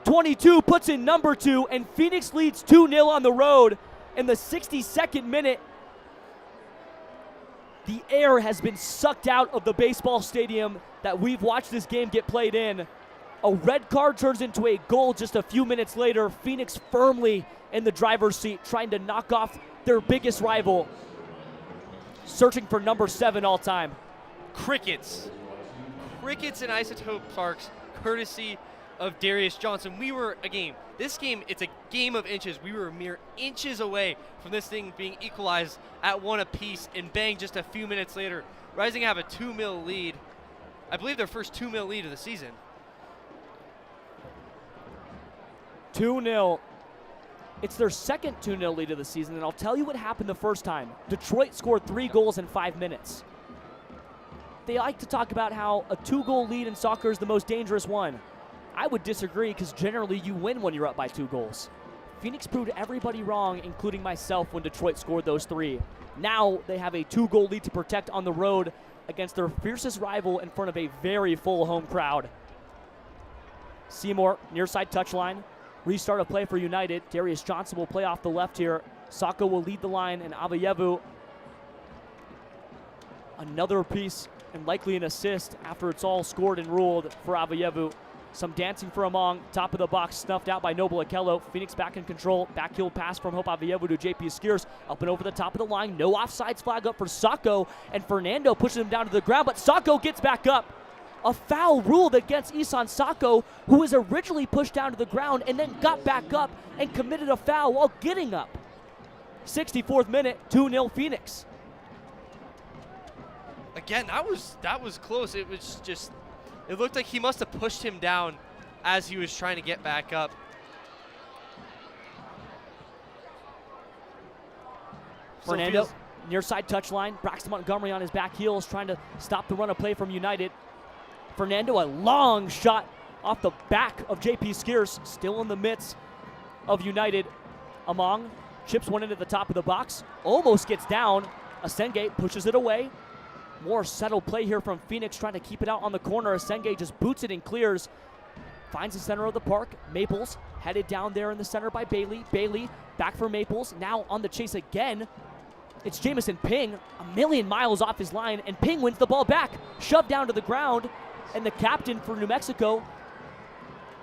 22 puts in number 2, and Phoenix leads 2-0 on the road in the 62nd minute. The air has been sucked out of the baseball stadium that we've watched this game get played in. A red card turns into a goal just a few minutes later. Phoenix firmly in the driver's seat, trying to knock off their biggest rival. Searching for number 7 all time. Crickets in Isotope Parks, courtesy of Darius Johnson. This game, it's a game of inches. We were mere inches away from this thing being equalized at 1 apiece, and bang, just a few minutes later, Rising have a 2-0 lead. I believe their first 2-0 lead of the season. 2-0. It's their second 2-0 lead of the season, and I'll tell you what happened the first time. Detroit scored 3 goals in 5 minutes. They like to talk about how a 2-goal lead in soccer is the most dangerous one. I would disagree because generally you win when you're up by 2 goals. Phoenix proved everybody wrong, including myself, when Detroit scored those 3. Now they have a 2-goal lead to protect on the road against their fiercest rival in front of a very full home crowd. Seymour, near side touchline. Restart of play for United. Darius Johnson will play off the left here. Sako will lead the line, and Avayevu, another piece and likely an assist after it's all scored and ruled for Avayevu. Some dancing for Among, top of the box, snuffed out by Noble Okello. Phoenix back in control, backheel pass from Hope Avayevu to JP Skiers, up and over the top of the line. No offsides flag up for Sako, and Fernando pushes him down to the ground, but Sako gets back up. A foul ruled against Isan Sako, who was originally pushed down to the ground and then got back up and committed a foul while getting up. 64th minute, 2-0 Phoenix. Again, that was close. It was just, it looked like he must have pushed him down as he was trying to get back up. Fernando, near side touchline. Braxton Montgomery on his back heels trying to stop the run of play from United. Fernando, a long shot off the back of JP Skiers, still in the midst of United. Among chips one into the top of the box, almost gets down. Asenge pushes it away. More settled play here from Phoenix, trying to keep it out on the corner. Asenge just boots it and clears. Finds the center of the park. Maples headed down there in the center by Bailey. Bailey back for Maples. Now on the chase again. It's Jamison Ping, a million miles off his line, and Ping wins the ball back. Shoved down to the ground, and the captain for New Mexico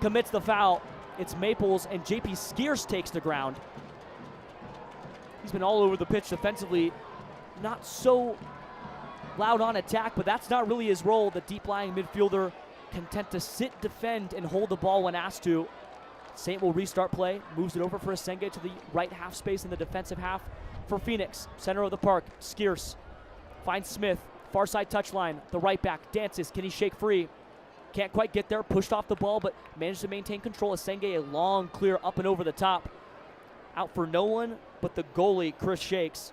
commits the foul. It's Maples, and JP Skiers takes the ground. He's been all over the pitch defensively. Not so loud on attack, but that's not really his role. The deep-lying midfielder content to sit, defend, and hold the ball when asked to. Saint will restart play, moves it over for Asenge to the right half space in the defensive half for Phoenix. Center of the park, Skiers finds Smith, far side touchline, the right back dances. Can he shake free? Can't quite get there, pushed off the ball, but managed to maintain control. Asenge, a long clear up and over the top. Out for no one but the goalie, Chris Shakes.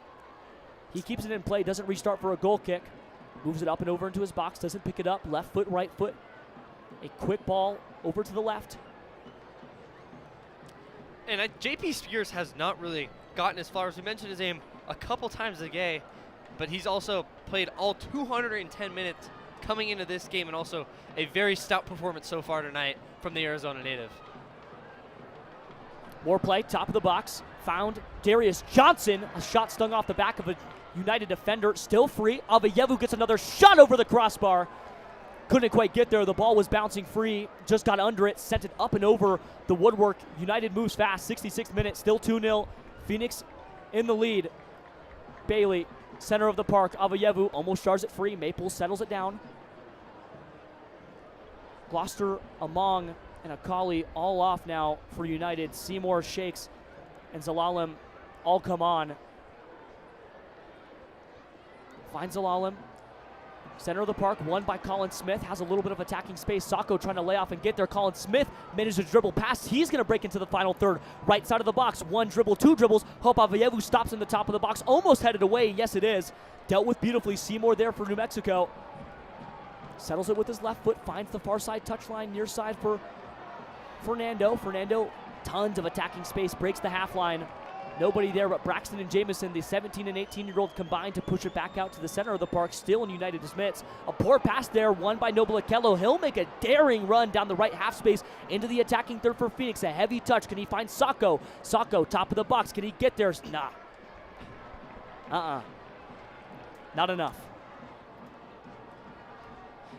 He keeps it in play, doesn't restart for a goal kick. Moves it up and over into his box, doesn't pick it up. Left foot, right foot. A quick ball over to the left. And JP Skiers has not really gotten as far as we mentioned his name a couple times a game, but he's also played all 210 minutes coming into this game, and also a very stout performance so far tonight from the Arizona native. More play, top of the box. Found Darius Johnson. A shot stung off the back of a United defender. Still free. Avayevu gets another shot over the crossbar. Couldn't quite get there. The ball was bouncing free. Just got under it. Sent it up and over the woodwork. United moves fast. 66th minute. Still 2-0. Phoenix in the lead. Bailey, center of the park. Avayevu almost jars it free. Maples settles it down. Gloucester, Among, and Akali all off now for United. Seymour, Shakes, and Zelalem all come on. Finds Zelalem. Center of the park, won by Colin Smith. Has a little bit of attacking space. Sako trying to lay off and get there. Colin Smith manages to dribble past. He's going to break into the final third. Right side of the box. One dribble, two dribbles. Hope Avayevu stops in the top of the box. Almost headed away. Yes, it is. Dealt with beautifully. Seymour there for New Mexico. Settles it with his left foot. Finds the far side touchline. Near side for Fernando. Fernando, tons of attacking space. Breaks the half line. Nobody there but Braxton and Jamison, the 17 and 18-year-old, combined to push it back out to the center of the park, still in United's midst. A poor pass there, won by Noble Okello. He'll make a daring run down the right half space into the attacking third for Phoenix. A heavy touch. Can he find Sako? Sako, top of the box. Can he get there? Nah. Not enough.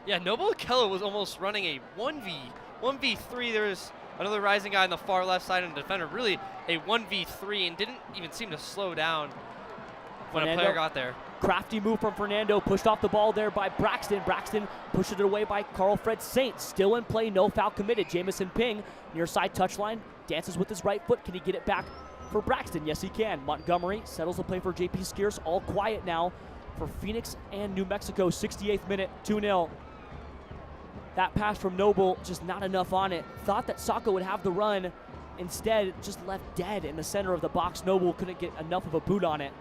Yeah, Noble Okello was almost running a 1v3. There's another rising guy on the far left side and a defender. Really a 1v3 and didn't even seem to slow down when a player got there. Crafty move from Fernando. Pushed off the ball there by Braxton. Braxton pushed it away by Carl Fred Saint. Still in play. No foul committed. Jamison Ping, near side touchline. Dances with his right foot. Can he get it back for Braxton? Yes, he can. Montgomery settles the play for JP Skiers. All quiet now for Phoenix and New Mexico. 68th minute. 2-0. That pass from Noble, just not enough on it. Thought that Sako would have the run. Instead, just left dead in the center of the box. Noble couldn't get enough of a boot on it.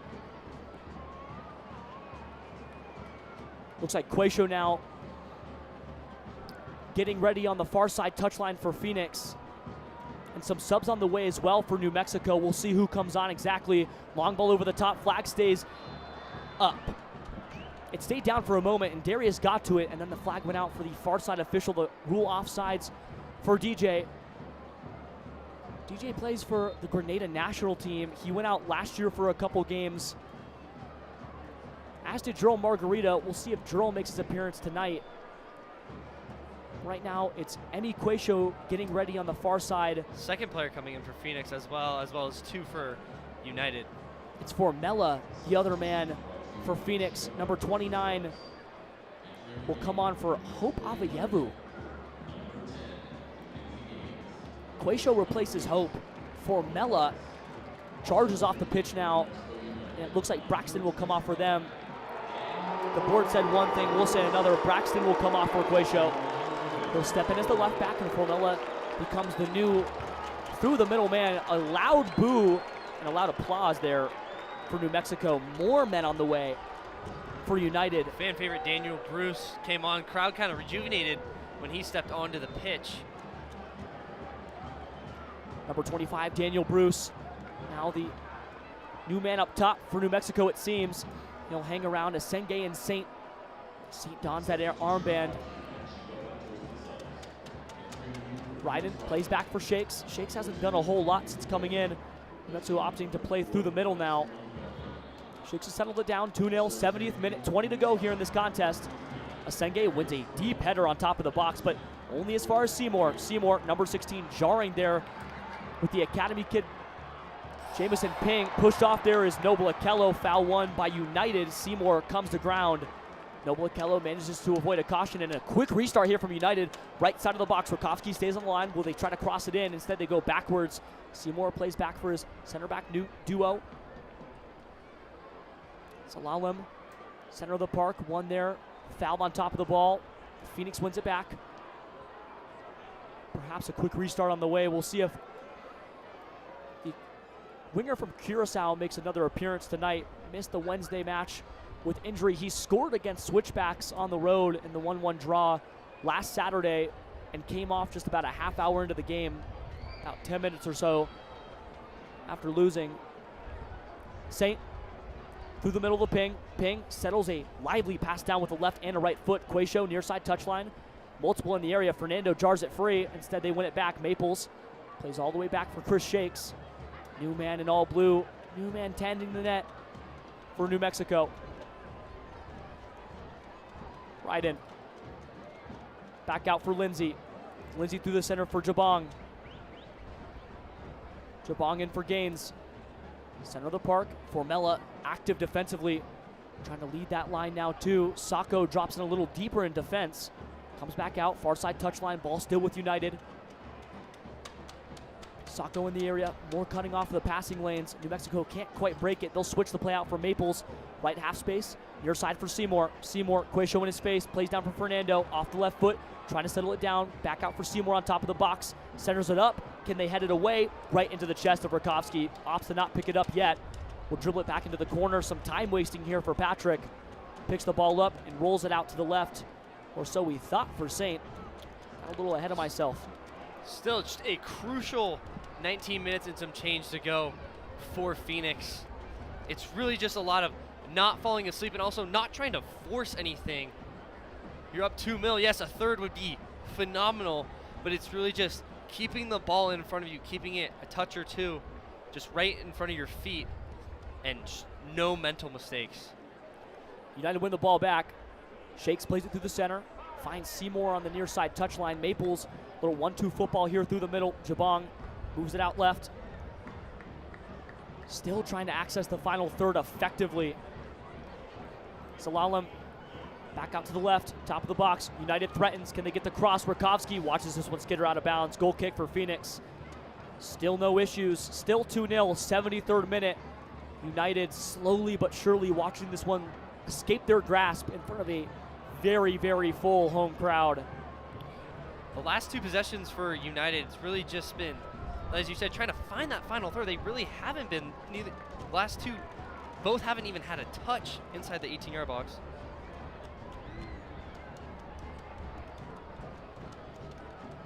Looks like Quaisho now getting ready on the far side touchline for Phoenix. And some subs on the way as well for New Mexico. We'll see who comes on exactly. Long ball over the top. Flag stays up. It stayed down for a moment, and Darius got to it, and then the flag went out for the far side official to rule offsides for DJ. DJ plays for the Grenada national team. He went out last year for a couple games, as did Jerome Margarita. We'll see if Jerome makes his appearance tonight. Right now, it's Emi Quaisho getting ready on the far side. Second player coming in for Phoenix as well as 2 for United. It's for Mela, the other man for Phoenix. Number 29 will come on for Hope Avayevu. Quaisho replaces Hope. For Mela, charges off the pitch now. And it looks like Braxton will come off for them. The board said one thing, we'll say another. Braxton will come off for Quaisho. He'll step in as the left back, and Formella becomes the new through the middle man. A loud boo and a loud applause there for New Mexico. More men on the way for United. Fan favorite Daniel Bruce came on. Crowd kind of rejuvenated when he stepped onto the pitch. Number 25, Daniel Bruce. Now the new man up top for New Mexico, it seems. He'll hang around as Senge and Saint dons that armband. Ryden plays back for Shakes. Shakes hasn't done a whole lot since coming in. New Mexico opting to play through the middle now. Shakes has settled it down, 2-0, 70th minute, 20 to go here in this contest. Asenge wins a deep header on top of the box, but only as far as Seymour. Seymour, number 16, jarring there with the academy kid. Jamison Ping pushed off there is Noble Akello. Foul won by United. Seymour comes to ground. Noble Akello manages to avoid a caution, and a quick restart here from United. Right side of the box. Rakowski stays on the line. Will they try to cross it in? Instead, they go backwards. Seymour plays back for his center back duo. Salalem, center of the park, one there. Fouled on top of the ball. Phoenix wins it back. Perhaps a quick restart on the way. We'll see if the winger from Curacao makes another appearance tonight. Missed the Wednesday match with injury. He scored against Switchbacks on the road in the 1-1 draw last Saturday and came off just about a half hour into the game, about 10 minutes or so after losing. Saint through the middle of the Ping. Ping settles a lively pass down with a left and a right foot. Quaisho near side touchline. Multiple in the area. Fernando jars it free. Instead, they win it back. Maples plays all the way back for Chris Shakes. New man in all blue. New man tending the net for New Mexico. Right in. Back out for Lindsay. Lindsay through the center for Jabong. Jabong in for Gaines. Center of the park. Formella active defensively. Trying to lead that line now too. Sacco drops in a little deeper in defense. Comes back out. Far side touchline. Ball still with United. Sacco in the area. More cutting off of the passing lanes. New Mexico can't quite break it. They'll switch the play out for Maples. Right half space. Near side for Seymour. Seymour, Quaisho in his face. Plays down for Fernando. Off the left foot. Trying to settle it down. Back out for Seymour on top of the box. Centers it up. Can they head it away? Right into the chest of Rakowski. Opts to not pick it up yet. Will dribble it back into the corner. Some time wasting here for Patrick. Picks the ball up and rolls it out to the left. Or so we thought for Saint. Got a little ahead of myself. Still just a crucial 19 minutes and some change to go for Phoenix. It's really just a lot of not falling asleep and also not trying to force anything. You're up 2-0. Yes, a third would be phenomenal, but it's really just keeping the ball in front of you, keeping it a touch or two, just right in front of your feet, and no mental mistakes. United win the ball back. Shakes plays it through the center. Finds Seymour on the near side touchline. Maples, little 1-2 football here through the middle. Jabong moves it out left. Still trying to access the final third effectively. Salalem back out to the left, top of the box. United threatens. Can they get the cross? Rakowski watches this one skitter out of bounds. Goal kick for Phoenix. Still no issues. Still 2-0, 73rd minute. United slowly but surely watching this one escape their grasp in front of a very, very full home crowd. The last two possessions for United, it's really just been, as you said, trying to find that final third. They really haven't been. Neither last two, both haven't even had a touch inside the 18-yard box.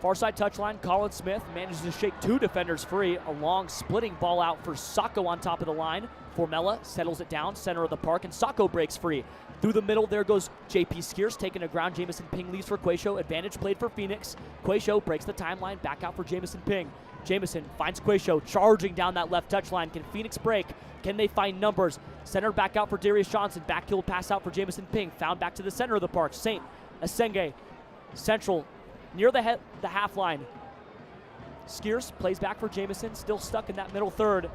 Far side touchline, Colin Smith manages to shake 2 defenders free. A long splitting ball out for Sacco on top of the line. Formella settles it down, center of the park, and Sacco breaks free. Through the middle, there goes J.P. Skiers, taking a ground. Jamison Ping leaves for Quayshow. Advantage played for Phoenix. Quayshow breaks the timeline, back out for Jamison Ping. Jamison finds Quayshow, charging down that left touchline. Can Phoenix break? Can they find numbers? Center back out for Darius Johnson. Backfield pass out for Jamison Ping. Found back to the center of the park. Saint Asenge, central, near the half line. Skiers plays back for Jamison, still stuck in that middle third.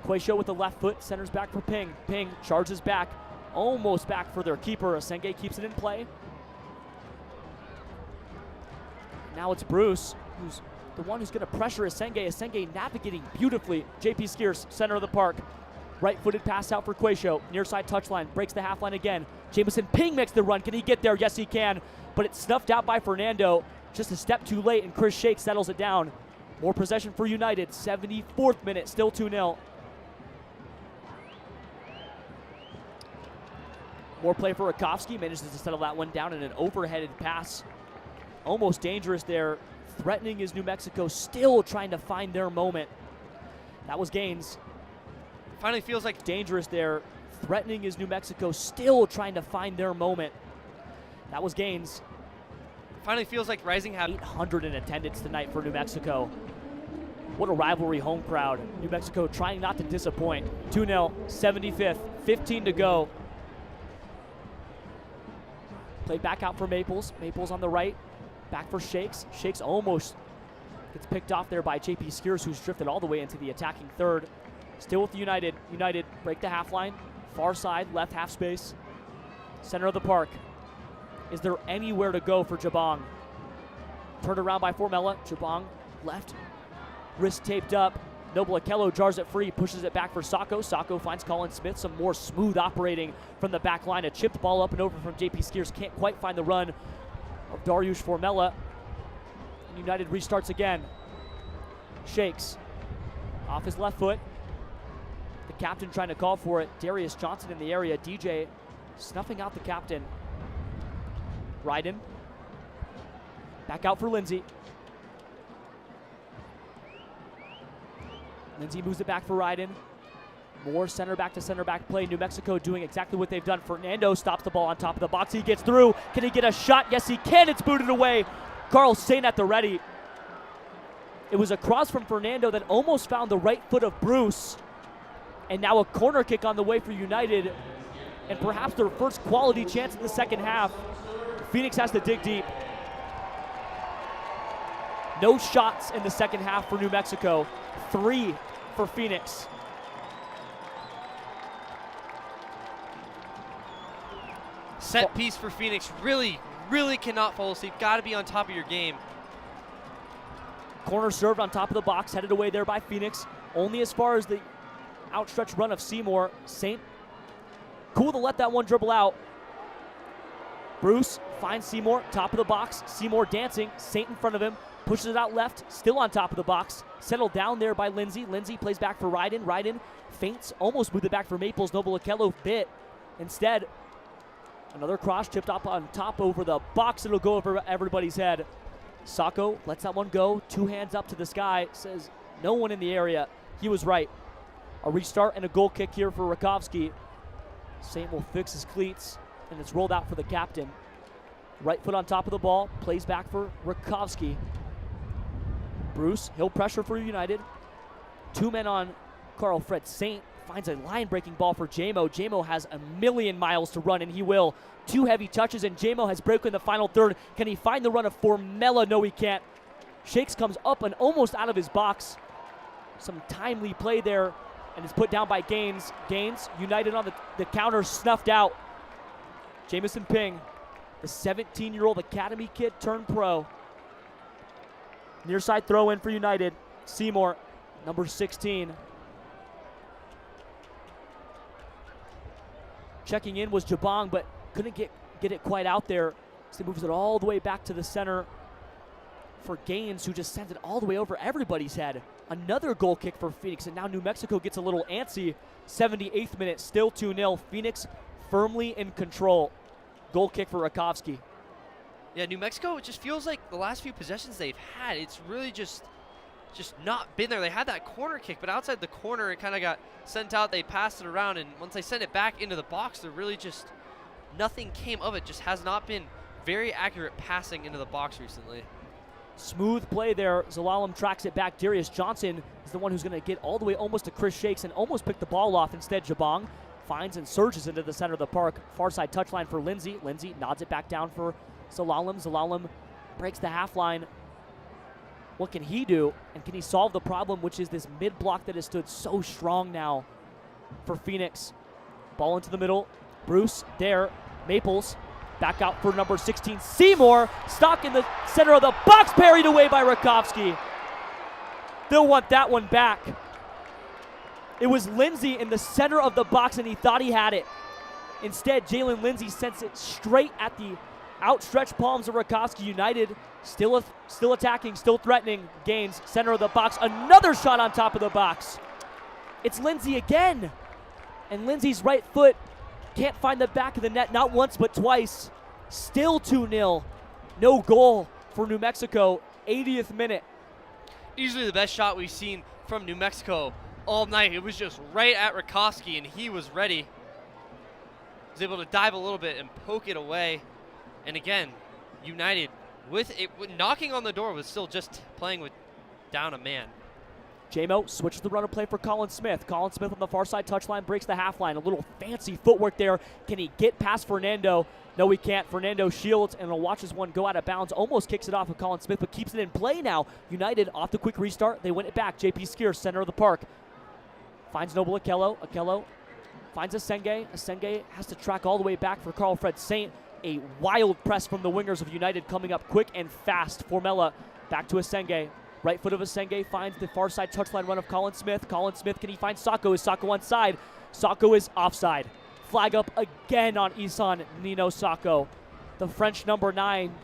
Quayshow with the left foot, centers back for Ping. Ping charges back, almost back for their keeper. Asenge keeps it in play. Now it's Bruce, who's the one who's going to pressure Asenge. Asenge navigating beautifully. JP Skiers, center of the park. Right-footed pass out for Quayshow. Near side touchline, breaks the half line again. Jamison Ping makes the run. Can he get there? Yes, he can. But it's snuffed out by Fernando. Just a step too late, and Chris Shake settles it down. More possession for United. 74th minute, still 2-0. More play for Rakowski. Manages to settle that one down in an overheaded pass. Almost dangerous there. Threatening is New Mexico, still trying to find their moment. That was Gaines. Finally feels like dangerous there. Threatening is New Mexico, still trying to find their moment. That was Gaines. Finally feels like Rising have 800 in attendance tonight for New Mexico. What a rivalry home crowd. New Mexico trying not to disappoint. 2-0, 75th, 15 to go. Played back out for Maples. Maples on the right. Back for Shakes. Shakes almost gets picked off there by JP Skiers, who's drifted all the way into the attacking third. Still with United. United break the half line. Far side, left half space. Center of the park. Is there anywhere to go for Jabong? Turned around by Formella. Jabong left. Wrist taped up. Noble Akello jars it free, pushes it back for Sacco. Sacco finds Colin Smith. Some more smooth operating from the back line. A chipped ball up and over from JP Skiers. Can't quite find the run of Dariush Formella. And United restarts again. Shakes. Off his left foot. The captain trying to call for it. Darius Johnson in the area. DJ snuffing out the captain. Ryden. Back out for Lindsay. Lindsay moves it back for Ryden. More center back to center back play. New Mexico doing exactly what they've done. Fernando stops the ball on top of the box. He gets through. Can he get a shot? Yes, he can. It's booted away. Carl Saint at the ready. It was a cross from Fernando that almost found the right foot of Bruce. And now a corner kick on the way for United. And perhaps their first quality chance in the second half. Phoenix has to dig deep. No shots in the second half for New Mexico. 3 for Phoenix. Set piece for Phoenix. Really cannot fall asleep. Got to be on top of your game. Corner served on top of the box, headed away there by Phoenix. Only as far as the outstretched run of Seymour. Saint cool to let that one dribble out. Bruce finds Seymour, top of the box. Seymour dancing, Saint in front of him. Pushes it out left, still on top of the box. Settled down there by Lindsay. Lindsay plays back for Ryden. Ryden feints, almost moved it back for Maples. Noble Akello bit. Instead, another cross chipped up on top over the box. It'll go over everybody's head. Sacco lets that one go. 2 hands up to the sky. Says no one in the area. He was right. A restart and a goal kick here for Rakowski. Saint will fix his cleats, and it's rolled out for the captain. Right foot on top of the ball. Plays back for Rakowski. Bruce, he'll pressure for United. 2 men on Carl Fred. Saint finds a line-breaking ball for Jamo. Jamo has a million miles to run, and he will. 2 heavy touches, and Jamo has broken the final third. Can he find the run of Formella? No, he can't. Shakes comes up and almost out of his box. Some timely play there, and is put down by Gaines. Gaines, United on the counter, snuffed out. Jamison Ping, the 17-year-old academy kid turned pro. Near side throw in for United. Seymour, number 16. Checking in was Jabong, but couldn't get it quite out there. So he moves it all the way back to the center for Gaines, who just sends it all the way over everybody's head. Another goal kick for Phoenix, and now New Mexico gets a little antsy. 78th minute, still 2-0. Phoenix firmly in control. Goal kick for Rakowski. Yeah, New Mexico, it just feels like the last few possessions they've had, it's really just not been there. They had that corner kick, but outside the corner, it kind of got sent out. They passed it around, and once they sent it back into the box, there really just nothing came of it. Just has not been very accurate passing into the box recently. Smooth play there. Zelalem tracks it back. Darius Johnson is the one who's going to get all the way almost to Chris Shakes and almost pick the ball off. Instead, Jabong finds and surges into the center of the park. Far side touchline for Lindsay. Lindsay nods it back down for Zelalem. Zelalem breaks the half line. What can he do? And can he solve the problem, which is this mid block that has stood so strong now for Phoenix? Ball into the middle. Bruce there. Maples back out for number 16. Seymour stuck in the center of the box, parried away by Rakowski. They'll want that one back. It was Lindsay in the center of the box, and he thought he had it. Instead, Jalen Lindsay sends it straight at the outstretched palms of Rakowski. United still attacking, still threatening. Gaines, center of the box. Another shot on top of the box. It's Lindsay again. And Lindsay's right foot can't find the back of the net, not once but twice. Still 2-0. No goal for New Mexico. 80th minute. Easily the best shot we've seen from New Mexico all night. It was just right at Rakowski, and he was ready. Was able to dive a little bit and poke it away. And again, United with it knocking on the door, was still just playing with down a man. J-Mo switches the run of play for Colin Smith. Colin Smith on the far side touchline breaks the half line. A little fancy footwork there. Can he get past Fernando? No, he can't. Fernando shields and watches one go out of bounds. Almost kicks it off of Colin Smith, but keeps it in play now. United off the quick restart. They win it back. JP Skier, center of the park. Finds Noble Akello. Akello finds Asenge. Asenge has to track all the way back for Carl Fred Saint. A wild press from the wingers of United coming up quick and fast. Formella back to Asenge. Right foot of Asenge finds the far side touchline run of Colin Smith. Colin Smith, can he find Sacco? Is Sacco onside? Sacco is offside. Flag up again on Isan Nino Sacco. The French number 9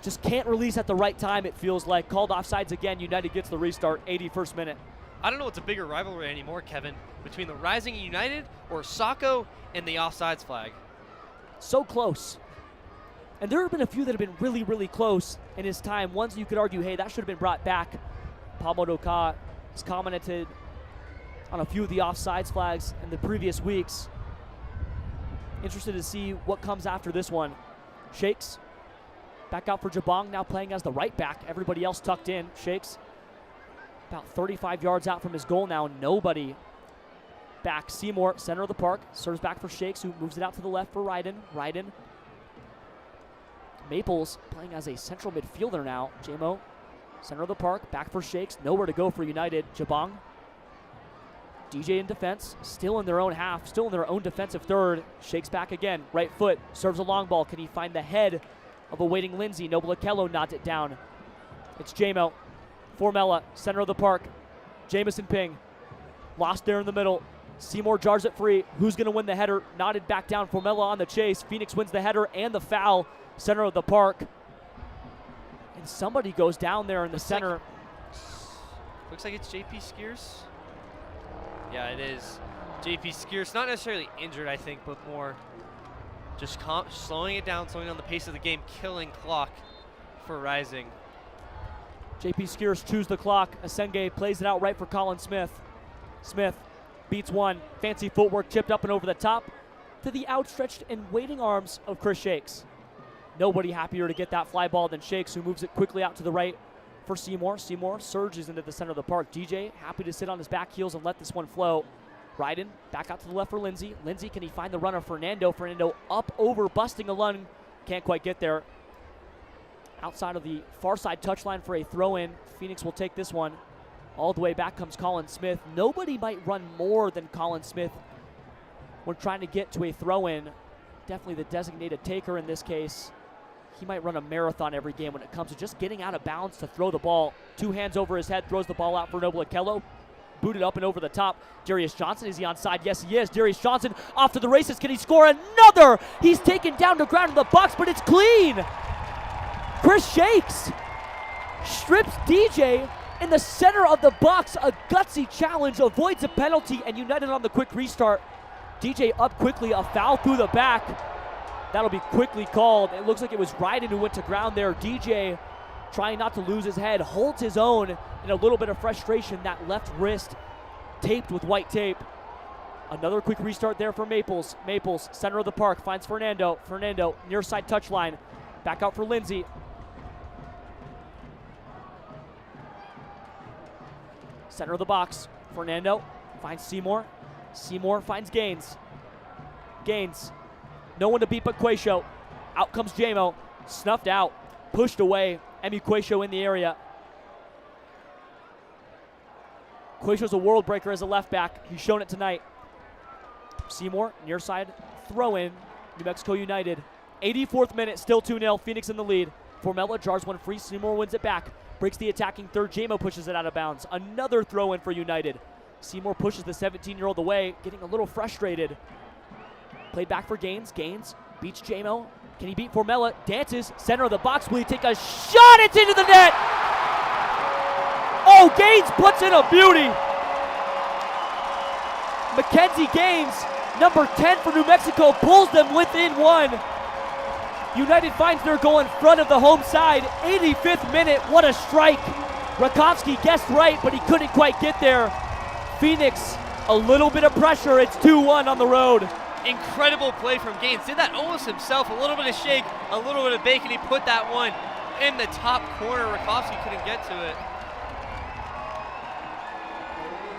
just can't release at the right time, it feels like. Called offsides again. United gets the restart, 81st minute. I don't know what's a bigger rivalry anymore, Kevin, between the Rising United or Sacco and the offsides flag. So close. And there have been a few that have been really, really close in his time. Ones you could argue, hey, that should have been brought back. Pablo Doka has commented on a few of the offsides flags in the previous weeks. Interested to see what comes after this one. Shakes back out for Jabong, now playing as the right back. Everybody else tucked in. Shakes about 35 yards out from his goal now. Nobody back. Seymour, center of the park, serves back for Shakes, who moves it out to the left for Ryden. Ryden. Maples playing as a central midfielder now. J-Mo, center of the park, back for Shakes. Nowhere to go for United. Jabong. DJ in defense, still in their own half, still in their own defensive third. Shakes back again, right foot, serves a long ball. Can he find the head of a waiting Lindsay? Noble Akello nods it down. It's J-Mo. Formella, center of the park. Jamison Ping, lost there in the middle. Seymour jars it free. Who's going to win the header? Nodded back down. Formella on the chase. Phoenix wins the header and the foul. Center of the park. And somebody goes down there in the center. Looks like it's JP Skiers. Yeah, it is. JP Skiers, not necessarily injured, I think, but more just slowing it down, slowing down the pace of the game, killing clock for Rising. JP Skiers chews the clock. Asenge plays it out right for Colin Smith. Smith beats one. Fancy footwork chipped up and over the top to the outstretched and waiting arms of Chris Shakes. Nobody happier to get that fly ball than Shakes, who moves it quickly out to the right for Seymour. Seymour surges into the center of the park. DJ happy to sit on his back heels and let this one flow. Ryden back out to the left for Lindsay. Lindsay, can he find the runner? Fernando. Fernando up over, busting a lung. Can't quite get there. Outside of the far side touchline for a throw-in. Phoenix will take this one. All the way back comes Colin Smith. Nobody might run more than Colin Smith when trying to get to a throw-in. Definitely the designated taker in this case. He might run a marathon every game when it comes to just getting out of bounds to throw the ball. 2 hands over his head, throws the ball out for Noble Akello. Booted up and over the top. Darius Johnson, is he onside? Yes, he is. Darius Johnson off to the races. Can he score another? He's taken down to ground in the box, but it's clean. Chris Shakes strips DJ in the center of the box. A gutsy challenge, avoids a penalty, and United on the quick restart. DJ up quickly, a foul through the back. That'll be quickly called. It looks like it was Ryden who went to ground there. DJ, trying not to lose his head, holds his own in a little bit of frustration. That left wrist taped with white tape. Another quick restart there for Maples. Maples, center of the park, finds Fernando. Fernando, near side touchline. Back out for Lindsay. Center of the box. Fernando finds Seymour. Seymour finds Gaines. Gaines. No one to beat but Quayshow. Out comes Jamo. Snuffed out. Pushed away. Emi Quayshow in the area. Quayshow's a world breaker as a left back. He's shown it tonight. Seymour, near side, throw in. New Mexico United. 84th minute, still 2-0. Phoenix in the lead. Formella jars one free. Seymour wins it back. Breaks the attacking third. Jamo pushes it out of bounds. Another throw in for United. Seymour pushes the 17-year-old away, getting a little frustrated. Played back for Gaines. Gaines beats Jamo. Can he beat Formella? Dances. Center of the box. Will he take a shot? It's into the net! Oh, Gaines puts in a beauty. Mackenzie Gaines, number 10 for New Mexico, pulls them within one. United finds their goal in front of the home side. 85th minute, what a strike. Rakowski guessed right, but he couldn't quite get there. Phoenix, a little bit of pressure. It's 2-1 on the road. Incredible play from Gaines. Did that almost himself. A little bit of shake, a little bit of bake, and he put that one in the top corner. Rakowski couldn't get to it.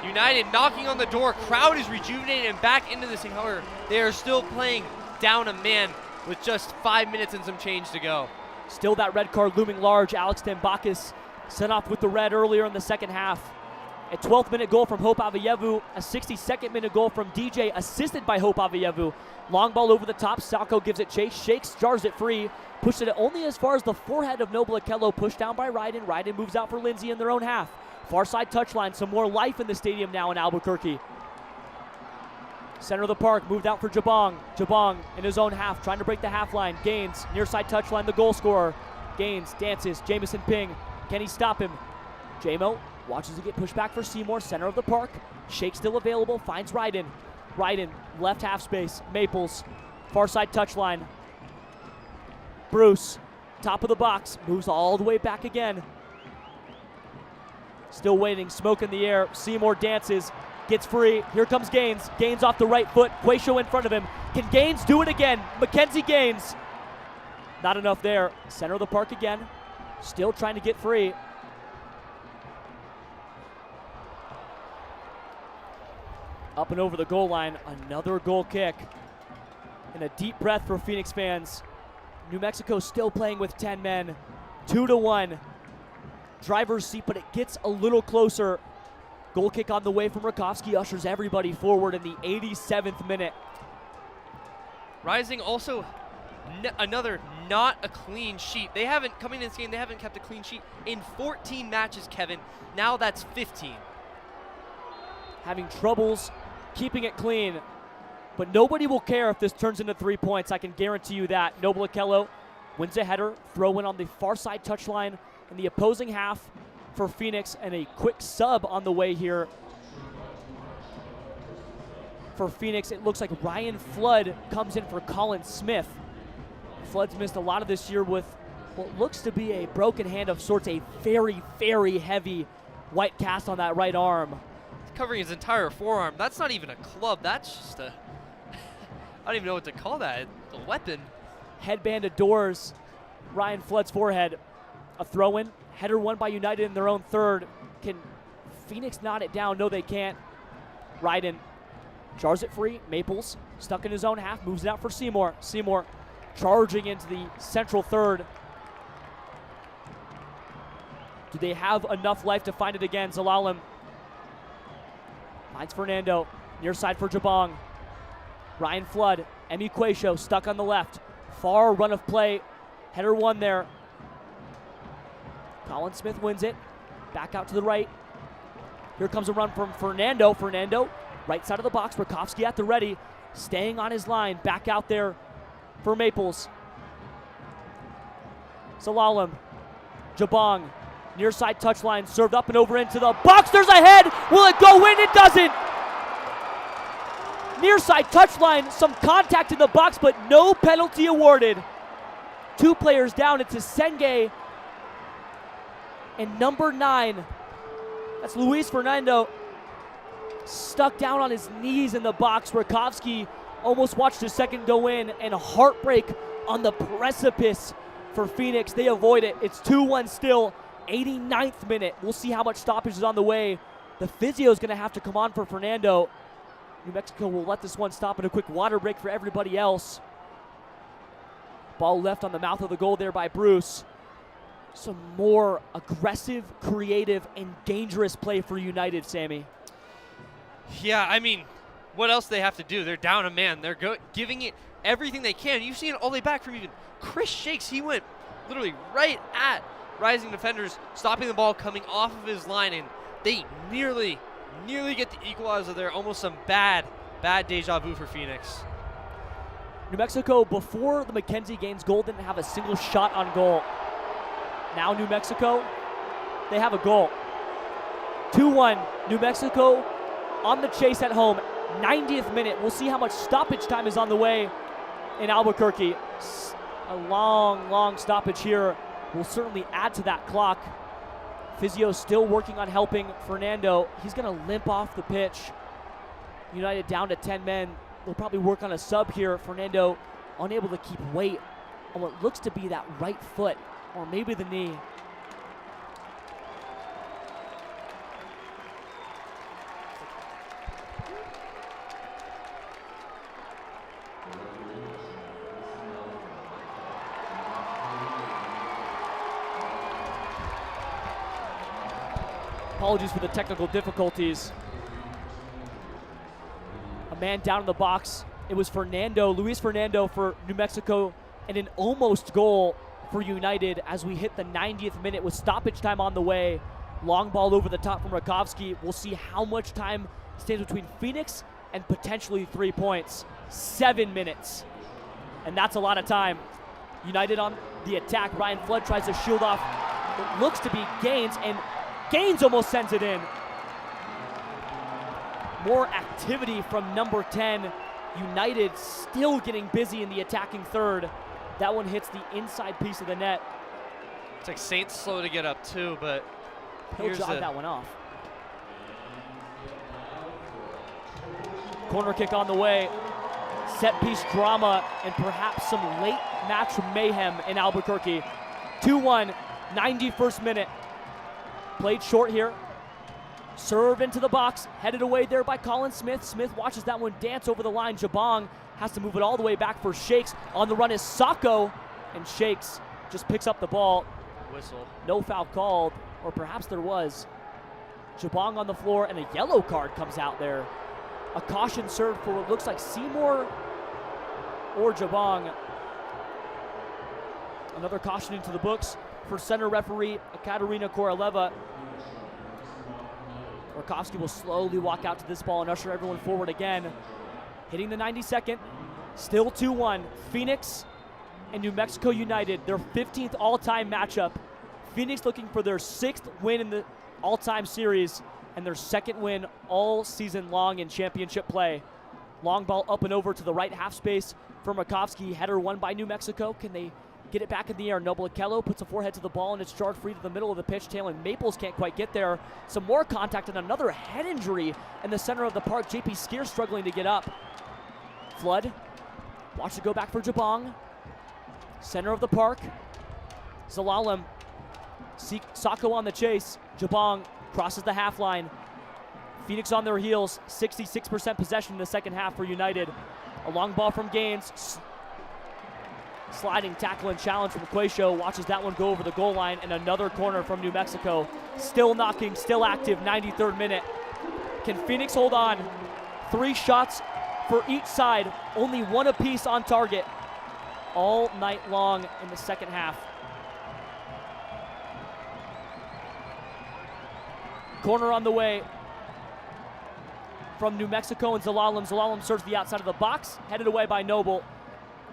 United knocking on the door. Crowd is rejuvenated and back into this thing. However, they are still playing down a man with just 5 minutes and some change to go. Still that red card looming large. Alex Tambakis sent off with the red earlier in the second half. A 12th minute goal from Hope Avayevu. A 62nd minute goal from DJ, assisted by Hope Avayevu. Long ball over the top. Salco gives it chase. Shakes, jars it free. Pushed it only as far as the forehead of Noble Akello. Pushed down by Ryden. Ryden moves out for Lindsay in their own half. Far side touchline. Some more life in the stadium now in Albuquerque. Center of the park, moved out for Jabong. Jabong in his own half, trying to break the half line. Gaines, near side touchline, the goal scorer. Gaines dances, Jamison Ping. Can he stop him? Jamo watches it get pushed back for Seymour, center of the park. Shake still available, finds Ryden. Ryden, left half space. Maples, far side touchline. Bruce, top of the box, moves all the way back again. Still waiting, smoke in the air. Seymour dances, gets free. Here comes Gaines. Gaines off the right foot. Quayshow in front of him. Can Gaines do it again? Mackenzie Gaines. Not enough there. Center of the park again. Still trying to get free. Up and over the goal line. Another goal kick. And a deep breath for Phoenix fans. New Mexico still playing with 10 men. 2-1. Driver's seat, but it gets a little closer. Goal kick on the way from Rakowski ushers everybody forward in the 87th minute. Rising also another not a clean sheet. They haven't, coming in this game, they haven't kept a clean sheet in 14 matches, Kevin. Now that's 15. Having troubles keeping it clean, but nobody will care if this turns into 3 points. I can guarantee you that. Noble Akello wins a header, throw in on the far side touchline in the opposing half for Phoenix, and a quick sub on the way here for Phoenix. It looks like Ryan Flood comes in for Colin Smith. Flood's missed a lot of this year with what looks to be a broken hand of sorts, a very, very heavy white cast on that right arm. It's covering his entire forearm. That's not even a club. That's just a, I don't even know what to call that. It's a weapon. Headband adores Ryan Flood's forehead. A throw-in. Header won by United in their own third. Can Phoenix knot it down? No, they can't. Ryden jars it free. Maples stuck in his own half. Moves it out for Seymour. Seymour charging into the central third. Do they have enough life to find it again? Zelalem finds Fernando. Near side for Jabong. Ryan Flood. Emi Quayshow stuck on the left. Far run of play. Header won there. Colin Smith wins it. Back out to the right. Here comes a run from Fernando. Fernando, right side of the box. Rakowski at the ready. Staying on his line. Back out there for Maples. Zelalem. Jabong. Near side touchline. Served up and over into the box. There's a head. Will it go in? It doesn't. Near side touchline, some contact in the box, but no penalty awarded. 2 players down. It's Senge and number 9. That's Luis Fernando, stuck down on his knees in the box. Rakowski almost watched his second go in, and a heartbreak on the precipice for Phoenix. They avoid it. It's 2-1 still. 89th minute. We'll see how much stoppage is on the way. The physio is going to have to come on for Fernando. New Mexico will let this one stop in a quick water break for everybody else. Ball left on the mouth of the goal there by Bruce. Some more aggressive, creative, and dangerous play for United, Sammy. Yeah, I mean, what else do they have to do? They're down a man. They're giving it everything they can. You've seen it all the way back from even Chris Shakes. He went literally right at rising defenders, stopping the ball coming off of his line, and they nearly get the equalizer there. Almost some bad deja vu for Phoenix. New Mexico, before the Mackenzie Gaines goal, didn't have a single shot on goal. Now New Mexico, they have a goal. 2-1, New Mexico on the chase at home. 90th minute. We'll see how much stoppage time is on the way in Albuquerque. A long stoppage here will certainly add to that clock. Physio still working on helping Fernando. He's going to limp off the pitch. United down to 10 men. They'll probably work on a sub here. Fernando unable to keep weight on what looks to be that right foot, or maybe the knee. Apologies for the technical difficulties. A man down in the box. It was Luis Fernando for New Mexico, and an almost goal for United as we hit the 90th minute with stoppage time on the way. Long ball over the top from Rakowski. We'll see how much time stands between Phoenix and potentially 3 points. 7 minutes. And that's a lot of time. United on the attack. Ryan Flood tries to shield off what looks to be Gaines, and Gaines almost sends it in. More activity from number 10. United still getting busy in the attacking third. That one hits the inside piece of the net. It's like Saints slow to get up too, but he'll jog that one off. Corner kick on the way. Set piece drama and perhaps some late match mayhem in Albuquerque. 2-1, 91st minute. Played short here. Serve into the box, headed away there by Colin Smith. Smith watches that one dance over the line. Jabong has to move it all the way back for Shakes. On the run is Sacco, and Shakes just picks up the ball. Whistle. No foul called, or perhaps there was. Jabong on the floor, and a yellow card comes out there. A caution served for what looks like Seymour or Jabong. Another caution into the books for center referee Katerina Koroleva. Rakowski will slowly walk out to this ball and usher everyone forward again. Hitting the 92nd, still 2-1. Phoenix and New Mexico United, their 15th all-time matchup. Phoenix looking for their 6th win in the all-time series and their 2nd win all season long in championship play. Long ball up and over to the right half space for Rakowski. Header won by New Mexico. Can they get it back in the air? Noble Akello puts a forehead to the ball, and it's charged free to the middle of the pitch. Talon Maples can't quite get there. Some more contact and another head injury in the center of the park. JP Skier struggling to get up. Flood, watch it go back for Jabong. Center of the park. Zelalem, Sacco on the chase. Jabong crosses the half line. Phoenix on their heels. 66% possession in the second half for United. A long ball from Gaines. Sliding tackle and challenge from Quaisho. Watches that one go over the goal line, and another corner from New Mexico. Still knocking, still active, 93rd minute. Can Phoenix hold on? 3 shots for each side, only 1 apiece on target all night long in the second half. Corner on the way from New Mexico and Zelalem. Zelalem serves the outside of the box, headed away by Noble.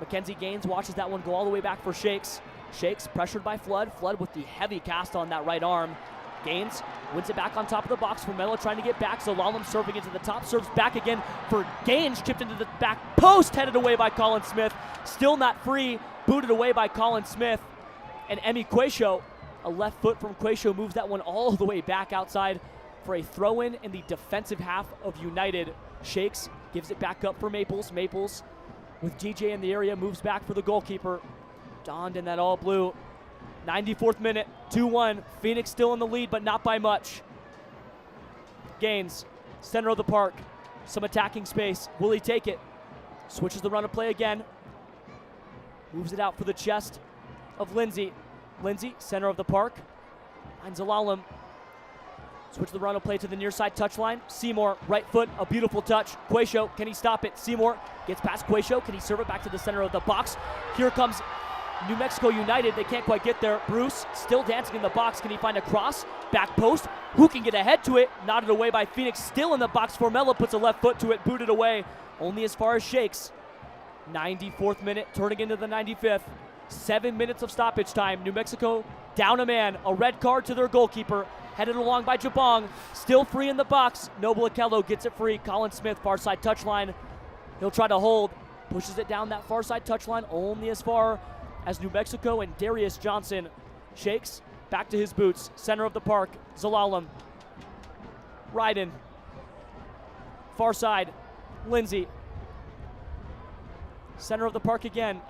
Mackenzie Gaines watches that one go all the way back for Shakes. Shakes pressured by Flood. Flood with the heavy cast on that right arm. Gaines wins it back on top of the box. Formella trying to get back. Zelalem serving into the top. Serves back again for Gaines. Chipped into the back post. Headed away by Colin Smith. Still not free. Booted away by Colin Smith. And Emi Quayshow, a left foot from Quayshow, moves that one all the way back outside for a throw-in in the defensive half of United. Shakes, gives it back up for Maples. Maples, with DJ in the area, moves back for the goalkeeper. Donned in that all blue. 94th minute, 2-1. Phoenix still in the lead, but not by much. Gaines, center of the park. Some attacking space. Will he take it? Switches the run of play again. Moves it out for the chest of Lindsay. Lindsay, center of the park. Finds Zelalem. Switch the run of play to the near side touchline. Seymour, right foot, a beautiful touch. Quayshow, can he stop it? Seymour gets past Quayshow. Can he serve it back to the center of the box? Here comes New Mexico United. They can't quite get there. Bruce still dancing in the box. Can he find a cross? Back post. Who can get ahead to it? Nodded away by Phoenix. Still in the box. Formella puts a left foot to it. Booted away. Only as far as Shakes. 94th minute, turning into the 95th. 7 minutes of stoppage time. New Mexico down a man. A red card to their goalkeeper. Headed along by Jabong. Still free in the box. Noble Okello gets it free. Colin Smith, far side touchline. He'll try to hold. Pushes it down that far side touchline. Only as far as New Mexico and Darius Johnson. Shakes. Back to his boots. Center of the park. Zelalem. Ryden. Far side. Lindsay. Center of the park again.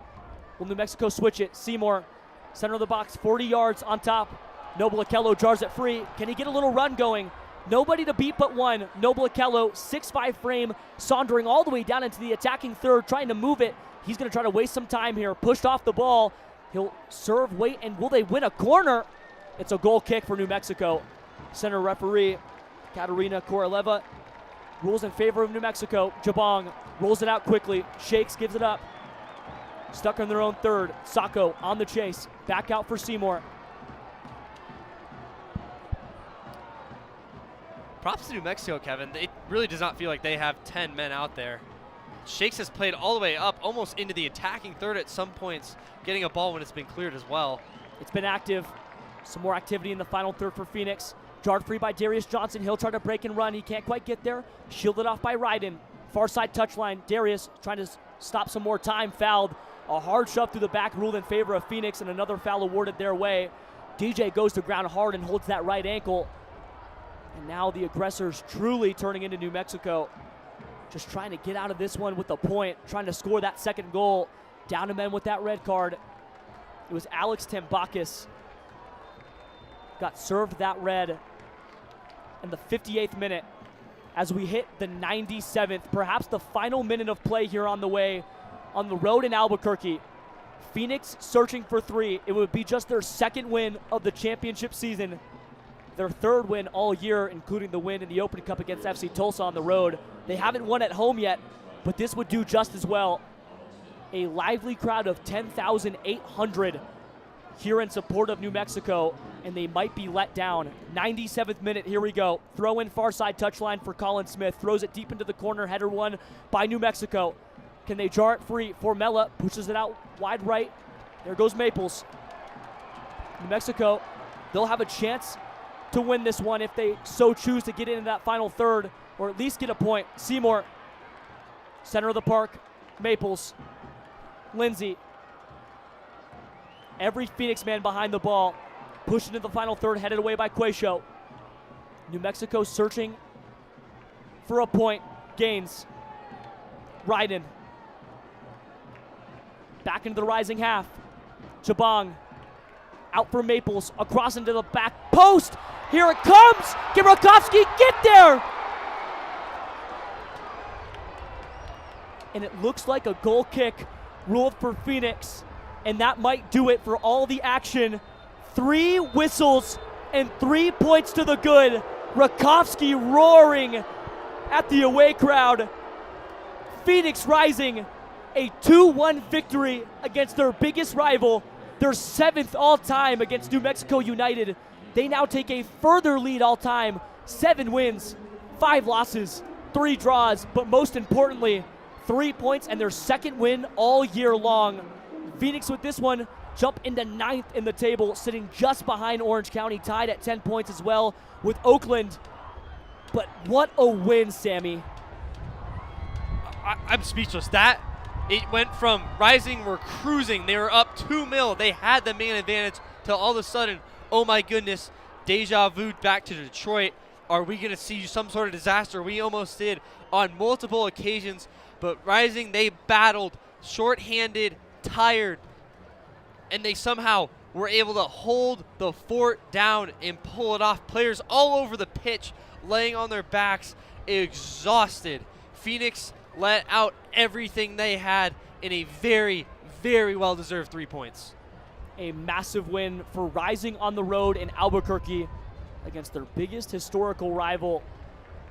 Will New Mexico switch it? Seymour. Center of the box. 40 yards on top. Noble Okello jars it free. Can he get a little run going? Nobody to beat but one. Noble Okello, 6'5" frame, sauntering all the way down into the attacking third, trying to move it. He's going to try to waste some time here. Pushed off the ball. He'll serve, wait, and will they win a corner? It's a goal kick for New Mexico. Center referee, Katerina Koroleva, rules in favor of New Mexico. Jabong rolls it out quickly. Shakes, gives it up. Stuck in their own third. Sacco on the chase. Back out for Seymour. Props to New Mexico, Kevin. It really does not feel like they have 10 men out there. Shakes has played all the way up, almost into the attacking third at some points, getting a ball when it's been cleared as well. It's been active. Some more activity in the final third for Phoenix. Jarred free by Darius Johnson. He'll try to break and run. He can't quite get there. Shielded off by Ryden. Far side touchline. Darius trying to stop some more time. Fouled. A hard shove through the back ruled in favor of Phoenix, and another foul awarded their way. DJ goes to ground hard and holds that right ankle. And now the aggressors truly turning into New Mexico. Just trying to get out of this one with a point. Trying to score that second goal. Down to men with that red card. It was Alex Tambakis. Got served that red in the 58th minute as we hit the 97th. Perhaps the final minute of play here on the way on the road in Albuquerque. Phoenix searching for 3. It would be just their second win of the championship season. Their third win all year, including the win in the Open Cup against FC Tulsa on the road. They haven't won at home yet, but this would do just as well. A lively crowd of 10,800 here in support of New Mexico, and they might be let down. 97th minute, here we go. Throw in far side touchline for Colin Smith. Throws it deep into the corner, header won by New Mexico. Can they jar it free? Formella pushes it out wide right. There goes Maples. New Mexico, they'll have a chance to win this one if they so choose to get into that final third, or at least get a point. Seymour, center of the park. Maples. Lindsay. Every Phoenix man behind the ball. Pushing to the final third, headed away by Quayshow. New Mexico searching for a point. Gaines. Ryden. Back into the rising half. Jabong. Out for Maples. Across into the back post. Here it comes. Can Rakowski get there? And it looks like a goal kick ruled for Phoenix. And that might do it for all the action. 3 whistles and 3 points to the good. Rakowski roaring at the away crowd. Phoenix Rising, a 2-1 victory against their biggest rival, their 7th all-time against New Mexico United. They now take a further lead all-time, 7 wins, 5 losses, 3 draws, but most importantly, 3 points and their second win all year long. Phoenix with this one jump into 9th in the table, sitting just behind Orange County, tied at 10 points as well with Oakland. But what a win, Sammy. I'm speechless. It went from Rising were cruising. They were up 2-0. They had the man advantage till all of a sudden, oh my goodness, deja vu back to Detroit. Are we going to see some sort of disaster? We almost did on multiple occasions. But Rising, they battled, shorthanded, tired, and they somehow were able to hold the fort down and pull it off. Players all over the pitch laying on their backs, exhausted. Phoenix let out everything they had in a very, very well-deserved 3 points. A massive win for Rising on the road in Albuquerque against their biggest historical rival.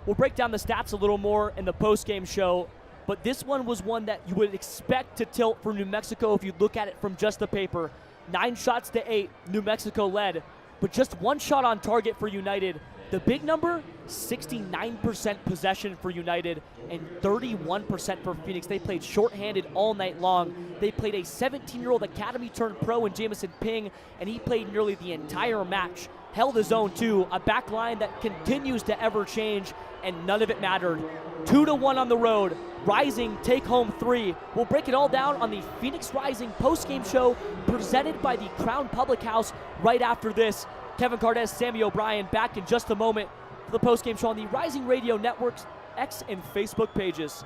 We'll break down the stats a little more in the post-game show, but this one was one that you would expect to tilt for New Mexico if you look at it from just the paper. 9 shots to 8, New Mexico led, but just 1 shot on target for United. The big number, 69% possession for United and 31% for Phoenix. They played shorthanded all night long. They played a 17-year-old academy-turned-pro in Jamison Ping, and he played nearly the entire match. Held his own, too. A back line that continues to ever change, and none of it mattered. 2-1 on the road. Rising take home 3. We'll break it all down on the Phoenix Rising postgame show presented by the Crown Public House right after this. Kevin Cardez, Sammy O'Brien back in just a moment for the postgame show on the Rising Radio Network's X and Facebook pages.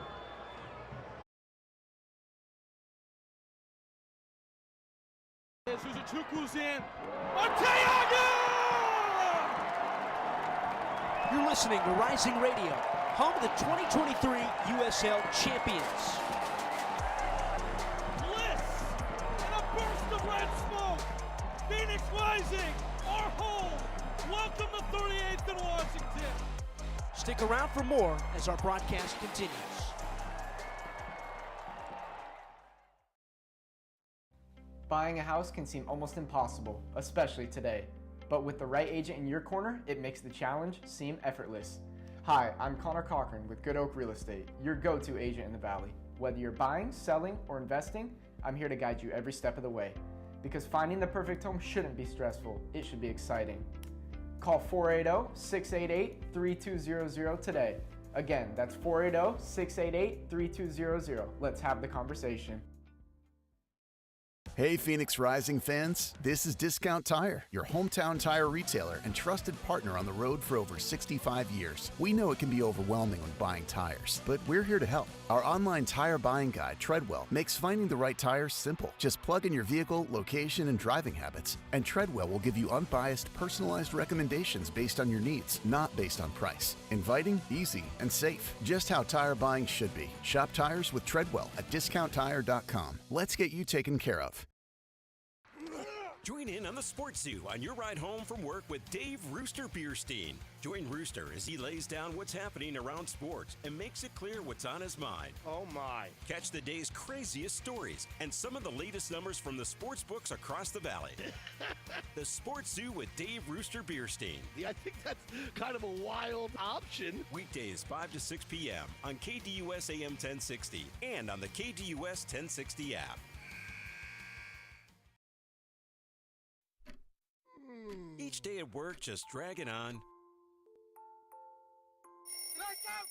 Uzuchukwu's in. Arteaga! You're listening to Rising Radio, home of the 2023 USL champions. Bliss and a burst of red smoke. Phoenix Rising, our home. Welcome to 38th and Washington. Stick around for more as our broadcast continues. Buying a house can seem almost impossible, especially today. But with the right agent in your corner, it makes the challenge seem effortless. Hi, I'm Connor Cochran with Good Oak Real Estate, your go-to agent in the Valley. Whether you're buying, selling, or investing, I'm here to guide you every step of the way. Because finding the perfect home shouldn't be stressful, it should be exciting. Call 480-688-3200 today. Again, that's 480-688-3200. Let's have the conversation. Hey Phoenix Rising fans, this is Discount Tire, your hometown tire retailer and trusted partner on the road for over 65 years. We know it can be overwhelming when buying tires, but we're here to help. Our online tire buying guide, Treadwell, makes finding the right tires simple. Just plug in your vehicle, location, and driving habits, and Treadwell will give you unbiased, personalized recommendations based on your needs, not based on price. Inviting, easy, and safe. Just how tire buying should be. Shop tires with Treadwell at discounttire.com. Let's get you taken care of. Join in on the Sports Zoo on your ride home from work with Dave Rooster Bierstein. Join Rooster as he lays down what's happening around sports and makes it clear what's on his mind. Oh my. Catch the day's craziest stories and some of the latest numbers from the sports books across the valley. The Sports Zoo with Dave Rooster Bierstein. Yeah, I think that's kind of a wild option. Weekdays 5 to 6 p.m. on KDUS AM 1060 and on the KDUS 1060 app. Each day at work just dragging on.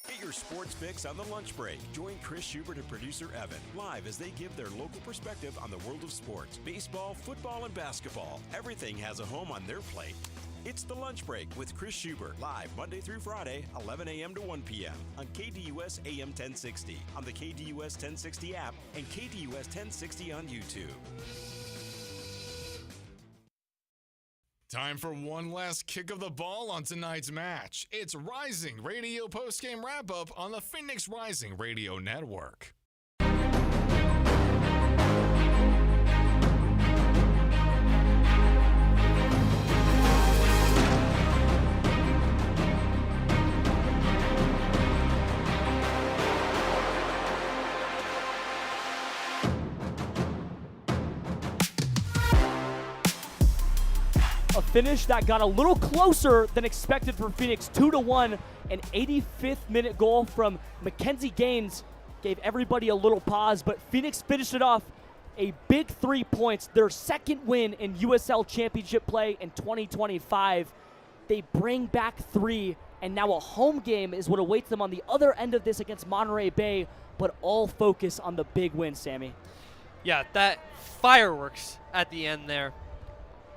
Get your sports fix on the lunch break. Join Chris Schubert and producer Evan live as they give their local perspective on the world of sports. Baseball, football, and basketball. Everything has a home on their plate. It's The Lunch Break with Chris Schubert, live Monday through Friday, 11 a.m. to 1 p.m. on KDUS AM 1060, on the KDUS 1060 app, and KDUS 1060 on YouTube. Time for one last kick of the ball on tonight's match. It's Rising Radio postgame wrap-up on the Phoenix Rising Radio Network. A finish that got a little closer than expected for Phoenix, 2-1. An 85th minute goal from Mackenzie Gaines gave everybody a little pause, but Phoenix finished it off a big 3 points, their second win in USL Championship play in 2025. They bring back 3, and now a home game is what awaits them on the other end of this against Monterey Bay, but all focus on the big win, Sammy. Yeah, that fireworks at the end there.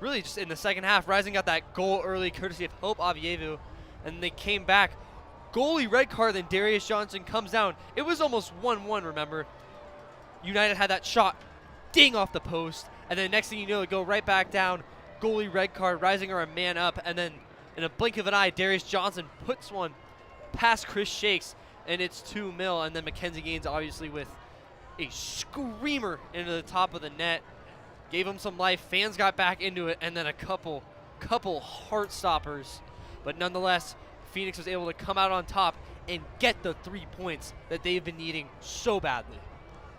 Really just in the second half, Rising got that goal early courtesy of Hope Avievu, and they came back. Goalie red card, then Darius Johnson comes down. It was almost 1-1, remember. United had that shot, ding off the post, and then next thing you know, they go right back down. Goalie red card, Rising are a man up, and then in a blink of an eye, Darius Johnson puts one past Chris Shakes, and it's 2-0, and then Mackenzie Gaines obviously with a screamer into the top of the net. Gave him some life, fans got back into it, and then a couple heart stoppers. But nonetheless, Phoenix was able to come out on top and get the 3 points that they've been needing so badly.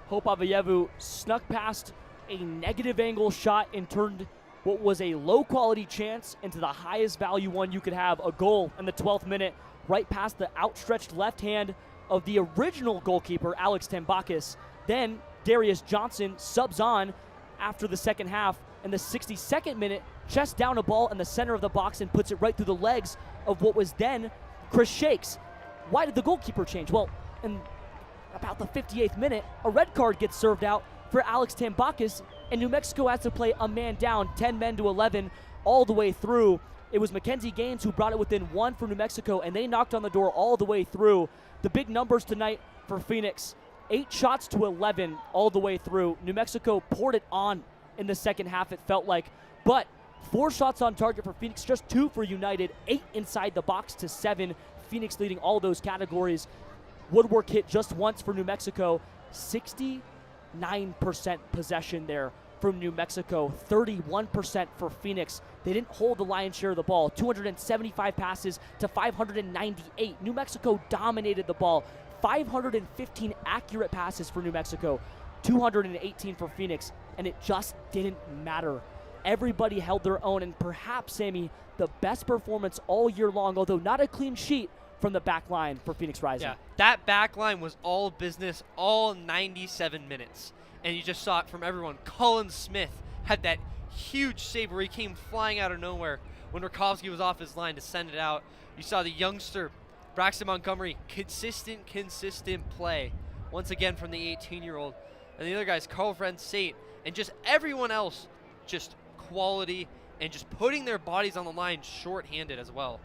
Hope Avievu snuck past a negative angle shot and turned what was a low-quality chance into the highest value one you could have, a goal in the 12th minute, right past the outstretched left hand of the original goalkeeper, Alex Tambakis. Then Darius Johnson subs on after the second half. In the 62nd minute, chest down a ball in the center of the box and puts it right through the legs of what was then Chris Shakes. Why did the goalkeeper change? Well, in about the 58th minute, a red card gets served out for Alex Tambakis, and New Mexico has to play a man down, 10 men to 11, all the way through. It was Mackenzie Gaines who brought it within 1 for New Mexico, and they knocked on the door all the way through. The big numbers tonight for Phoenix: 8 shots to 11 all the way through. New Mexico poured it on in the second half, it felt like. But 4 shots on target for Phoenix, just 2 for United, 8 inside the box to 7. Phoenix leading all those categories. Woodwork hit just once for New Mexico. 69% possession there from New Mexico, 31% for Phoenix. They didn't hold the lion's share of the ball. 275 passes to 598. New Mexico dominated the ball. 515 accurate passes for New Mexico, 218 for Phoenix, and it just didn't matter. Everybody held their own, and perhaps, Sammy, the best performance all year long, although not a clean sheet, from the back line for Phoenix Rising. Yeah, that back line was all business all 97 minutes, and you just saw it from everyone. Colin Smith had that huge save where he came flying out of nowhere when Rakowski was off his line to send it out. You saw the youngster Braxton Montgomery, consistent play once again from the 18-year-old. And the other guys, Carl Sate, and just everyone else, just quality and just putting their bodies on the line short-handed as well.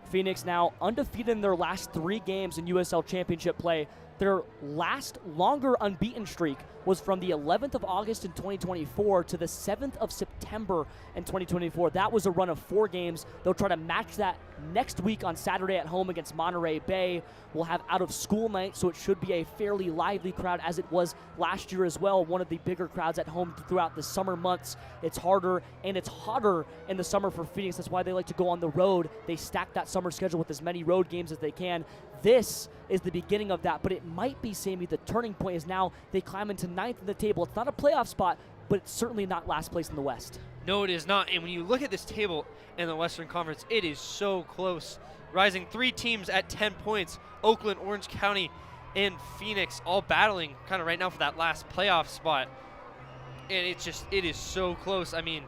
Phoenix now undefeated in their last 3 games in USL Championship play. Their last longer unbeaten streak was from the 11th of August in 2024 to the 7th of September in 2024. That was a run of 4 games. They'll try to match that next week on Saturday at home against Monterey Bay. We'll have out-of-school night, so it should be a fairly lively crowd, as it was last year as well. One of the bigger crowds at home throughout the summer months. It's harder and it's hotter in the summer for Phoenix. That's why they like to go on the road. They stack that summer schedule with as many road games as they can. This is the beginning of that, but it might be, Sammy, the turning point is now they climb into 9th in the table. It's not a playoff spot, but it's certainly not last place in the West. No, it is not. And when you look at this table in the Western Conference, it is so close. Rising 3 teams at 10 points, Oakland, Orange County, and Phoenix, all battling kind of right now for that last playoff spot. And it is so close. I mean,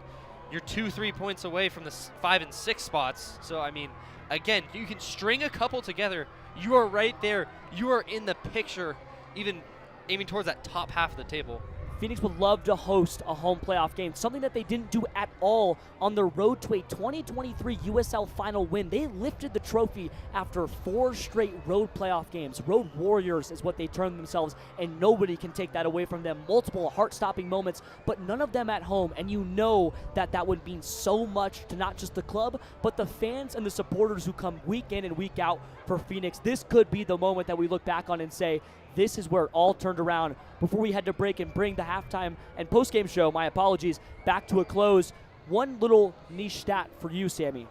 you're 2-3 points away from the 5 and 6 spots. So, I mean, again, you can string a couple together. You are right there. You are in the picture, even aiming towards that top half of the table. Phoenix would love to host a home playoff game, something that they didn't do at all on their road to a 2023 USL final win. They lifted the trophy after 4 straight road playoff games. Road warriors is what they term themselves, and nobody can take that away from them. Multiple heart-stopping moments, but none of them at home, and you know that that would mean so much to not just the club, but the fans and the supporters who come week in and week out for Phoenix. This could be the moment that we look back on and say, this is where it all turned around. Before we had to break and bring the halftime and postgame show, my apologies, back to a close, one little niche stat for you, Sammy.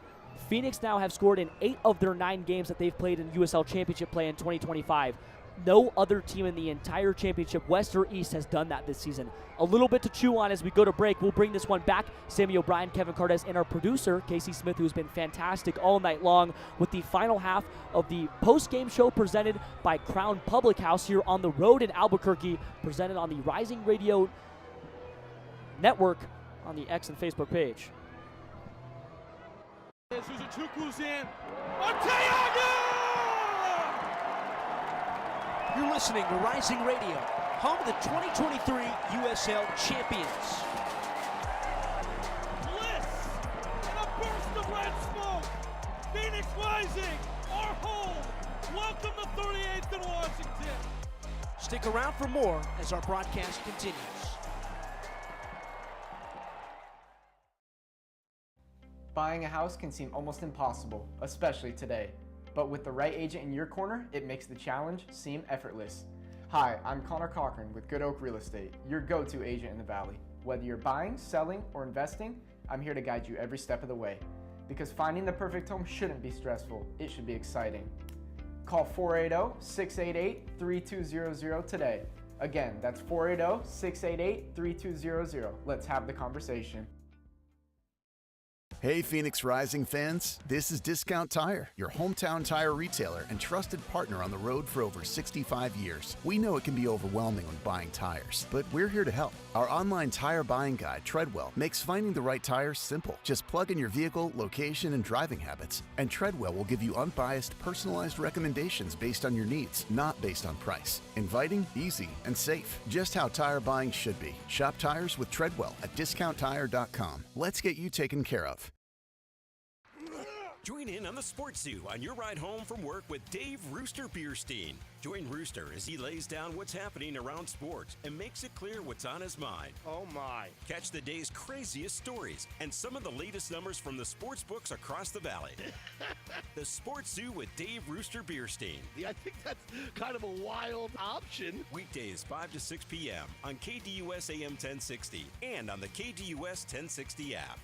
Phoenix now have scored in 8 of their 9 games that they've played in USL Championship play in 2025. No other team in the entire championship, West or East, has done that this season. A little bit to chew on as we go to break. We'll bring this one back. Sammy O'Brien, Kevin Cardes, and our producer, Casey Smith, who's been fantastic all night long with the final half of the post-game show presented by Crown Public House here on the road in Albuquerque, presented on the Rising Radio Network on the X and Facebook page. Uzuchukwu's in. Arteaga! You're listening to Rising Radio, home of the 2023 USL champions. Bliss and a burst of red smoke. Phoenix Rising, our home. Welcome to 38th and Washington. Stick around for more as our broadcast continues. Buying a house can seem almost impossible, especially today. But with the right agent in your corner, it makes the challenge seem effortless. Hi, I'm Connor Cochran with Good Oak Real Estate, your go-to agent in the Valley. Whether you're buying, selling, or investing, I'm here to guide you every step of the way. Because finding the perfect home shouldn't be stressful, it should be exciting. Call 480-688-3200 today. Again, that's 480-688-3200. Let's have the conversation. Hey Phoenix Rising fans, this is Discount Tire, your hometown tire retailer and trusted partner on the road for over 65 years. We know it can be overwhelming when buying tires, but we're here to help. Our online tire buying guide, Treadwell, makes finding the right tires simple. Just plug in your vehicle, location, and driving habits, and Treadwell will give you unbiased, personalized recommendations based on your needs, not based on price. Inviting, easy, and safe. Just how tire buying should be. Shop tires with Treadwell at discounttire.com. Let's get you taken care of. Join in on the Sports Zoo on your ride home from work with Dave Rooster Bierstein. Join Rooster as he lays down what's happening around sports and makes it clear what's on his mind. Oh my. Catch the day's craziest stories and some of the latest numbers from the sports books across the valley. The Sports Zoo with Dave Rooster Bierstein. Yeah, I think that's kind of a wild option. Weekdays 5 to 6 p.m. on KDUS AM 1060 and on the KDUS 1060 app.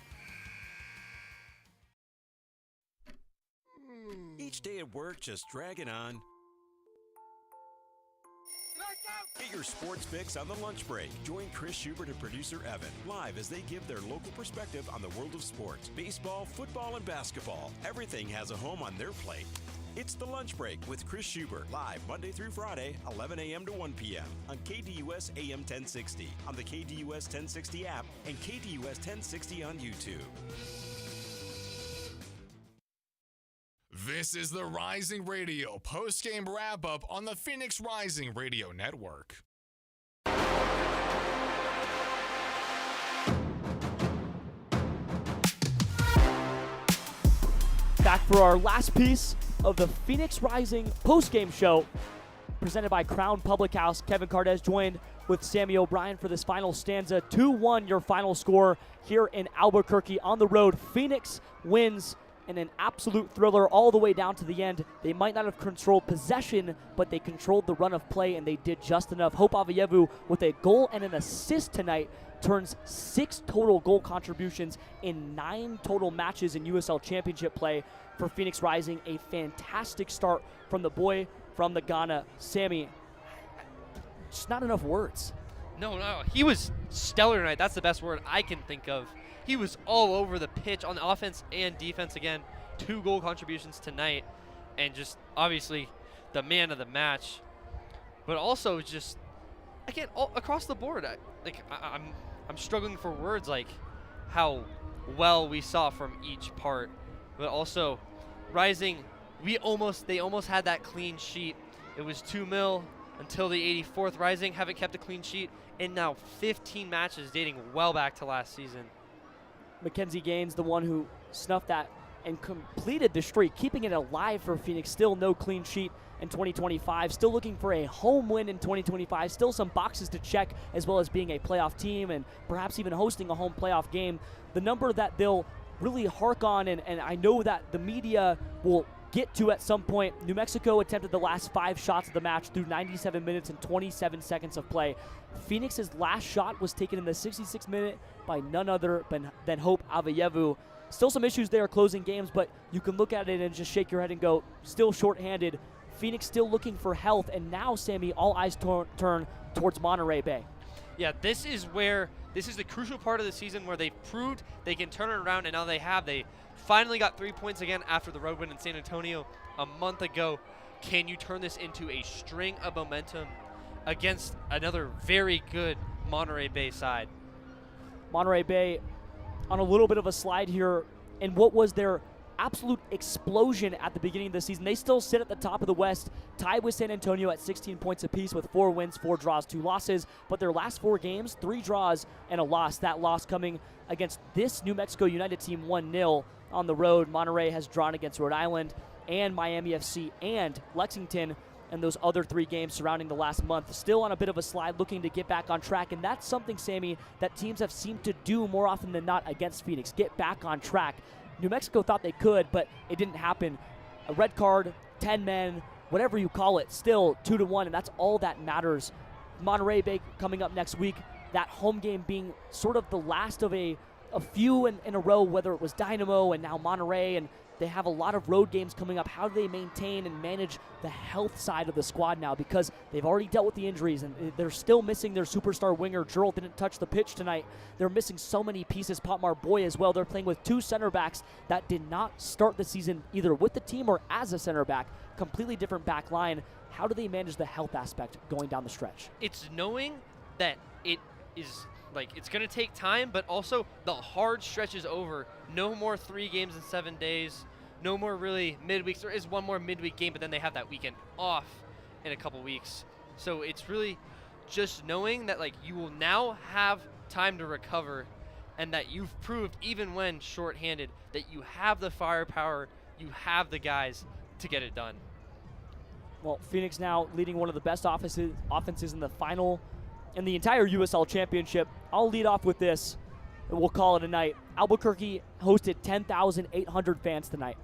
Each day at work just dragging on. Get your sports fix on the lunch break. Join Chris Schubert and producer Evan live as they give their local perspective on the world of sports. Baseball, football, and basketball. Everything has a home on their plate. It's The Lunch Break with Chris Schubert, live Monday through Friday, 11 a.m. to 1 p.m. on KDUS AM 1060, on the KDUS 1060 app, and KDUS 1060 on YouTube. This is the Rising Radio post-game wrap-up on the Phoenix Rising Radio Network. Back for our last piece of the Phoenix Rising post-game show, presented by Crown Public House. Kevin Cardes joined with Sammy O'Brien for this final stanza. 2-1 your final score here in Albuquerque on the road. Phoenix wins in an absolute thriller all the way down to the end. They might not have controlled possession, but they controlled the run of play, and they did just enough. Hope Avayevu with a goal and an assist tonight turns 6 total goal contributions in 9 total matches in USL Championship play for Phoenix Rising. A fantastic start from the boy from the Ghana. Sammy, just not enough words. No, he was stellar tonight. That's the best word I can think of. He was all over the pitch on the offense and defense again. 2 goal contributions tonight, and just obviously the man of the match. But also just, again, all across the board, I'm struggling for words like how well we saw from each part. But also, Rising, they almost had that clean sheet. It was 2-0 until the 84th. Rising haven't kept a clean sheet in now 15 matches dating well back to last season. Mackenzie Gaines, the one who snuffed that and completed the streak, keeping it alive for Phoenix. Still no clean sheet in 2025. Still looking for a home win in 2025. Still some boxes to check, as well as being a playoff team and perhaps even hosting a home playoff game. The number that they'll really hark on, and I know that the media will get to at some point. New Mexico attempted the last 5 shots of the match through 97 minutes and 27 seconds of play. Phoenix's last shot was taken in the 66th minute by none other than Hope Avayevu. Still some issues there closing games, but you can look at it and just shake your head and go, still shorthanded Phoenix still looking for health, and now, Sammy, all eyes turn towards Monterey Bay. Yeah, this is the crucial part of the season where they've proved they can turn it around, and now they have. They finally got 3 points again after the road win in San Antonio a month ago. Can you turn this into a string of momentum against another very good Monterey Bay side? Monterey Bay on a little bit of a slide here, and what was their absolute explosion at the beginning of the season. They still sit at the top of the West, tied with San Antonio at 16 points apiece with 4 wins, 4 draws, 2 losses. But their last 4 games, 3 draws and a loss. That loss coming against this New Mexico United team 1-0 on the road. Monterey has drawn against Rhode Island and Miami FC and Lexington, and those other 3 games surrounding the last month. Still on a bit of a slide, looking to get back on track, and that's something, Sammy, that teams have seemed to do more often than not against Phoenix, get back on track. New Mexico thought they could, but it didn't happen. A red card, 10 men, whatever you call it, still 2-1, and that's all that matters. Monterey Bay coming up next week, that home game being sort of the last of a few in a row, whether it was Dynamo and now Monterey, and they have a lot of road games coming up. How do they maintain and manage the health side of the squad now? Because they've already dealt with the injuries, and they're still missing their superstar winger. Gerald didn't touch the pitch tonight. They're missing so many pieces. Potmar Boy as well. They're playing with 2 center backs that did not start the season either with the team or as a center back. Completely different back line. How do they manage the health aspect going down the stretch? It's knowing that it is it's going to take time, but also the hard stretch is over. No more 3 games in 7 days. No more really midweeks. There is one more midweek game, but then they have that weekend off in a couple weeks. So it's really just knowing that you will now have time to recover, and that you've proved, even when shorthanded, that you have the firepower, you have the guys to get it done. Well, Phoenix now leading one of the best offenses in the final in the entire USL Championship. I'll lead off with this, and we'll call it a night. Albuquerque hosted 10,800 fans tonight.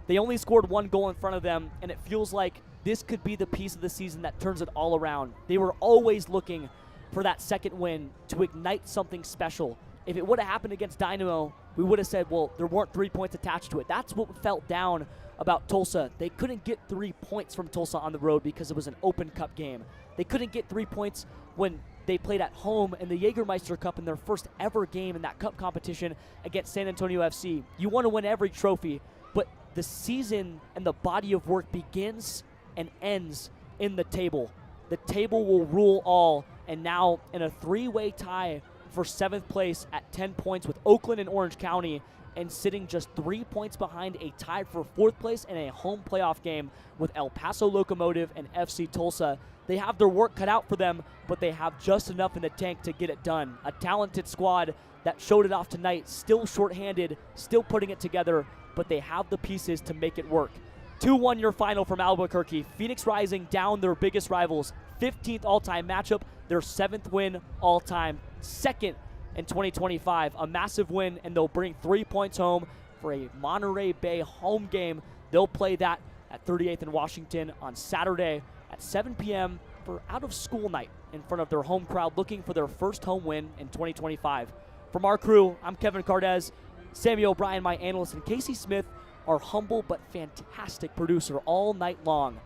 They only scored 1 goal in front of them, and it feels like this could be the piece of the season that turns it all around. They were always looking for that second win to ignite something special. If it would have happened against Dynamo, we would have said, well, there weren't 3 points attached to it. That's what felt down about Tulsa. They couldn't get 3 points from Tulsa on the road because it was an Open Cup game. They couldn't get 3 points when they played at home in the Jägermeister Cup in their first ever game in that cup competition against San Antonio FC. You want to win every trophy, but the season and the body of work begins and ends in the table. The table will rule all, and now in a 3-way tie for 7th place at 10 points with Oakland and Orange County, and sitting just 3 points behind a tie for 4th place in a home playoff game with El Paso Locomotive and FC Tulsa. They have their work cut out for them, but they have just enough in the tank to get it done. A talented squad that showed it off tonight, still shorthanded, still putting it together, but they have the pieces to make it work. 2-1 your final from Albuquerque. Phoenix Rising down their biggest rivals. 15th all-time matchup, their 7th win all-time. 2nd in 2025. A massive win, and they'll bring 3 points home for a Monterey Bay home game. They'll play that at 38th and Washington on Saturday at 7 p.m. for out-of-school night in front of their home crowd, looking for their first home win in 2025. From our crew, I'm Kevin Cardez, Sammy O'Brien, my analyst, and Casey Smith, our humble but fantastic producer all night long.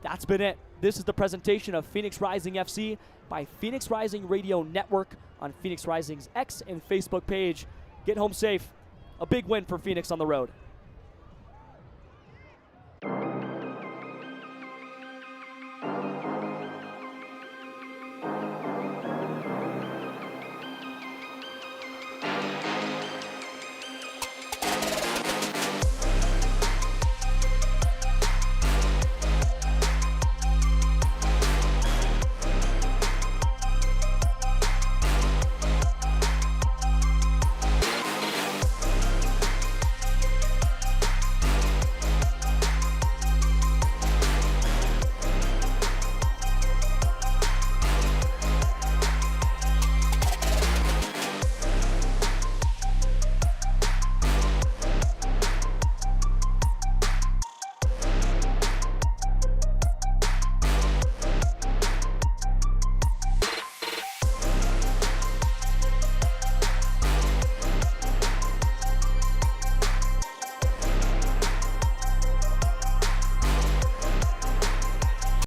That's been it. This is the presentation of Phoenix Rising FC by Phoenix Rising Radio Network on Phoenix Rising's X and Facebook page. Get home safe. A big win for Phoenix on the road.